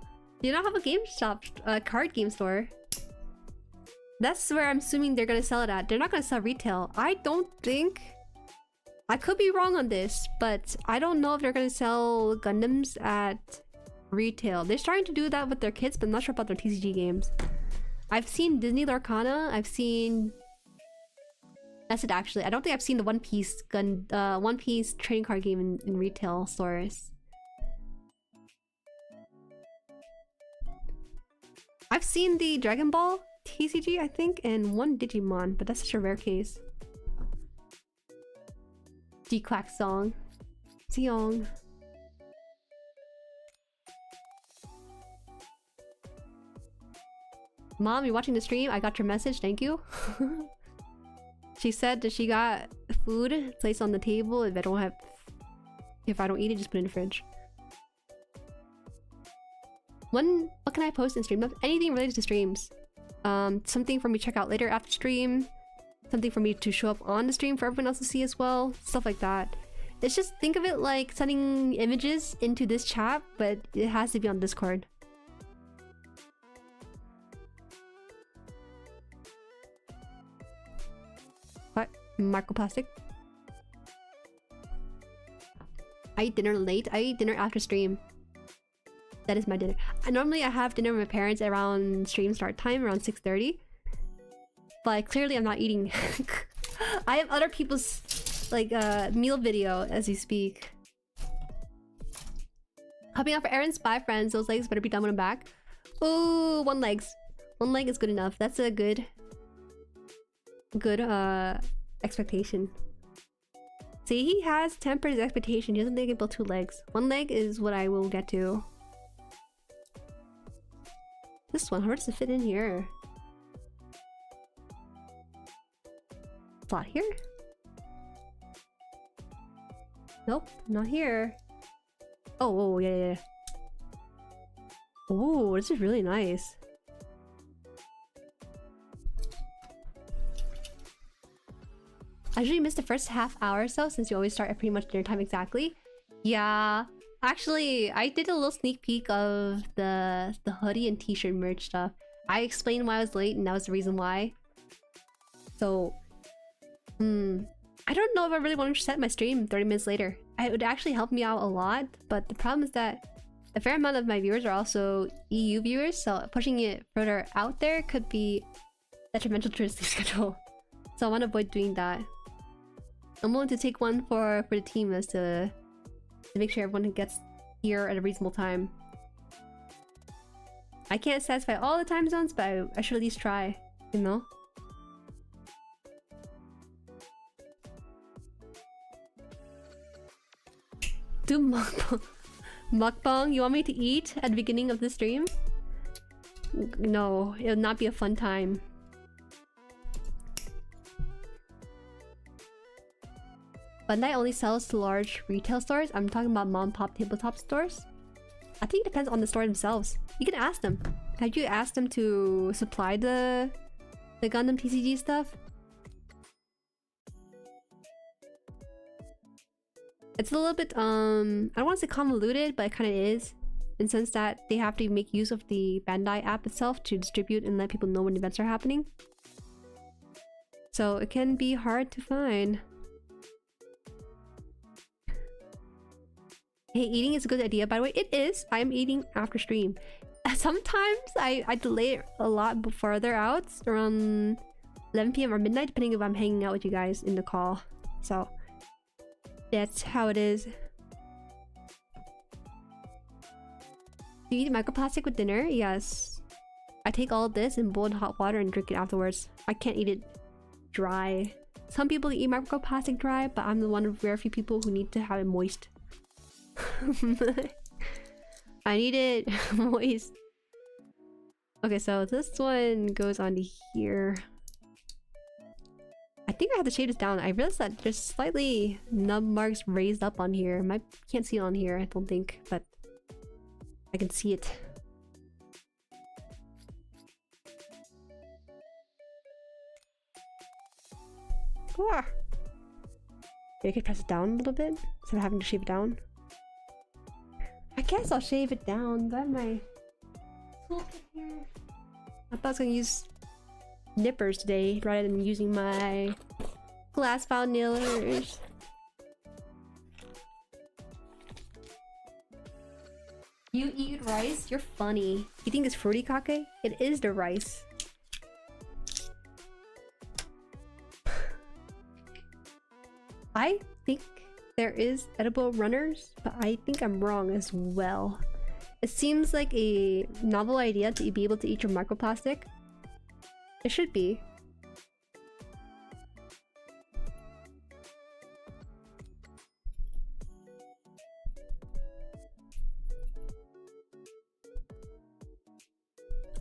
you not have a game shop, card game store? That's where I'm assuming they're gonna sell it at. They're not gonna sell retail. I don't think. I could be wrong on this, but I don't know if they're gonna sell Gundams at retail. They're starting to do that with their kids, but I'm not sure about their TCG games. I've seen Disney Lorcana. I've seen... That's it actually. I don't think I've seen the One Piece trading card game in retail stores. I've seen the Dragon Ball TCG, I think, and one Digimon, but that's such a rare case. D-Quack song. Seong. Mom, you watching the stream? I got your message, thank you. She said that she got food placed on the table. If I don't eat it, just put it in the fridge. What can I post in stream? Anything related to streams. Something for me to check out later after stream. Something for me to show up on the stream for everyone else to see as well. Stuff like that. It's just, think of it like sending images into this chat, but it has to be on Discord. What? Microplastic? I eat dinner late. I eat dinner after stream. That is my dinner. Normally I have dinner with my parents around stream start time, around 6:30. But clearly I'm not eating. I have other people's like meal video as we speak. Helping out for errands. Bye friends. Those legs better be done when I'm back. Ooh, one leg is good enough. That's a good expectation. See, he has tempered his expectation. He doesn't think about 2 legs. 1 leg is what I will get to. This one, how does it fit in here? Slot here? Nope, not here. Oh, yeah. Oh, this is really nice. I usually miss the first half hour or so since you always start at pretty much dinner time exactly. Yeah. Actually, I did a little sneak peek of the hoodie and t-shirt merch stuff. I explained why I was late and that was the reason why. So, I don't know if I really want to set my stream 30 minutes later. It would actually help me out a lot, but the problem is that a fair amount of my viewers are also EU viewers, so pushing it further out there could be detrimental to the sleep schedule. So I want to avoid doing that. I'm willing to take one for the team as to make sure everyone gets here at a reasonable time. I can't satisfy all the time zones, but I should at least try, you know? Do mukbang. Mukbang? You want me to eat at the beginning of the stream? No, it would not be a fun time. Bandai only sells to large retail stores. I'm talking about mom-pop tabletop stores. I think it depends on the store themselves. You can ask them. Have you asked them to supply the Gundam TCG stuff? It's a little bit I don't want to say convoluted, but it kind of is, in the sense that they have to make use of the Bandai app itself to distribute and let people know when events are happening. So it can be hard to find. Hey, eating is a good idea, by the way. It is. I'm eating after stream. Sometimes I delay it a lot further out, around 11 p.m. or midnight, depending if I'm hanging out with you guys in the call. So that's how it is. Do you eat microplastic with dinner? Yes. I take all of this in boiled hot water and drink it afterwards. I can't eat it dry. Some people eat microplastic dry, but I'm the one of very few people who need to have it moist. I need it moist. Okay, so this one goes on to here. I think I have to shade this down. I realized that there's slightly nub marks raised up on here. Can't see it on here, I don't think, but I can see it. Ah. Maybe I could press it down a little bit instead of having to shave it down. I guess I'll shave it down. Do I have my toolkit here? I thought I was gonna use nippers today rather than using my glass file nailers. You eat rice? You're funny. You think it's fruity kake? It is the rice. I think there is edible runners, but I think I'm wrong as well. It seems like a novel idea to be able to eat your microplastic. It should be.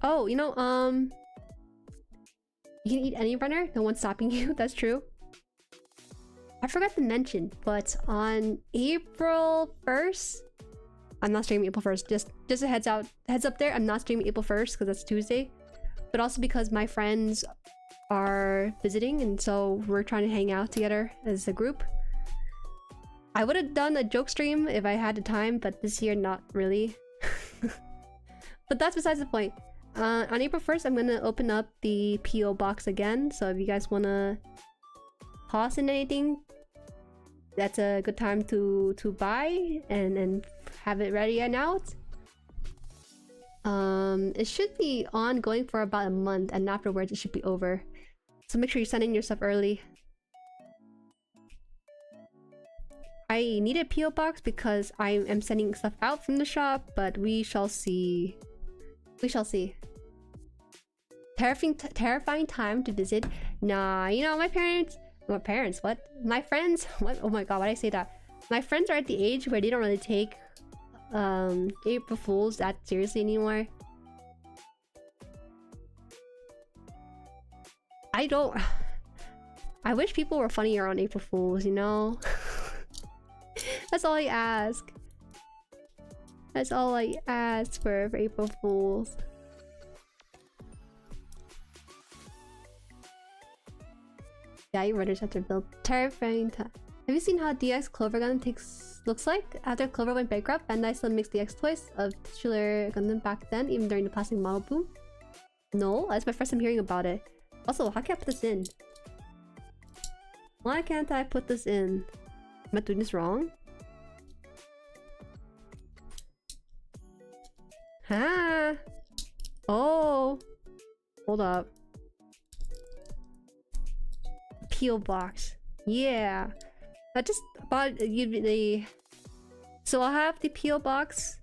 Oh, you know, you can eat any runner, no one's stopping you. That's true. I forgot to mention, but on April 1st, I'm not streaming April 1st. Just a heads up there. I'm not streaming April 1st because that's Tuesday, but also because my friends are visiting, and so we're trying to hang out together as a group. I would have done a joke stream if I had the time, but this year not really. But that's besides the point. On April 1st, I'm gonna open up the PO box again. So if you guys wanna toss in anything, that's a good time to buy and have it ready and out. It should be ongoing for about a month, and afterwards it should be over. So make sure you send in your stuff early. I need a PO box because I am sending stuff out from the shop, but we shall see. We shall see. Terrifying time to visit. Nah, you know, my parents, what? My friends, what? Oh my god, why did I say that? My friends are at the age where they don't really take April Fools that seriously anymore. I wish people were funnier on April Fools, you know? That's all I ask. That's all I ask for April Fools. Yeah, your runners have to build terrifying time. Have you seen how DX Clover Gun looks like? After Clover went bankrupt, Bandai still makes DX toys of titular Gundam back then, even during the plastic model boom? No, that's my first time hearing about it. Also, how can I put this in? Why can't I put this in? Am I doing this wrong? Ah! Oh! Hold up. PO box. Yeah. I just bought the. So I'll have the PO box.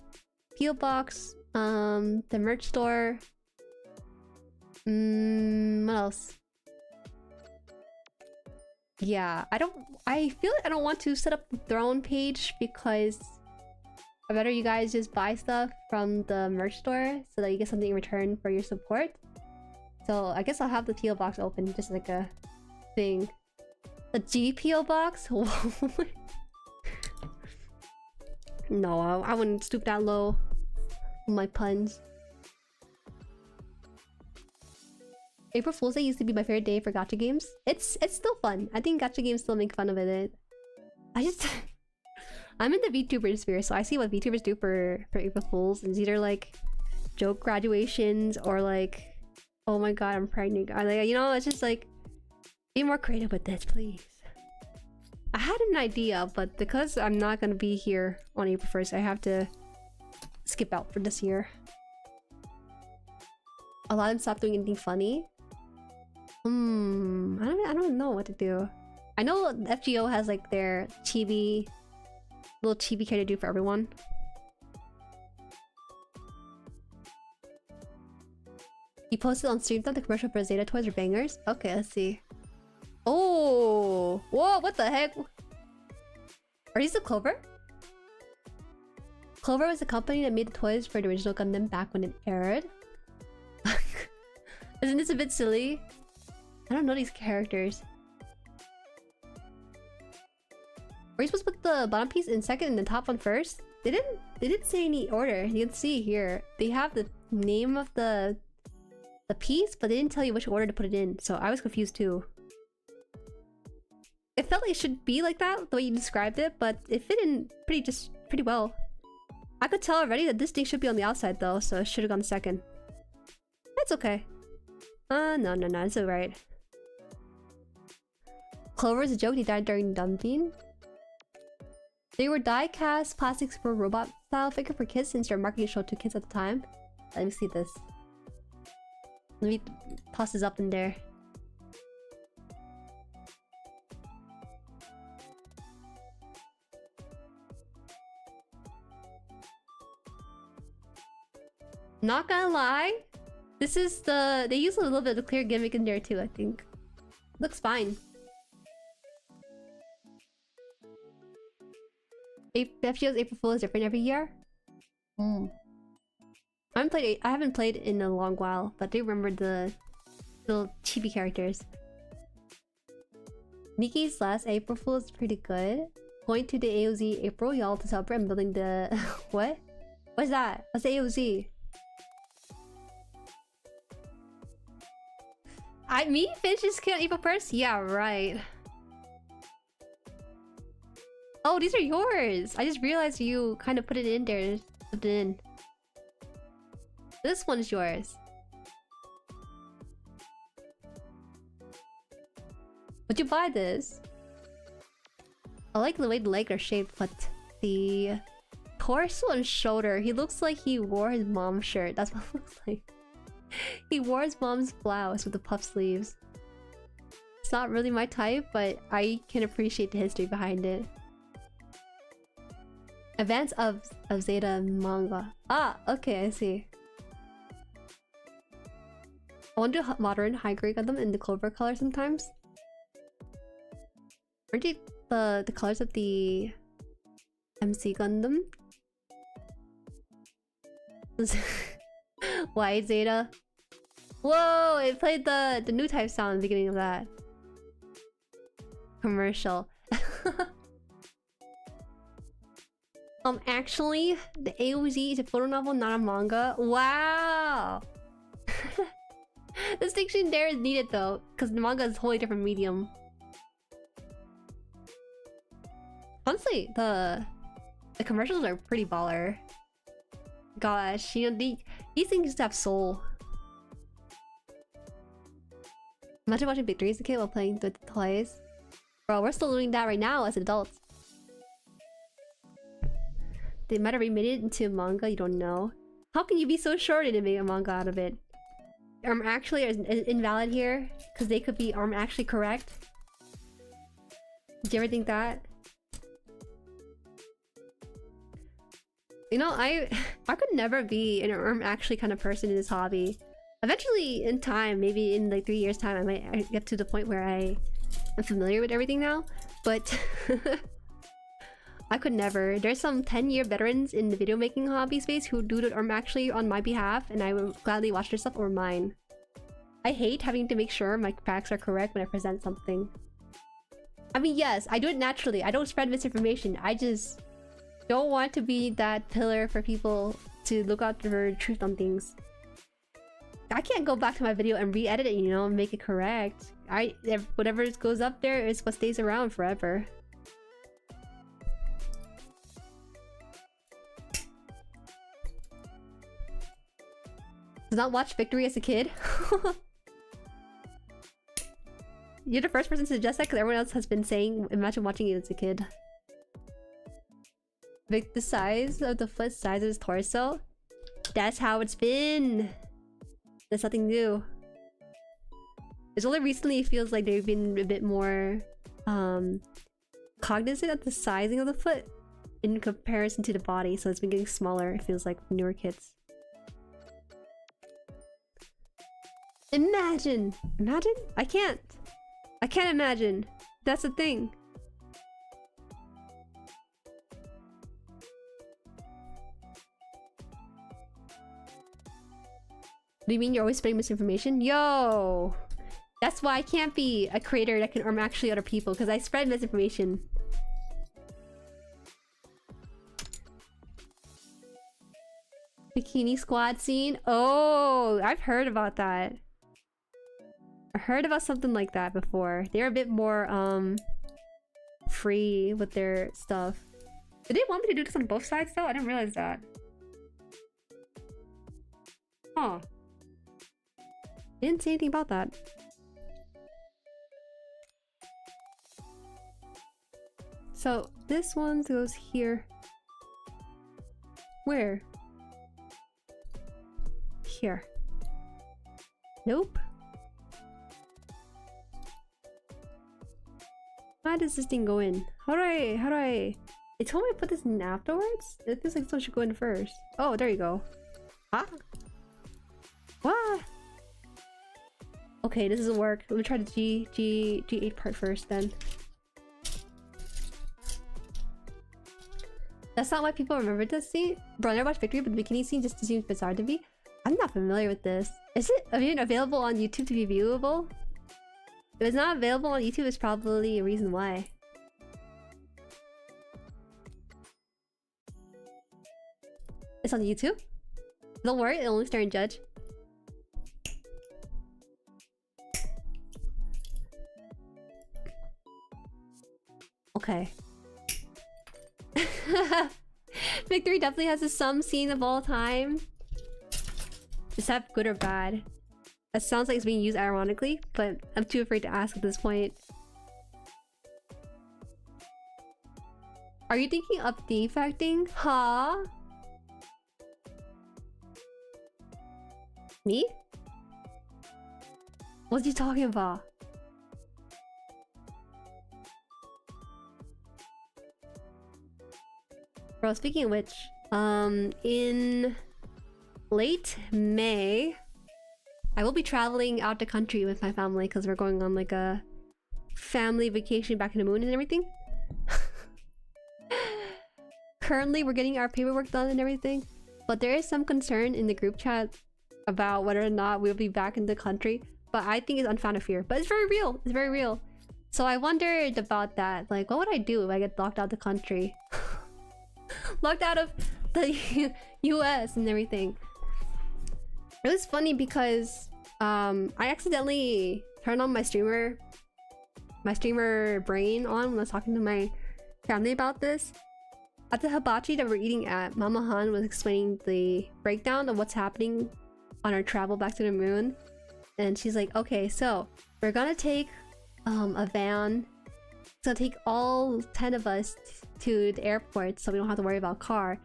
PO box. The merch store. What else? Yeah, I feel like I don't want to set up the Throne page because I better you guys just buy stuff from the merch store so that you get something in return for your support. So I guess I'll have the PO box open just like a thing. A GPO box? No, I wouldn't stoop that low on my puns. April Fool's Day used to be my favorite day for gacha games. It's still fun. I think gacha games still make fun of it. I'm in the VTuber sphere, so I see what VTubers do for April Fools. It's either like joke graduations or like, oh my god, I'm pregnant. Or like, you know, it's just like, be more creative with this, please. I had an idea, but because I'm not gonna be here on April 1st, I have to skip out for this year. A lot of them stopped doing anything funny. I don't know what to do. I know FGO has like their chibi, little chibi care to do for everyone. He posted on stream that the commercial for Zeta toys are bangers. Okay, let's see. Oh, whoa! What the heck? Are these the Clover? Clover was the company that made the toys for the original Gundam back when it aired. Isn't this a bit silly? I don't know these characters. Are you supposed to put the bottom piece in second and the top one first? They didn't say any order. You can see here. They have the name of the piece, but they didn't tell you which order to put it in. So I was confused too. It felt like it should be like that, the way you described it, but it fit in pretty well. I could tell already that this thing should be on the outside though, so it should have gone second. That's okay. No, it's alright. Clover is a joke. He died during dumping. They were die-cast plastics for robot style figure for kids since their marketing showed to kids at the time. Let me see this. Let me toss this up in there. Not gonna lie, this is the... They use a little bit of clear gimmick in there too, I think. Looks fine. FGO's April Fool is different every year. I haven't played in a long while, but I do remember the little chibi characters. Nikki's last April Fool is pretty good. Going to the AOZ April y'all to celebrate and building the... What? What's that? What's the AOZ? Me finish this kid on April 1st? Yeah, right. Oh, these are yours! I just realized you kind of put it in there. Put it in. This one's yours. Would you buy this? I like the way the legs are shaped, but the torso and shoulder, he looks like he wore his mom's shirt. That's what it looks like. He wore his mom's blouse with the puff sleeves. It's not really my type, but I can appreciate the history behind it. Advance of Zeta manga. Ah, okay, I see. I want to do modern high-grade Gundam in the Clover color sometimes. Aren't they the colors of the MC Gundam? White Zeta. Whoa! It played the new type sound at the beginning of that commercial. Actually, the AOZ is a photo novel, not a manga. Wow! This distinction there is needed though, because the manga is a totally different medium. Honestly, the commercials are pretty baller. Gosh, you know, these things just have soul. Imagine watching Big 3 as a kid while playing with the toys. Bro, we're still doing that right now as adults. They might have remade it into manga, you don't know. How can you be so short and make a manga out of it? Actually is invalid here, because they could be actually correct. Did you ever think that? You know, I could never be an actually kind of person in this hobby. Eventually, in time, maybe in like 3 years time, I might get to the point where I am familiar with everything now. But I could never. There's some 10-year veterans in the video making hobby space who do it actually on my behalf, and I would gladly watch their stuff over mine. I hate having to make sure my facts are correct when I present something. I mean, yes, I do it naturally. I don't spread misinformation. I just don't want to be that pillar for people to look out for truth on things. I can't go back to my video and re-edit it, you know, and make it correct. Whatever goes up there is what stays around forever. Did not watch Victory as a kid? You're the first person to suggest that because everyone else has been saying imagine watching it as a kid. Vic, the size of the foot, size of his torso. That's how it's been. There's nothing new. It's only recently it feels like they've been a bit more cognizant of the sizing of the foot in comparison to the body, so it's been getting smaller, it feels like, for newer kids. Imagine! Imagine? I can't imagine. That's the thing. Do you mean you're always spreading misinformation? Yo! That's why I can't be a creator that can harm actually other people, because I spread misinformation. Bikini squad scene? Oh, I've heard about that. I heard about something like that before. They're a bit more, free with their stuff. Did they want me to do this on both sides though? I didn't realize that. Huh. They didn't say anything about that. So, this one goes here. Where? Here. Nope. Why does this thing go in? How do I... They told me to put this in afterwards? It feels like someone should go in first. Oh, there you go. Huh? What? Okay, this doesn't work. Let me try the G8 part first then. That's not why people remember this scene. Bro, I never watched Victory, but the bikini scene just seems bizarre to me. I'm not familiar with this. Is it even available on YouTube to be viewable? If it's not available on YouTube, it's probably a reason why. It's on YouTube? Don't worry, it'll only star and judge. Okay. Victory definitely has the sum scene of all time. Is that good or bad? That sounds like it's being used ironically, but I'm too afraid to ask at this point. Are you thinking of defecting? Huh? Me? What's he talking about? Bro, speaking of which, in late May, I will be traveling out the country with my family because we're going on like a family vacation back in the moon and everything. Currently, we're getting our paperwork done and everything, but there is some concern in the group chat about whether or not we'll be back in the country. But I think it's unfounded fear. But it's very real. It's very real. So I wondered about that. Like, what would I do if I get locked out of the country? Locked out of the US and everything. It was funny because I accidentally turned on my streamer brain on when I was talking to my family about this. At the hibachi that we're eating at, Mama Han was explaining the breakdown of what's happening on our travel back to the moon. And she's like, okay, so we're gonna take a van. It's gonna take all 10 of us to the airport so we don't have to worry about car.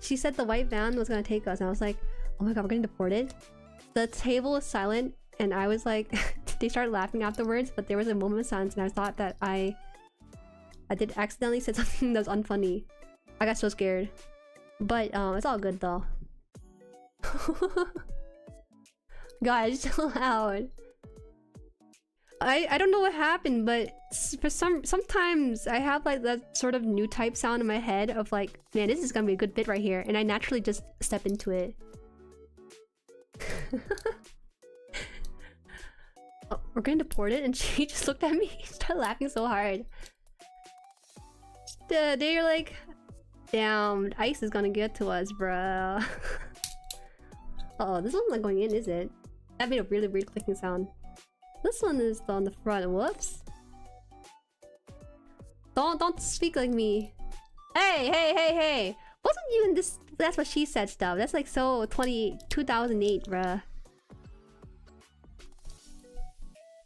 She said the white van was gonna take us and I was like, oh my god, we're getting deported. The table was silent and I was like they started laughing afterwards, but there was a moment of silence and I thought that I did accidentally say something that was unfunny. I got so scared. But it's all good though. Guys, chill out. I don't know what happened, but for sometimes I have like that sort of new type sound in my head of like, man, this is gonna be a good bit right here, and I naturally just step into it. Oh, we're getting deported, and she just looked at me, started laughing so hard. They're like, damn, ICE is gonna get to us, bruh. Uh-oh, this one's not going in, is it? That made a really weird clicking sound. This one is on the front. Whoops. Don't speak like me. Hey! Wasn't even this. That's what she said stuff. That's like so 2008, bruh.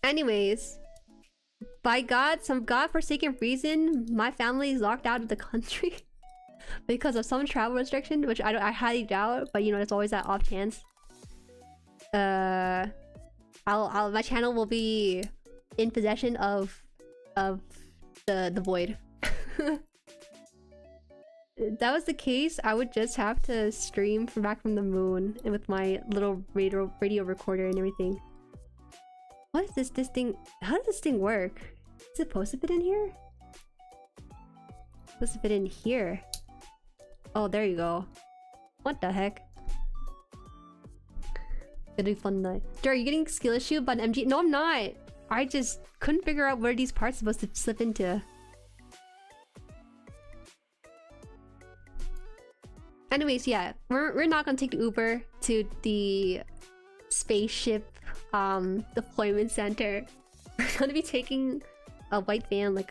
Anyways, by God, some godforsaken reason, my family is locked out of the country because of some travel restriction, which I highly doubt. But you know, there's always that off chance. My channel will be in possession of the void. If that was the case, I would just have to stream from back from the moon and with my little radio recorder and everything. What is this thing? How does this thing work? Is it supposed to fit in here? It's supposed to fit in here. Oh, there you go. What the heck? It'll be fun night. Are you getting skill issue about an MG? No, I'm not. I just couldn't figure out where these parts are supposed to slip into. Anyways, yeah, we're not gonna take the Uber to the spaceship deployment center. We're gonna be taking a white van like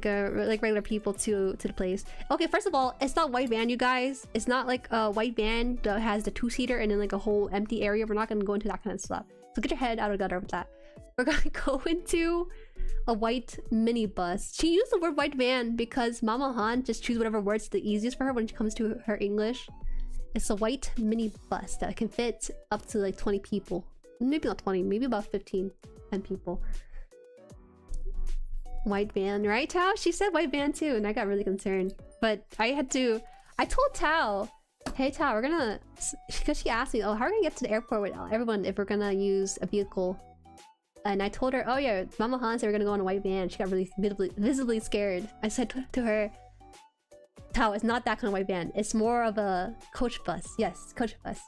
regular people to the place. Okay, first of all, it's not white van, you guys. It's not like a white van that has the 2-seater and then like a whole empty area. We're not gonna go into that kind of stuff. So get your head out of the gutter with that. We're gonna go into a white minibus. She used the word white van because Mama Han just choose whatever word's the easiest for her when it comes to her English. It's a white minibus that can fit up to like 20 people. Maybe not 20, maybe about 10 people. White van, right, Tao? She said white van too, and I got really concerned. But I told Tao, hey Tao, we're gonna, because she asked me, oh, how are we gonna get to the airport with everyone if we're gonna use a vehicle? And I told her, oh yeah, Mama Han said we're gonna go on a white van. She got really visibly scared. I said to her, Tao, it's not that kind of white van. It's more of a coach bus. Yes, coach bus.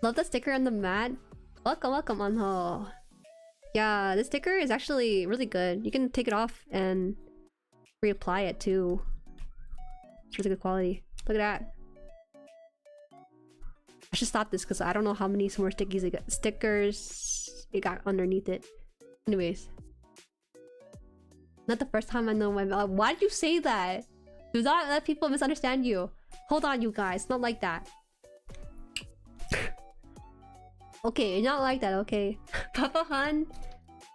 Love the sticker on the mat. Welcome, Anho. Yeah, this sticker is actually really good. You can take it off and reapply it too. It's really good quality. Look at that. I should stop this because I don't know how many more stickers it got underneath it. Anyways. Not the first time I know my... why did you say that? Do not let people misunderstand you. Hold on, you guys. Not like that. Okay, not like that, okay? Papa Han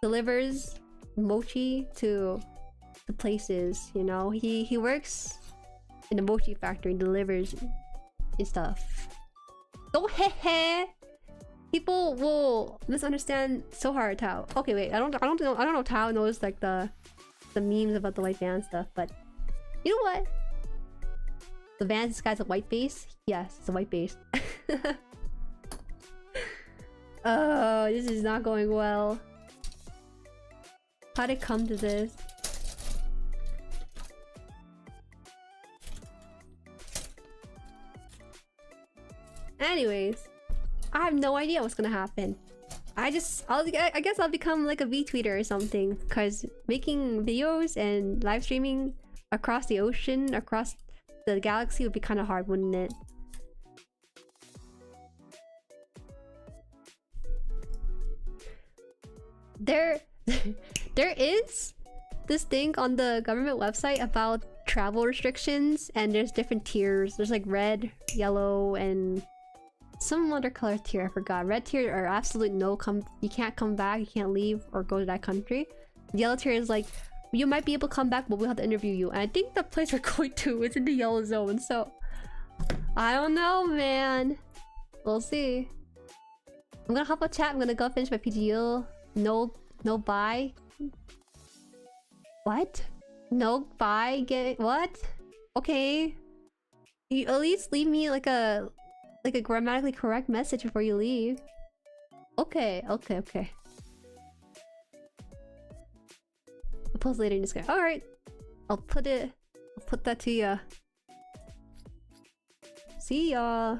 delivers mochi to the places, you know? He works in the mochi factory and delivers his stuff. Don't heh. People will misunderstand so hard, Tao. Okay, wait. I don't know if Tao knows like the memes about the white van stuff, but you know what? The van disguised a white base? Yes, it's a white base. Oh, this is not going well. How'd it come to this? Anyways, I have no idea what's gonna happen. I guess I'll become like a VTuber or something, because making videos and live streaming across the ocean, across the galaxy would be kind of hard, wouldn't it? There is this thing on the government website about travel restrictions, and there's different tiers. There's like red, yellow, and some other color tier, I forgot. Red tier are absolute no, you can't come back, you can't leave or go to that country. The yellow tier is like, you might be able to come back, but we'll have to interview you. And I think the place we're going to is in the yellow zone, so I don't know, man. We'll see. I'm gonna hop on chat, I'm gonna go finish my PGL. No buy. What? No buy get what? Okay. You at least leave me like a grammatically correct message before you leave. Okay. I'll post later in this guy. Alright. I'll put that to ya. See ya.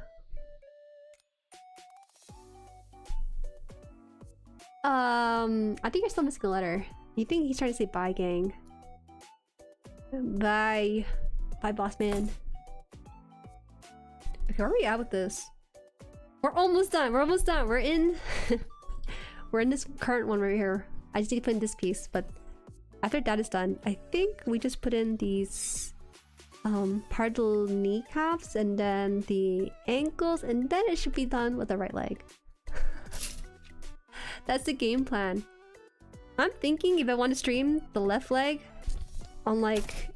I think you're still missing a letter. You think he's trying to say bye, gang? Bye, boss man. Okay, where are we at with this? We're almost done. We're in. We're in this current one right here. I just need to put in this piece, but After that is done, I think we just put in these partial kneecaps and then the ankles, and then it should be done with the right leg. That's the game plan. I'm thinking if I want to stream the left leg on like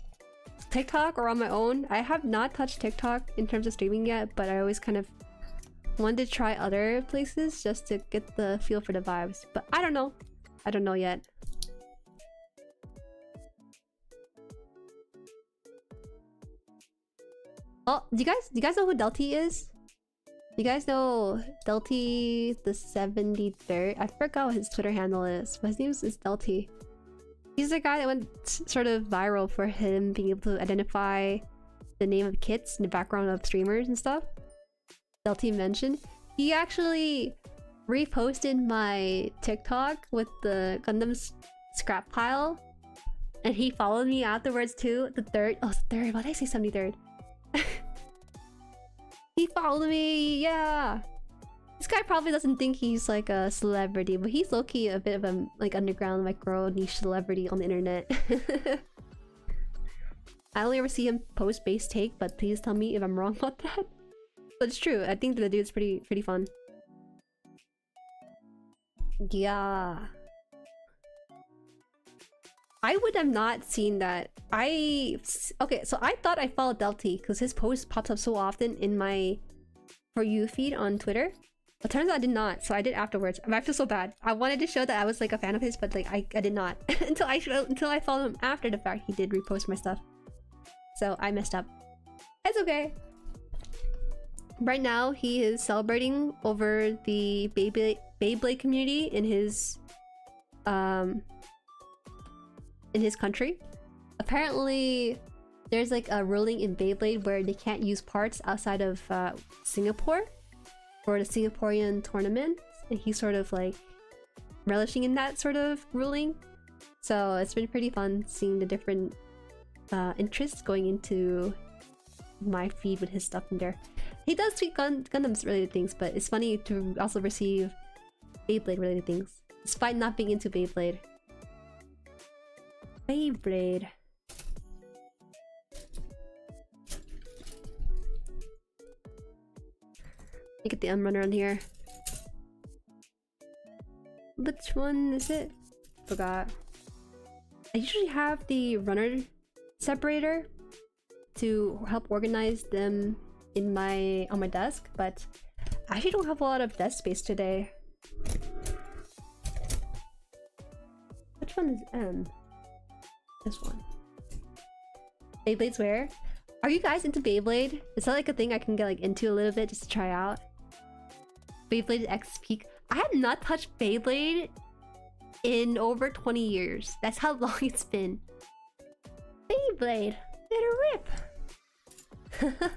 TikTok or on my own. I have not touched TikTok in terms of streaming yet, but I always kind of wanted to try other places just to get the feel for the vibes. But I don't know. I don't know yet. Oh, do you guys know who Delty is? You guys know Delty the 73rd? I forgot what his Twitter handle is, but his name is Delty. He's the guy that went sort of viral for him being able to identify the name of kits in the background of streamers and stuff. Delty mentioned. He actually reposted my TikTok with the Gundam scrap pile, and he followed me afterwards too. The third, oh, third. Why did I say 73rd? He followed me, yeah. This guy probably doesn't think he's like a celebrity, but he's low-key a bit of a like underground micro niche celebrity on the internet. I only ever see him post base take, but please tell me if I'm wrong about that. But it's true. I think the dude's pretty fun. Yeah. I would have not seen that. Okay, so I thought I followed Delty because his post pops up so often in my For You feed on Twitter. But turns out I did not, so I did afterwards. I feel so bad. I wanted to show that I was like a fan of his, but like I did not until I followed him after the fact. He did repost my stuff, so I messed up. It's okay. Right now, he is celebrating over the Beyblade community in his country. Apparently, there's like a ruling in Beyblade where they can't use parts outside of Singapore for the Singaporean tournament, and he's sort of like relishing in that sort of ruling. So it's been pretty fun seeing the different interests going into my feed with his stuff in there. He does tweet Gundams related things, but it's funny to also receive Beyblade related things, despite not being into Beyblade. Beyblade. Let me get the unrunner on here. Which one is it? Forgot. I usually have the runner separator to help organize them in on my desk, but I actually don't have a lot of desk space today. Which one is M? This one. Beyblade's where? Are you guys into Beyblade? Is that like a thing I can get like into a little bit just to try out? Beyblade X Peak. I have not touched Beyblade in over 20 years. That's how long it's been. Beyblade. Let it rip.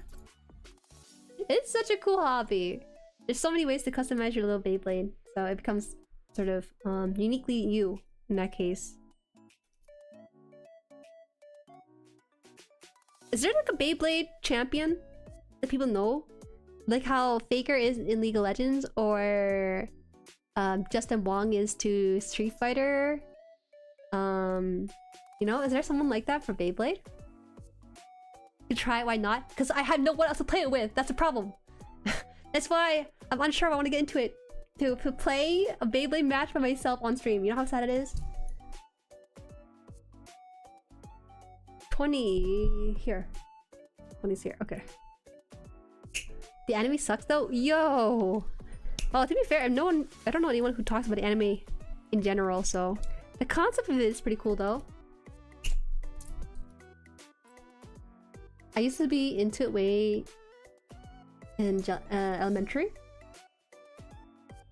It's such a cool hobby. There's so many ways to customize your little Beyblade, so it becomes sort of uniquely you in that case. Is there like a Beyblade champion that people know? Like how Faker is in League of Legends, or Justin Wong is to Street Fighter? You know, is there someone like that for Beyblade? You try it, why not? Because I have no one else to play it with. That's a problem. That's why I'm unsure if I want to get into it. To play a Beyblade match by myself on stream. You know how sad it is? 20 here. 20's here. Okay. The anime sucks though. Yo. Well, to be fair, I don't know anyone who talks about anime in general, so the concept of it is pretty cool though. I used to be into it way in elementary.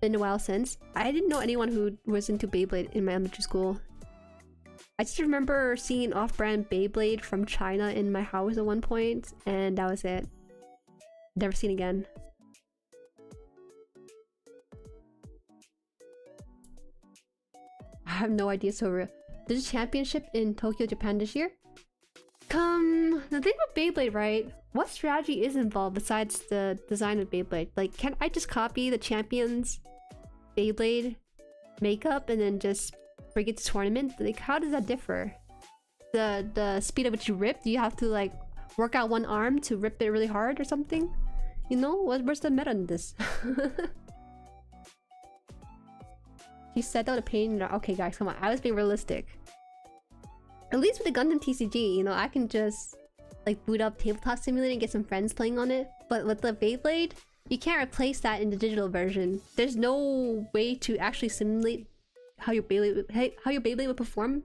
Been a while since. I didn't know anyone who was into Beyblade in my elementary school. I just remember seeing off-brand Beyblade from China in my house at one point, and that was it. Never seen again. I have no idea. So real. There's a championship in Tokyo, Japan this year. The thing with Beyblade, right? What strategy is involved besides the design of Beyblade? Like, can I just copy the champion's Beyblade makeup and then just before you get to tournament? Like, how does that differ? The speed at which you rip, do you have to like work out one arm to rip it really hard or something? You know, where's the meta in this? She said that the pain. Okay, guys, come on. I was being realistic. At least with the Gundam TCG, you know, I can just like boot up Tabletop Simulator and get some friends playing on it. But with the Beyblade, you can't replace that in the digital version. There's no way to actually simulate how your Beyblade would perform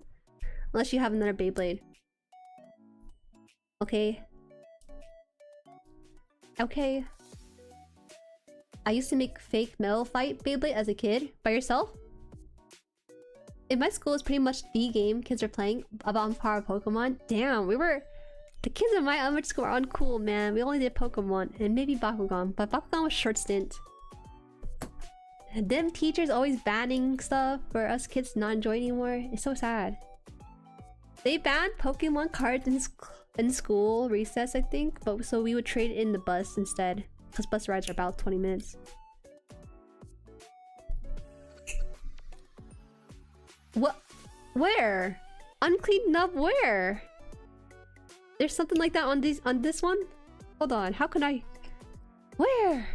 unless you have another Beyblade. Okay. Okay. I used to make fake metal fight Beyblade as a kid. By yourself? In my school, it's pretty much the game kids are playing about power of Pokemon. Damn, the kids in my elementary school are uncool, man. We only did Pokemon and maybe Bakugan, but Bakugan was short stint. And them teachers always banning stuff for us kids to not enjoy anymore. It's so sad. They banned Pokemon cards in school recess, I think, but so we would trade it in the bus instead, because bus rides are about 20 minutes. What? Where? Uncleaned up where? There's something like that on this one? Hold on, how can I... Where?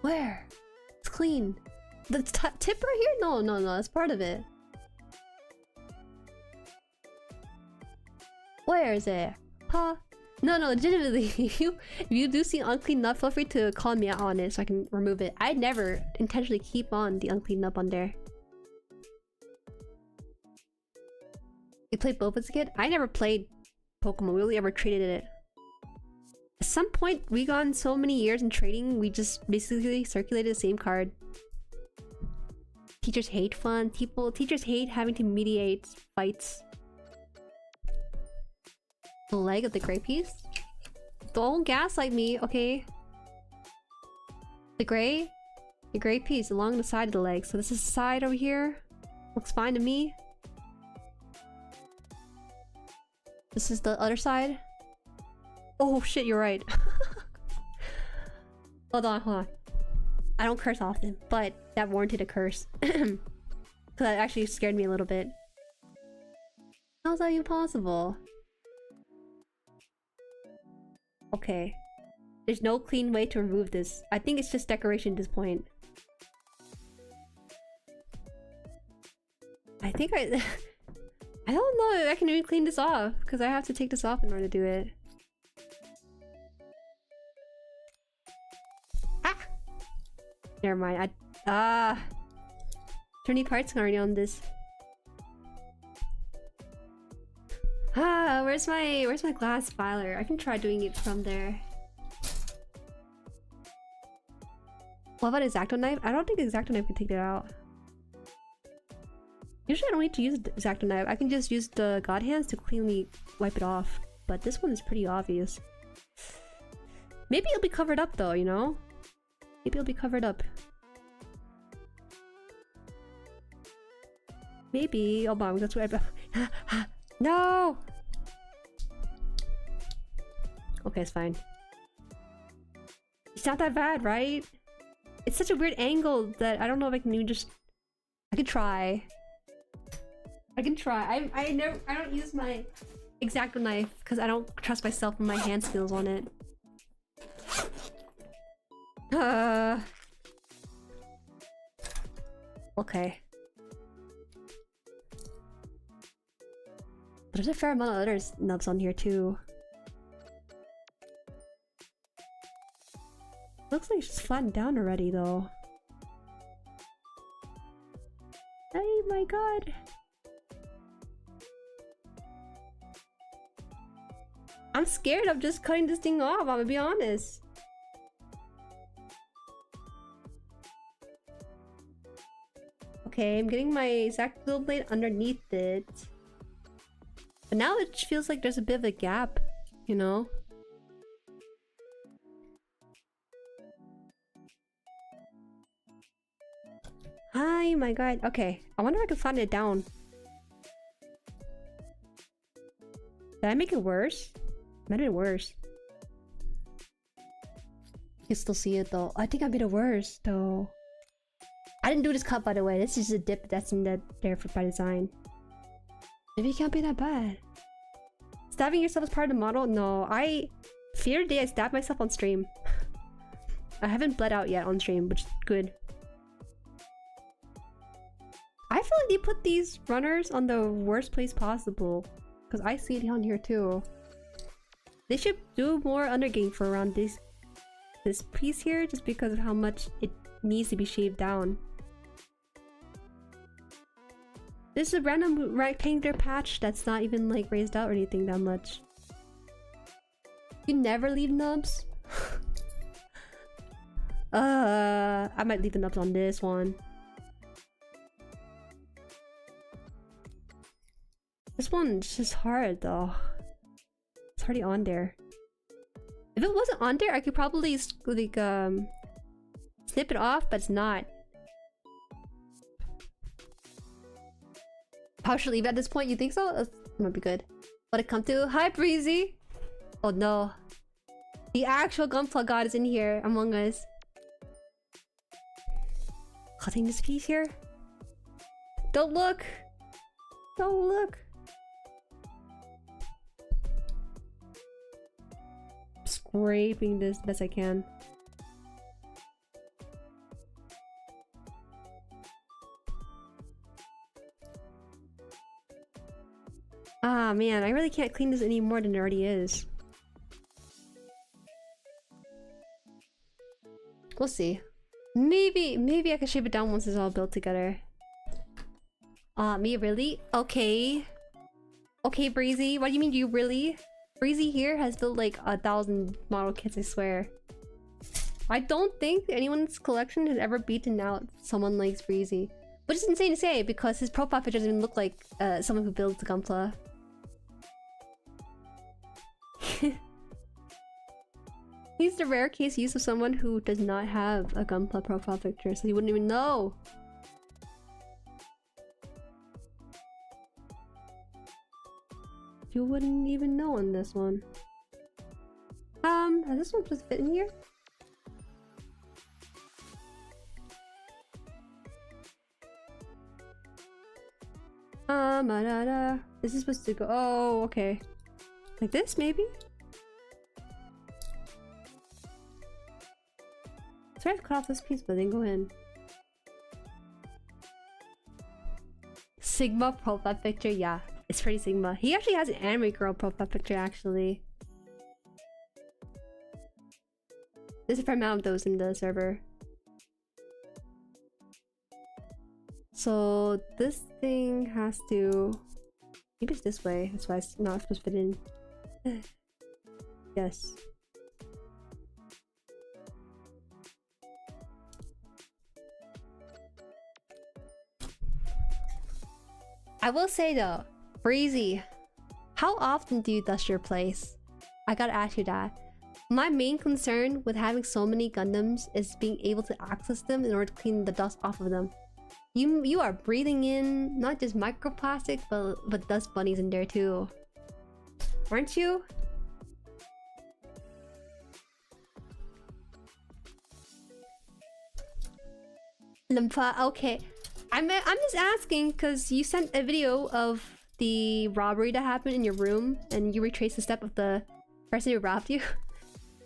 Where? It's clean. The tip right here? No, that's part of it. Where is it? Huh? No, legitimately. if you do see unclean nut, feel free to call me out on it so I can remove it. I never intentionally keep on the unclean nut on there. You played both as a kid? I never played Pokemon. We only ever traded it. At some point, we gone so many years in trading, we just basically circulated the same card. Teachers hate fun. Teachers hate having to mediate fights. The leg of the gray piece? Don't gaslight me, okay? The gray piece along the side of the leg. So this is the side over here. Looks fine to me. This is the other side. Oh shit, you're right. Hold on. I don't curse often, but that warranted a curse. Cause that actually scared me a little bit. How's that even possible? Okay. There's no clean way to remove this. I think it's just decoration at this point. I think I don't know if I can even clean this off, because I have to take this off in order to do it. Ah! Never mind. Too parts already on this. Where's my glass filer? I can try doing it from there. What about X-Acto knife? I don't think the X-Acto knife can take that out. Usually I don't need to use the X-Acto knife. I can just use the God hands to cleanly wipe it off. But this one is pretty obvious. Maybe it'll be covered up though, you know? Maybe it'll be covered up. Maybe. Oh my, that's what I... No! Okay, it's fine. It's not that bad, right? It's such a weird angle that I don't know if I can even just... I could try. I can try. I don't use my X-Acto knife because I don't trust myself and my hand skills on it. Okay. There's a fair amount of other nubs on here too. Looks like it's just flattened down already though. Oh my god. I'm scared of just cutting this thing off, I'm gonna be honest. Okay, I'm getting my exact little blade underneath it. But now it feels like there's a bit of a gap, you know? Hi, my god. Okay, I wonder if I can flatten it down. Did I make it worse? I made it worse. You can still see it though. I think I made it worse though. I didn't do this cut, by the way. This is a dip that's in there for by design. Maybe it can't be that bad. Stabbing yourself as part of the model? No, I fear the day I stab myself on stream. I haven't bled out yet on stream, which is good. I feel like they put these runners on the worst place possible. Because I see it on here too. They should do more undergain for around this piece here, just because of how much it needs to be shaved down. This is a random rectangular patch that's not even like raised out or anything that much. You never leave nubs? I might leave the nubs on this one. This one's just hard though. It's already on there. If it wasn't on there, I could probably like snip it off, but it's not. How should I leave it at this point? You think so? That might be good. What it come to? Hi, Breezy. Oh no, the actual Gunpla god is in here among us. Cutting this piece here. Don't look. Don't look. Scraping this best I can. Ah man, I really can't clean this any more than it already is. We'll see. Maybe I can shape it down once it's all built together. Me really? Okay. Okay, Breezy. What do you mean you really? Breezy here has built like 1,000 model kits, I swear. I don't think anyone's collection has ever beaten out someone like Breezy. Which is insane to say because his profile picture doesn't even look like someone who builds Gunpla. He's the rare case use of someone who does not have a Gunpla profile picture, so he wouldn't even know. You wouldn't even know on this one. Has this one supposed to fit in here? This is supposed to go. Oh, okay. Like this, maybe? Sorry, I have to cut off this piece, but then go in. Sigma profile picture, yeah. It's pretty Sigma. He actually has an anime girl profile picture, actually. There's a fair amount of those in the server. So this thing has to... Maybe it's this way. That's why it's not supposed to fit in. Yes. I will say though, Breezy, how often do you dust your place? I gotta ask you that. My main concern with having so many Gundams is being able to access them in order to clean the dust off of them. You are breathing in not just microplastic, but dust bunnies in there too. Aren't you? Limpa, okay. I'm just asking because you sent a video of the robbery that happened in your room and you retraced the step of the person who robbed you.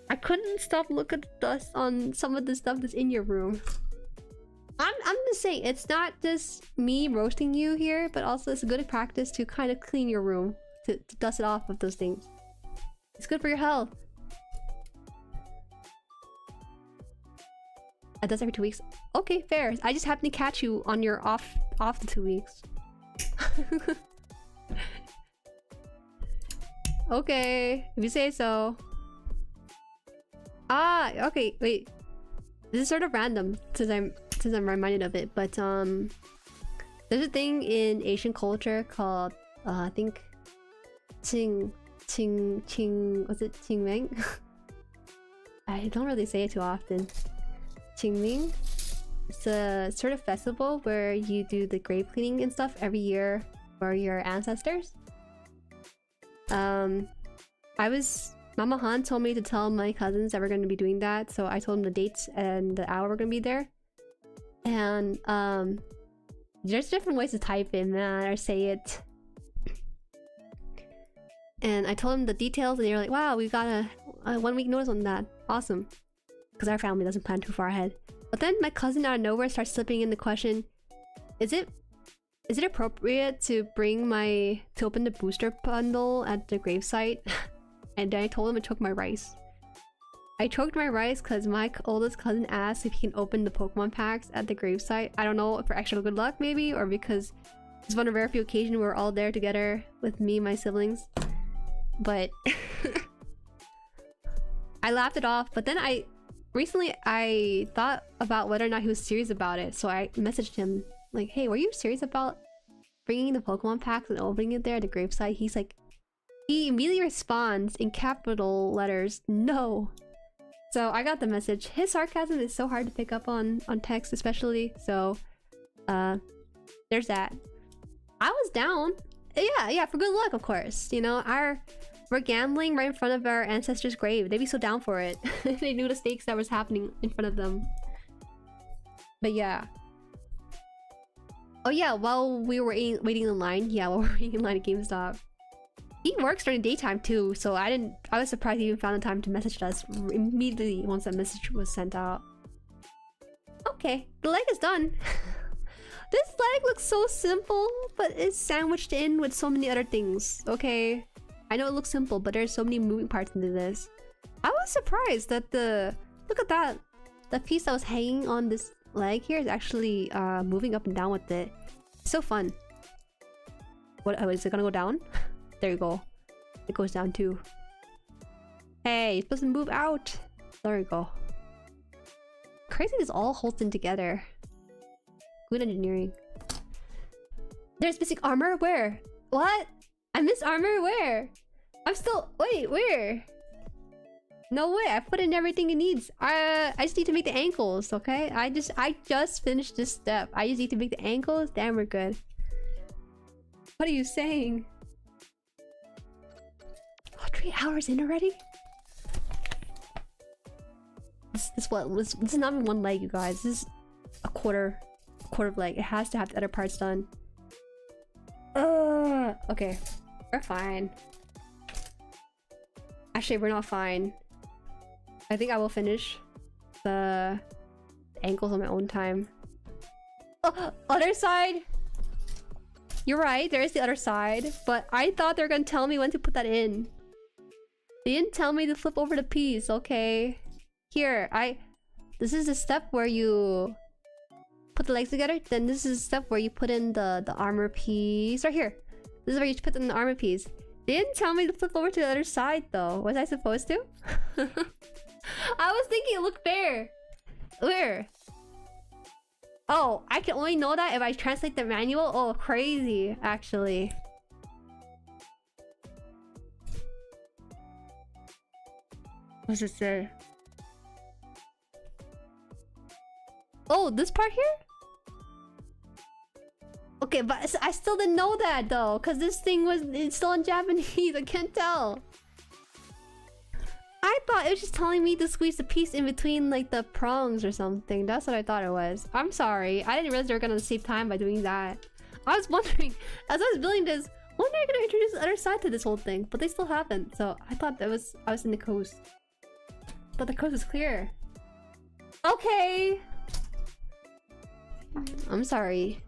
I couldn't stop looking at the dust on some of the stuff that's in your room. I'm just saying, it's not just me roasting you here, but also it's a good practice to kind of clean your room, to dust it off of those things. It's good for your health. I dust every 2 weeks. Okay, fair. I just happened to catch you on your off the 2 weeks. Okay, if you say so. Ah, okay, wait. This is sort of random since I'm reminded of it, but there's a thing in Asian culture called I think Qing was it Qingming? I don't really say it too often. Qingming. It's a sort of festival where you do the grave cleaning and stuff every year for your ancestors. Mama Han told me to tell my cousins that we're going to be doing that, so I told them the dates and the hour we're going to be there. And there's different ways to type it, man, or say it. And I told them the details, and they were like, "Wow, we got a 1 week notice on that. Awesome." Because our family doesn't plan too far ahead. But then my cousin out of nowhere starts slipping in the question, Is it appropriate to open the booster bundle at the gravesite?" And then I told him I choked my rice. I choked my rice because my oldest cousin asked if he can open the Pokemon packs at the gravesite. I don't know, for extra good luck maybe, or because it's one of the very few occasions we're all there together with me and my siblings. But I laughed it off. But then recently I thought about whether or not he was serious about it. So I messaged him like, "Hey, were you serious about bringing the Pokemon packs and opening it there at the gravesite?" He's like, he immediately responds in capital letters, "No." So I got the message. His sarcasm is so hard to pick up on text especially. So there's that. I was down. Yeah, for good luck, of course. You know, we're gambling right in front of our ancestors' grave. They'd be so down for it. They knew the stakes that was happening in front of them. But yeah. Oh yeah, while we were waiting in line. Yeah, while we were waiting in line at GameStop. He works during daytime too, so I was surprised he even found the time to message us immediately once that message was sent out. Okay, the leg is done. This leg looks so simple, but it's sandwiched in with so many other things. Okay, I know it looks simple, but there's so many moving parts into this. I was surprised that look at that. The piece that was hanging on this leg here is actually moving up and down with it. So fun. What? Oh, is it gonna go down? There you go. It goes down too. Hey, it's supposed to move out. There you go. Crazy this all holds in together. Good engineering. There's missing armor? Where? What? I missed armor? Where? I'm still... Wait, where? No way, I put in everything it needs. I just need to make the ankles, okay? I just finished this step. I just need to make the ankles. Damn, we're good. What are you saying? Oh, 3 hours in already? This is not even one leg, you guys. This is a quarter of leg. It has to have the other parts done. Okay. We're fine. Actually, we're not fine. I think I will finish the ankles on my own time. Oh, other side? You're right, there is the other side. But I thought they were gonna tell me when to put that in. They didn't tell me to flip over the piece, okay. Here, this is the step where you put the legs together. Then this is the step where you put in the armor piece. Right here. This is where you put in the armor piece. They didn't tell me to flip over to the other side though. Was I supposed to? I was thinking it looked fair. Where? Oh, I can only know that if I translate the manual? Oh, crazy, actually. What does it say? Oh, this part here? Okay, but I still didn't know that though, because this thing it's still in Japanese. I can't tell. I thought it was just telling me to squeeze the piece in between like the prongs or something. That's what I thought it was. I'm sorry. I didn't realize they were gonna save time by doing that. I was wondering, as I was building this, when are they gonna introduce the other side to this whole thing? But they still haven't. So I thought I was in the coast. But the coast is clear. Okay. I'm sorry.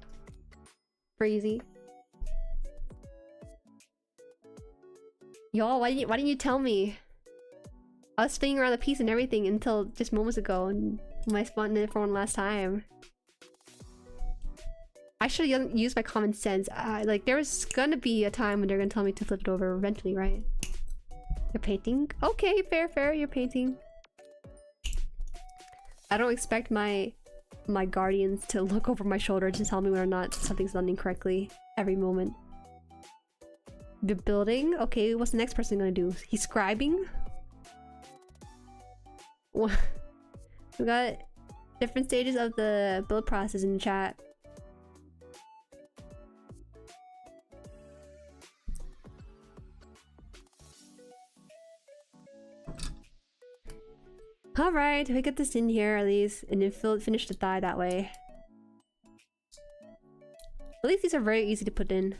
Crazy. Y'all, why didn't you tell me? I was spinning around the piece and everything until just moments ago, and when I spawned it for one last time. I should have used my common sense. Like, there's gonna be a time when they're gonna tell me to flip it over eventually, right? You're painting? Okay, fair, you're painting. I don't expect my guardians to look over my shoulder to tell me whether or not something's done incorrectly every moment. The building? Okay, what's the next person gonna do? He's scribing? We got different stages of the build process in the chat. Alright, we get this in here at least, and then finish the thigh that way. At least these are very easy to put in.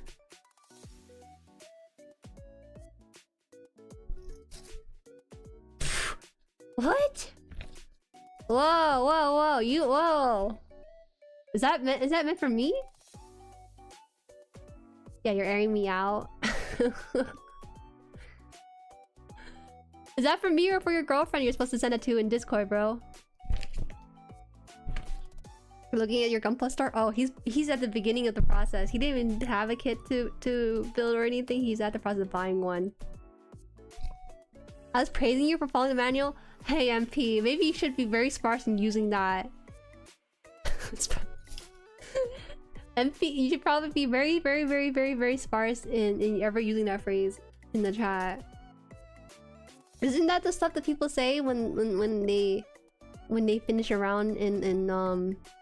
What? Whoa, whoa, whoa! Whoa! Is that meant for me? Yeah, you're airing me out. Is that for me or for your girlfriend? You're supposed to send it to in Discord, bro. You're looking at your Gunpla store. Oh, he's at the beginning of the process. He didn't even have a kit to build or anything. He's at the process of buying one. I was praising you for following the manual. Hey, MP, maybe you should be very sparse in using that. MP, you should probably be very sparse in ever using that phrase in the chat. Isn't that the stuff that people say when they finish a round in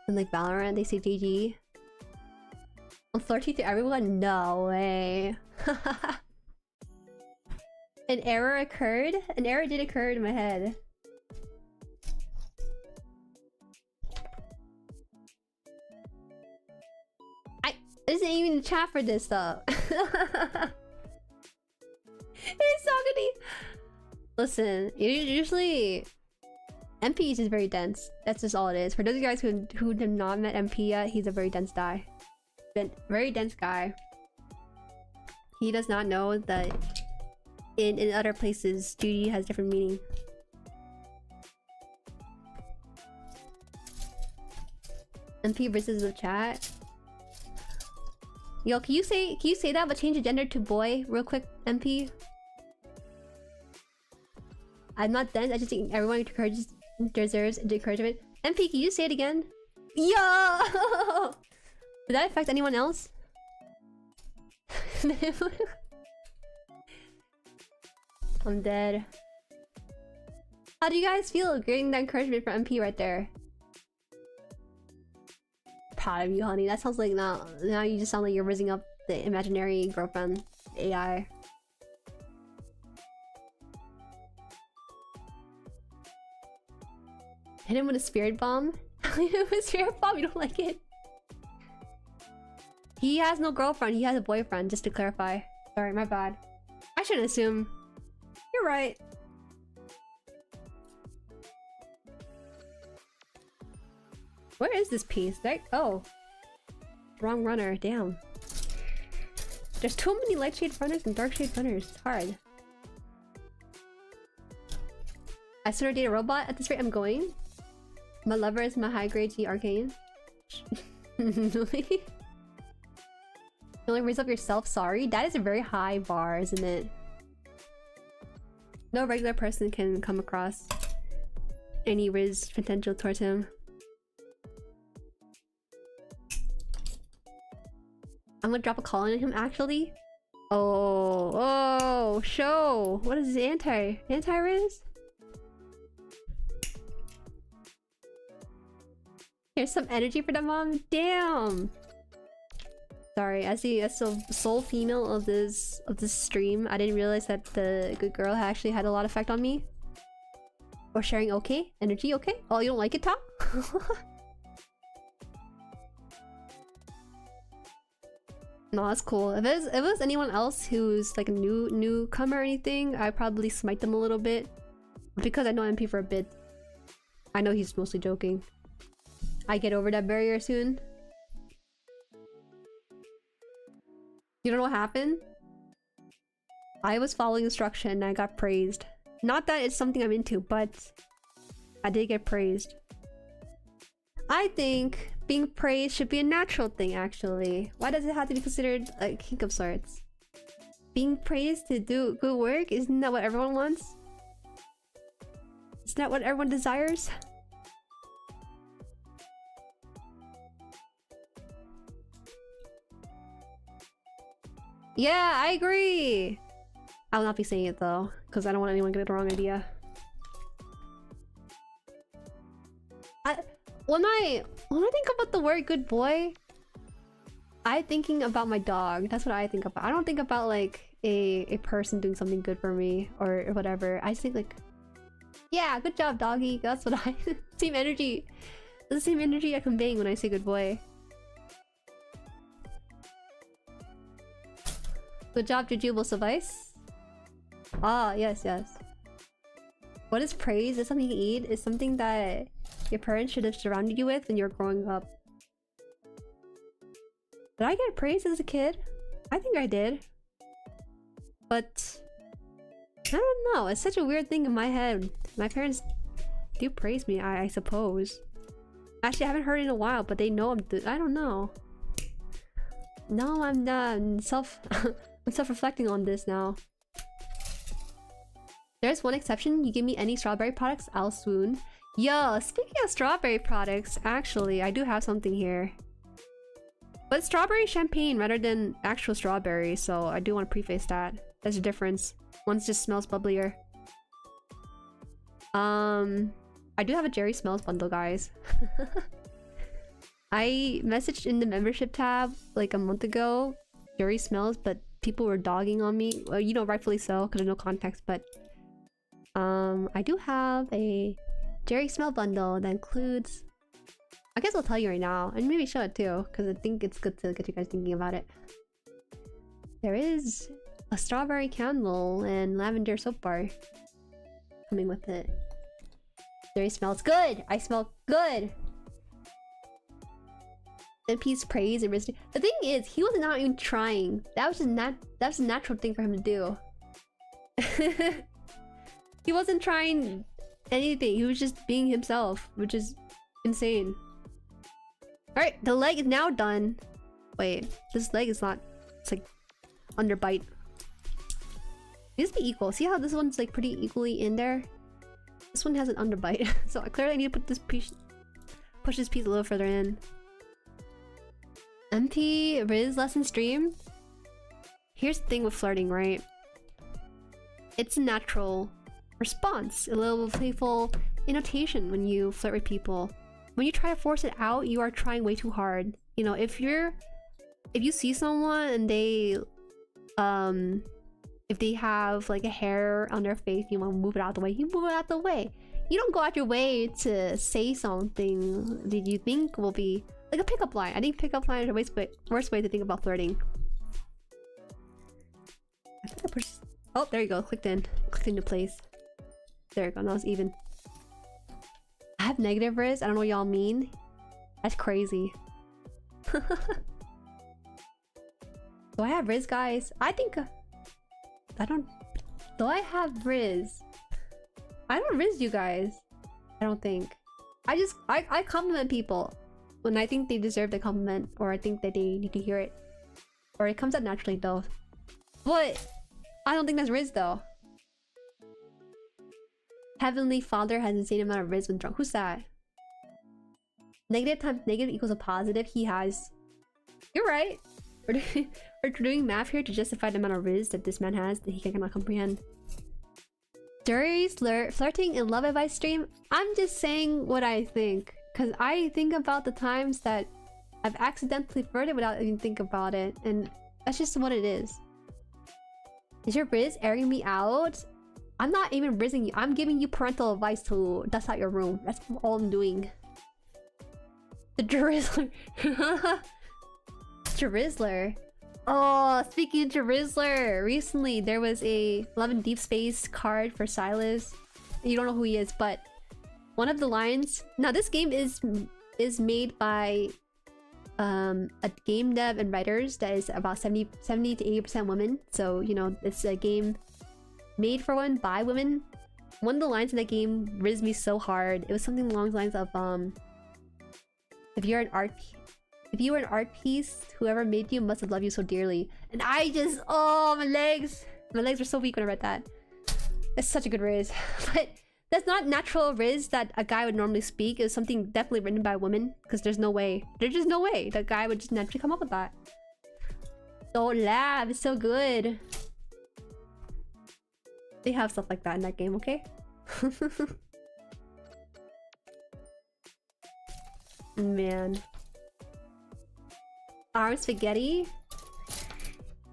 like Valorant? They say GG. I'm flirty to everyone? No way. An error occurred? An error did occur in my head. Isn't even a chat for this stuff. It's Sagadi. Listen, usually MP is just very dense. That's just all it is. For those of you guys who have not met MP yet, he's a very dense guy. Very dense guy. He does not know that in other places, duty has different meaning. MP versus the chat. Yo, can you say that but change the gender to boy real quick, MP? I'm not dense, I just think everyone deserves encouragement. MP, can you say it again? Yo! Did that affect anyone else? I'm dead. How do you guys feel getting that encouragement from MP right there? Proud of you, honey. That sounds like now you just sound like you're raising up the imaginary girlfriend AI. Hit him with a spirit bomb. Hit him with a spirit bomb. You don't like it? He has no girlfriend. He has a boyfriend. Just to clarify. Sorry, my bad. I shouldn't assume. You're right. Where is this piece? Oh. Wrong runner. Damn. There's too many light shade runners and dark shade runners. It's hard. I sort of date a robot at this rate I'm going. My lover is my high grade G arcane. Really? You only raise up yourself? Sorry? That is a very high bar, isn't it? No regular person can come across any riz potential towards him. I'm gonna drop a call on him actually. Oh, show. What is this anti-riz? Here's some energy for the mom. Damn. Sorry, as the sole female of this stream, I didn't realize that the good girl actually had a lot of effect on me. Or sharing okay? Energy okay? Oh, you don't like it, Tom? No, that's cool. If it was anyone else who's like a newcomer or anything, I'd probably smite them a little bit. Because I know MP for a bit. I know he's mostly joking. I get over that barrier soon. You don't know what happened? I was following instruction and I got praised. Not that it's something I'm into, but I did get praised. I think being praised should be a natural thing, actually. Why does it have to be considered a kink of sorts? Being praised to do good work, isn't that what everyone wants? Isn't that what everyone desires? Yeah, I agree! I will not be saying it though, because I don't want anyone to get the wrong idea. When I think about the word good boy, I'm thinking about my dog. That's what I think about. I don't think about like a person doing something good for me or whatever. I just think like, yeah, good job, doggy. That's what I... Same energy. The same energy I'm conveying when I say good boy. Good job, Juju will suffice. Ah, yes, yes. What is praise? Is something you eat? Is something that your parents should have surrounded you with when you were growing up. Did I get praise as a kid? I think I did. But I don't know. It's such a weird thing in my head. My parents do praise me, I suppose. Actually, I haven't heard it in a while, but they know I don't know. No, I'm I'm self-reflecting on this now. There's one exception. You give me any strawberry products, I'll swoon. Yo, speaking of strawberry products, actually, I do have something here. But it's strawberry champagne rather than actual strawberry, so I do want to preface that. There's a difference. One just smells bubblier. I do have a Jueri Smells bundle, guys. I messaged in the membership tab like a month ago, Jueri Smells, but people were dogging on me. Well, you know, rightfully so, because there's no context, but I do have a Jueri Smell bundle that includes... I guess I'll tell you right now, and maybe show it too, because I think it's good to get you guys thinking about it. There is a strawberry candle and lavender soap bar coming with it. Jueri smells good! I smell good! MP's praise and Riz. The thing is, he was not even trying. That was a natural thing for him to do. He wasn't trying anything. He was just being himself, which is insane. Alright, the leg is now done. Wait, this leg is not... It's like... underbite. These be equal. See how this one's like pretty equally in there? This one has an underbite. So clearly I need to put this piece... push this piece a little further in. MP Riz lesson stream? Here's the thing with flirting, right? It's a natural response. A little playful annotation when you flirt with people. When you try to force it out, you are trying way too hard. You know, if you see someone and they if they have like a hair on their face, you want to move it out the way, you move it out the way. You don't go out your way to say something that you think will be like a pickup line. I think pickup line is the worst way to think about flirting. I think I pushed... Oh, there you go. Clicked into place. There you go. Now it's even. I have negative Riz. I don't know what y'all mean. That's crazy. Do I have Riz, guys? I think... I don't... Do I have Riz? I don't Riz you guys. I don't think. I compliment people when I think they deserve the compliment, or I think that they need to hear it. Or it comes out naturally though. But I don't think that's Riz though. Heavenly Father has insane amount of Riz when drunk. Who's that? Negative times negative equals a positive. He has. You're right. We're doing math here to justify the amount of Riz that this man has that he cannot comprehend. Jueri's flirting and love advice stream. I'm just saying what I think, because I think about the times that I've accidentally flirted without even thinking about it, and that's just what it is. Is your Riz airing me out? I'm not even rizzing you. I'm giving you parental advice to dust out your room. That's all I'm doing. The Drizzler. Drizzler. Oh, speaking of Drizzler, recently there was a Love in Deep Space card for Silas. You don't know who he is, but one of the lines... Now this game is made by a game dev and writers that is about 70 to 80% women. So, you know, it's a game made for women by women. One of the lines in that game rizzed me so hard. It was something along the lines of if you were an art piece, whoever made you must have loved you so dearly. And I just, oh, my legs were so weak when I read that. It's such a good riz. But that's not natural riz that a guy would normally speak. It's something definitely written by a woman, because there's just no way that guy would just naturally come up with that. Don't laugh, it's so good. They have stuff like that in that game, okay? Man. Arm spaghetti.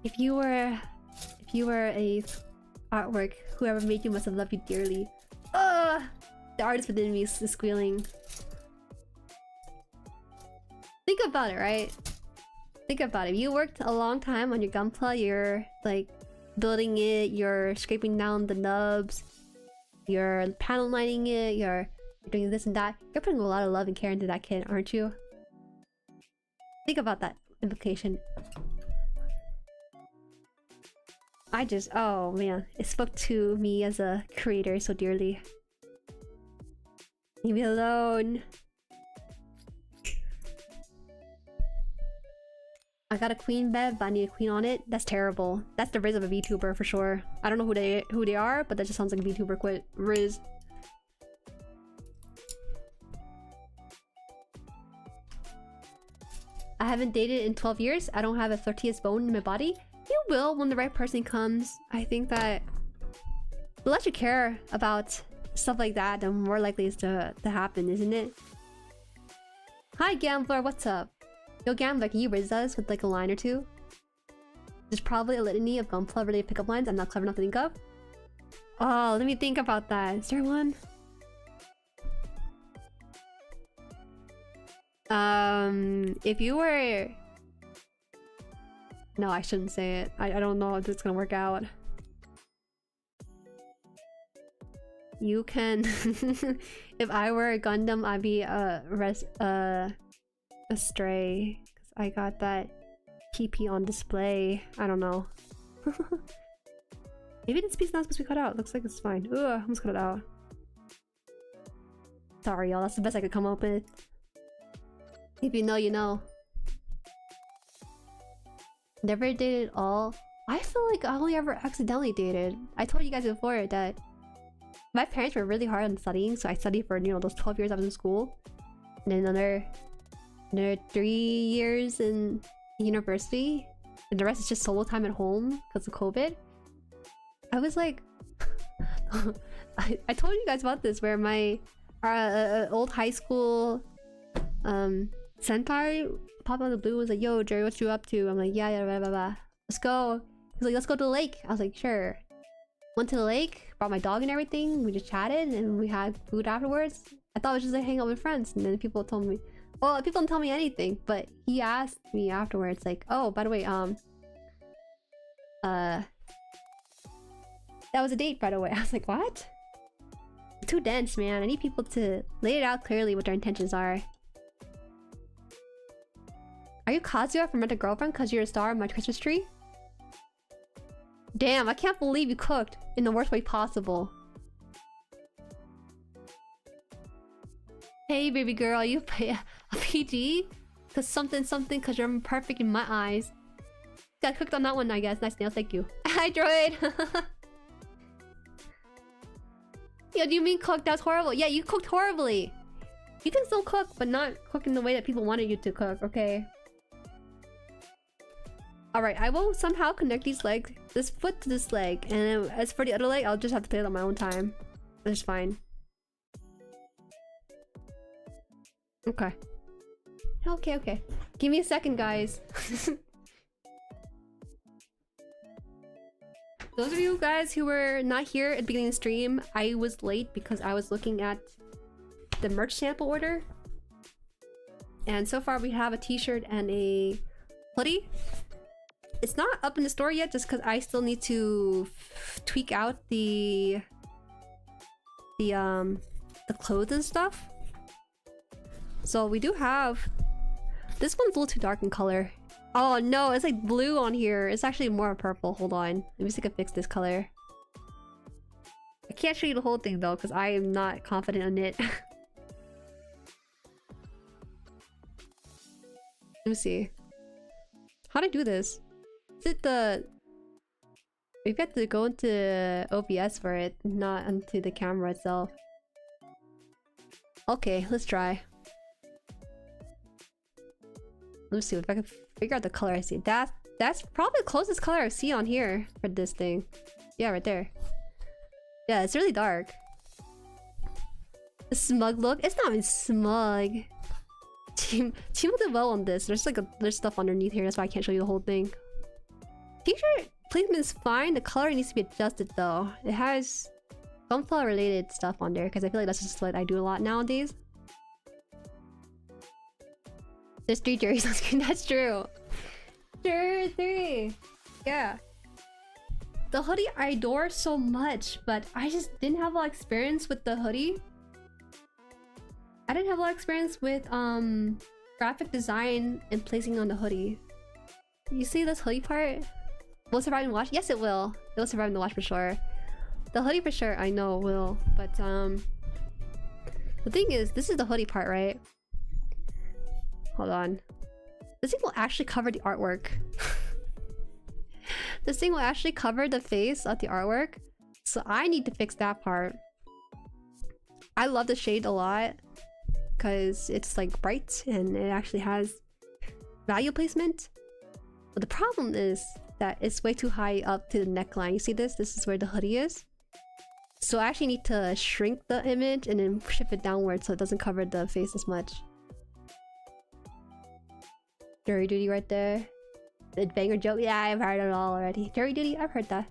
If you were a artwork, whoever made you must have loved you dearly. The artist within me is squealing. Think about it, right? Think about it. You worked a long time on your Gunpla. You're like building it. You're scraping down the nubs. You're panel lining it. You're doing this and that. You're putting a lot of love and care into that kit, aren't you? Think about that implication. Oh man, it spoke to me as a creator so dearly. Leave me alone. I got a queen bed, but I need a queen on it. That's terrible. That's the riz of a VTuber for sure. I don't know who they are, but that just sounds like a VTuber quit riz. I haven't dated in 12 years. I don't have a 30th bone in my body. You will when the right person comes. I think that the less you care about stuff like that, the more likely it's to happen, isn't it? Hi Gambler, what's up? Yo Gambler, can you riz us with like a line or two? There's probably a litany of Gunpla related pickup lines I'm not clever enough to think of. Oh, let me think about that. Is there one? If you were... No, I shouldn't say it. I don't know if it's gonna work out. You can... If I were a Gundam, I'd be a stray. Cause I got that PP on display. I don't know. Maybe this piece is not supposed to be cut out. Looks like it's fine. Ugh, I'm just cut it out. Sorry, y'all. That's the best I could come up with. If you know, you know. Never dated all. I feel like I only ever accidentally dated. I told you guys before that my parents were really hard on studying, so I studied for, you know, those 12 years I was in school. And then another 3 years in university. And the rest is just solo time at home because of COVID. I was like... I told you guys about this, where my old high school senpai popped out of the blue, was like, yo Jueri, what you up to? I'm like, yeah, blah blah blah, let's go. He's like, let's go to the lake. I was like, sure. Went to the lake, brought my dog and everything. We just chatted and we had food afterwards. I thought it was just like hang out with friends, and then people told me, well, people don't tell me anything, but he asked me afterwards like, oh, by the way, that was a date, by the way. I was like, what? Too dense, man. I need people to lay it out clearly what their intentions are. Are you Kazuya from Rent a Girlfriend because you're a star of my Christmas tree? Damn, I can't believe you cooked in the worst way possible. Hey, baby girl, you pay a PG? Cause something because you're perfect in my eyes. Got cooked on that one, I guess. Nice nails, thank you. Hi, droid! Yo, do you mean cooked? That's horrible. Yeah, you cooked horribly. You can still cook, but not cook in the way that people wanted you to cook, okay? Alright, I will somehow connect these legs, this foot to this leg, and as for the other leg, I'll just have to play it on my own time. That's fine. Okay. Okay. Give me a second, guys. Those of you guys who were not here at the beginning of the stream, I was late because I was looking at the merch sample order. And so far we have a t-shirt and a hoodie. It's not up in the store yet just because I still need to tweak out the clothes and stuff. So we do have... This one's a little too dark in color. Oh no, it's like blue on here. It's actually more purple. Hold on. Let me see if I can fix this color. I can't show you the whole thing though because I am not confident in it. Let me see. How do I do this? Is it the... We've got to go into OBS for it, not into the camera itself. Okay, let's try. Let's see if I can figure out the color I see. That's probably the closest color I see on here for this thing. Yeah, right there. Yeah, it's really dark. The smug look? It's not even smug. Team did well on this. There's stuff underneath here. That's why I can't show you the whole thing. T-shirt placement is fine. The color needs to be adjusted though. It has Gunpla related stuff on there because I feel like that's just what I do a lot nowadays. There's 3 Jueris on screen. That's true. Sure, 3. Yeah. The hoodie I adore so much, but I just didn't have a lot of experience with the hoodie. I didn't have a lot of experience with graphic design and placing on the hoodie. You see this hoodie part? Will it survive in the wash? Yes, it will. It will survive in the wash for sure. The hoodie for sure, I know will. But the thing is, this is the hoodie part, right? Hold on. This thing will actually cover the artwork. This thing will actually cover the face of the artwork. So I need to fix that part. I love the shade a lot because it's like bright and it actually has value placement. But the problem is that it's way too high up to the neckline. You see this? This is where the hoodie is. So I actually need to shrink the image and then shift it downward so it doesn't cover the face as much. Jury duty right there. The banger joke? Yeah, I've heard it all already. Jury duty? I've heard that.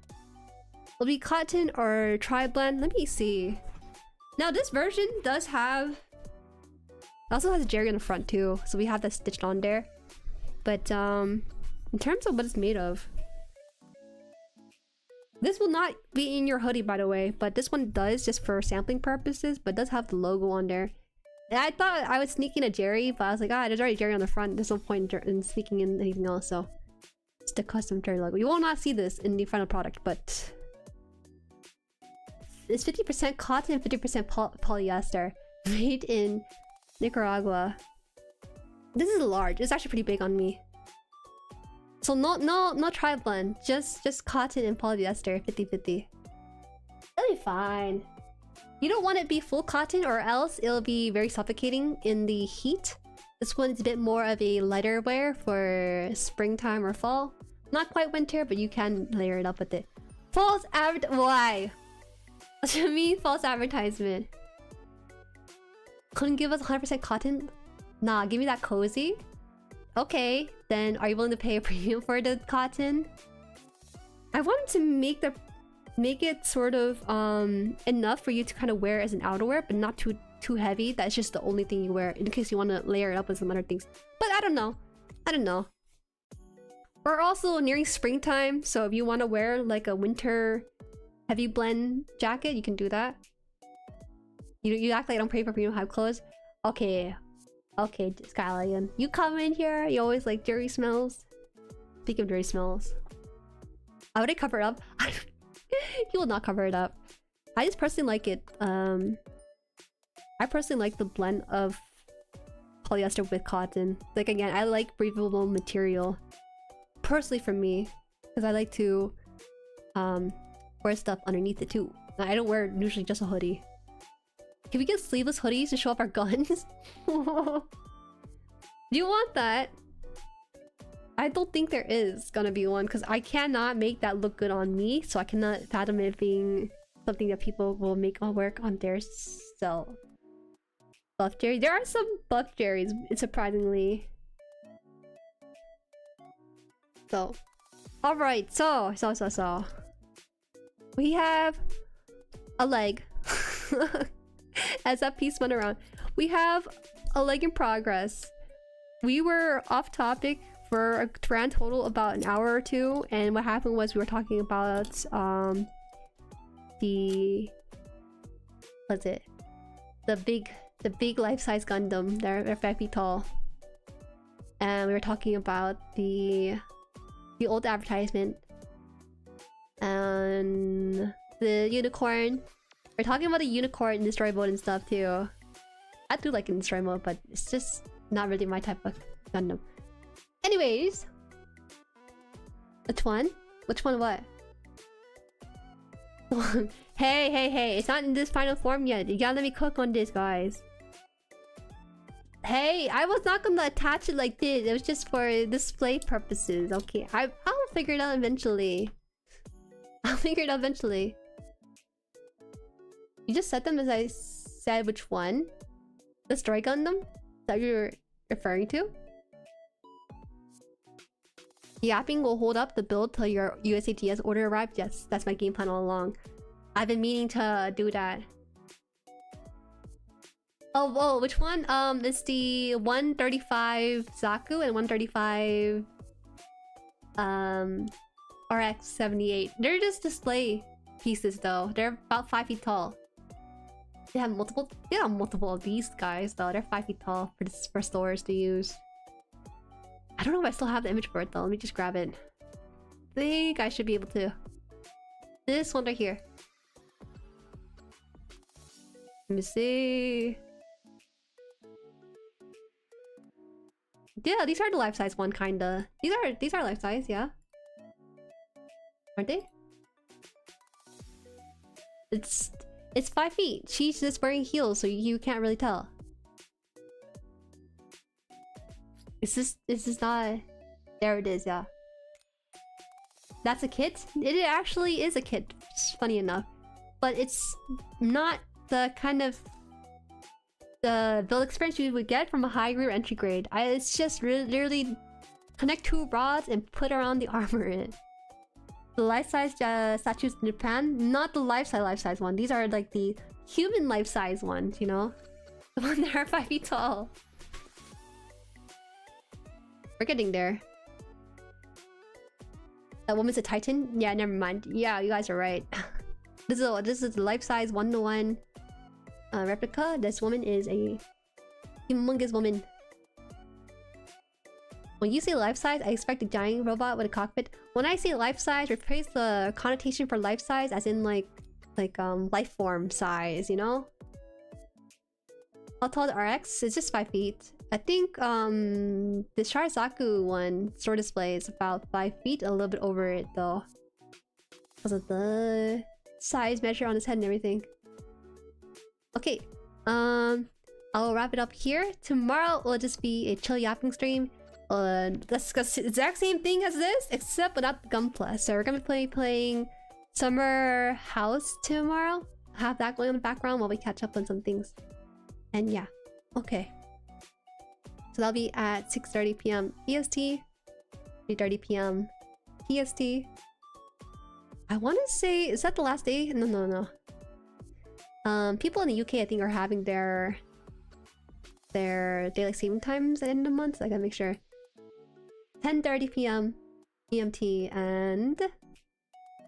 Will it be cotton or tri-blend? Let me see. Now this version does have... It also has a Jueri on the front too, so we have that stitched on there. But in terms of what it's made of, this will not be in your hoodie, by the way, but this one does just for sampling purposes, but does have the logo on there. And I thought I would sneak in a Jueri, but I was like, ah, there's already Jueri on the front. There's no point in sneaking in anything else, so it's the custom Jueri logo. You will not see this in the final product, but it's 50% cotton and 50% polyester, made in Nicaragua. This is large. It's actually pretty big on me. So no tri-blend, just cotton and polyester, 50-50. That'll be fine. You don't want it to be full cotton or else it'll be very suffocating in the heat. This one's a bit more of a lighter wear for springtime or fall. Not quite winter, but you can layer it up with it. False why? What do you mean false advertisement? Couldn't give us 100% cotton? Nah, give me that cozy. Okay, then are you willing to pay a premium for the cotton? I wanted to make it sort of enough for you to kind of wear as an outerwear, but not too heavy. That's just the only thing you wear in case you want to layer it up with some other things. But I don't know. I don't know. We're also nearing springtime, so if you want to wear like a winter heavy blend jacket, you can do that. You act like I don't pay for premium hype clothes. Okay. Okay, Skylion. You come in here, you always like Jueri smells. Speaking of Jueri smells. I would cover it up. You will not cover it up. I just personally like it. I personally like the blend of polyester with cotton. Like again, I like breathable material. Personally for me. Because I like to wear stuff underneath it too. I don't wear usually just a hoodie. Can we get sleeveless hoodies to show off our guns? Do you want that? I don't think there is gonna be one because I cannot make that look good on me, so I cannot fathom it being something that people will make on work on their self. Buff Jueri. There are some buff Jueris, surprisingly. So, all right. So we have a leg. As that piece went around, we have a leg in progress. We were off topic for a grand total about an hour or two, and what happened was we were talking about the big life-size Gundam. They're 5 feet tall, and we were talking about the old advertisement and the unicorn. We're talking about the unicorn in the story mode and stuff too. I do like it in story mode, but it's just not really my type of Gundam. Anyways, which one? Which one? What? Hey! It's not in this final form yet. You gotta let me cook on this, guys. Hey, I was not gonna attach it like this. It was just for display purposes. Okay, I'll figure it out eventually. I'll figure it out eventually. You just set them as I said. Which one? The Story Gundam? Is that what you're referring to? Yapping will hold up the build till your USATS order arrives. Yes, that's my game plan all along. I've been meaning to do that. Oh, which one? It's the 135 Zaku and 135 RX78. They're just display pieces though. They're about 5 feet tall. They have multiple of these guys though. They're 5 feet tall for stores to use. I don't know if I still have the image for it though. Let me just grab it. I think I should be able to. This one right here. Let me see. Yeah, these are the life-size one, kinda. These are life-size, yeah. Aren't they? It's 5 feet. She's just wearing heels, so you can't really tell. Is this not? There it is, yeah. That's a kit? It actually is a kit, funny enough. But it's not the kind of the build experience you would get from a high grade or entry grade. It's just literally connect 2 rods and put around the armor in it. The life-size statues in Japan, not the life-size one. These are like the human life-size ones, you know? The ones that are 5 feet tall. We're getting there. That woman's a titan? Yeah, never mind. Yeah, you guys are right. This is the life-size 1-to-1 replica. This woman is a humongous woman. When you say life-size, I expect a giant robot with a cockpit. When I say life-size, replace the connotation for life-size as in like life form size, you know? How tall the RX? It's just 5 feet. I think the Sharazaku one store display is about 5 feet, a little bit over it though. Because of the size measure on his head and everything. Okay, I'll wrap it up here. Tomorrow will just be a chill yapping stream. That's the exact same thing as this, except without the Gunpla. So we're gonna be playing Summer House tomorrow. Have that going in the background while we catch up on some things. And yeah, okay. So that'll be at 6:30 p.m. EST, 3:30 p.m. PST. I want to say, is that the last day? No. People in the UK, I think, are having their daylight saving times at the end of the month. So I gotta make sure. 10:30 p.m. EMT and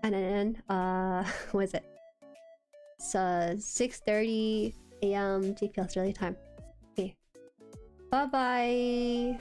then what is it? It's 6:30 a.m. JP Australia time. Okay. Bye.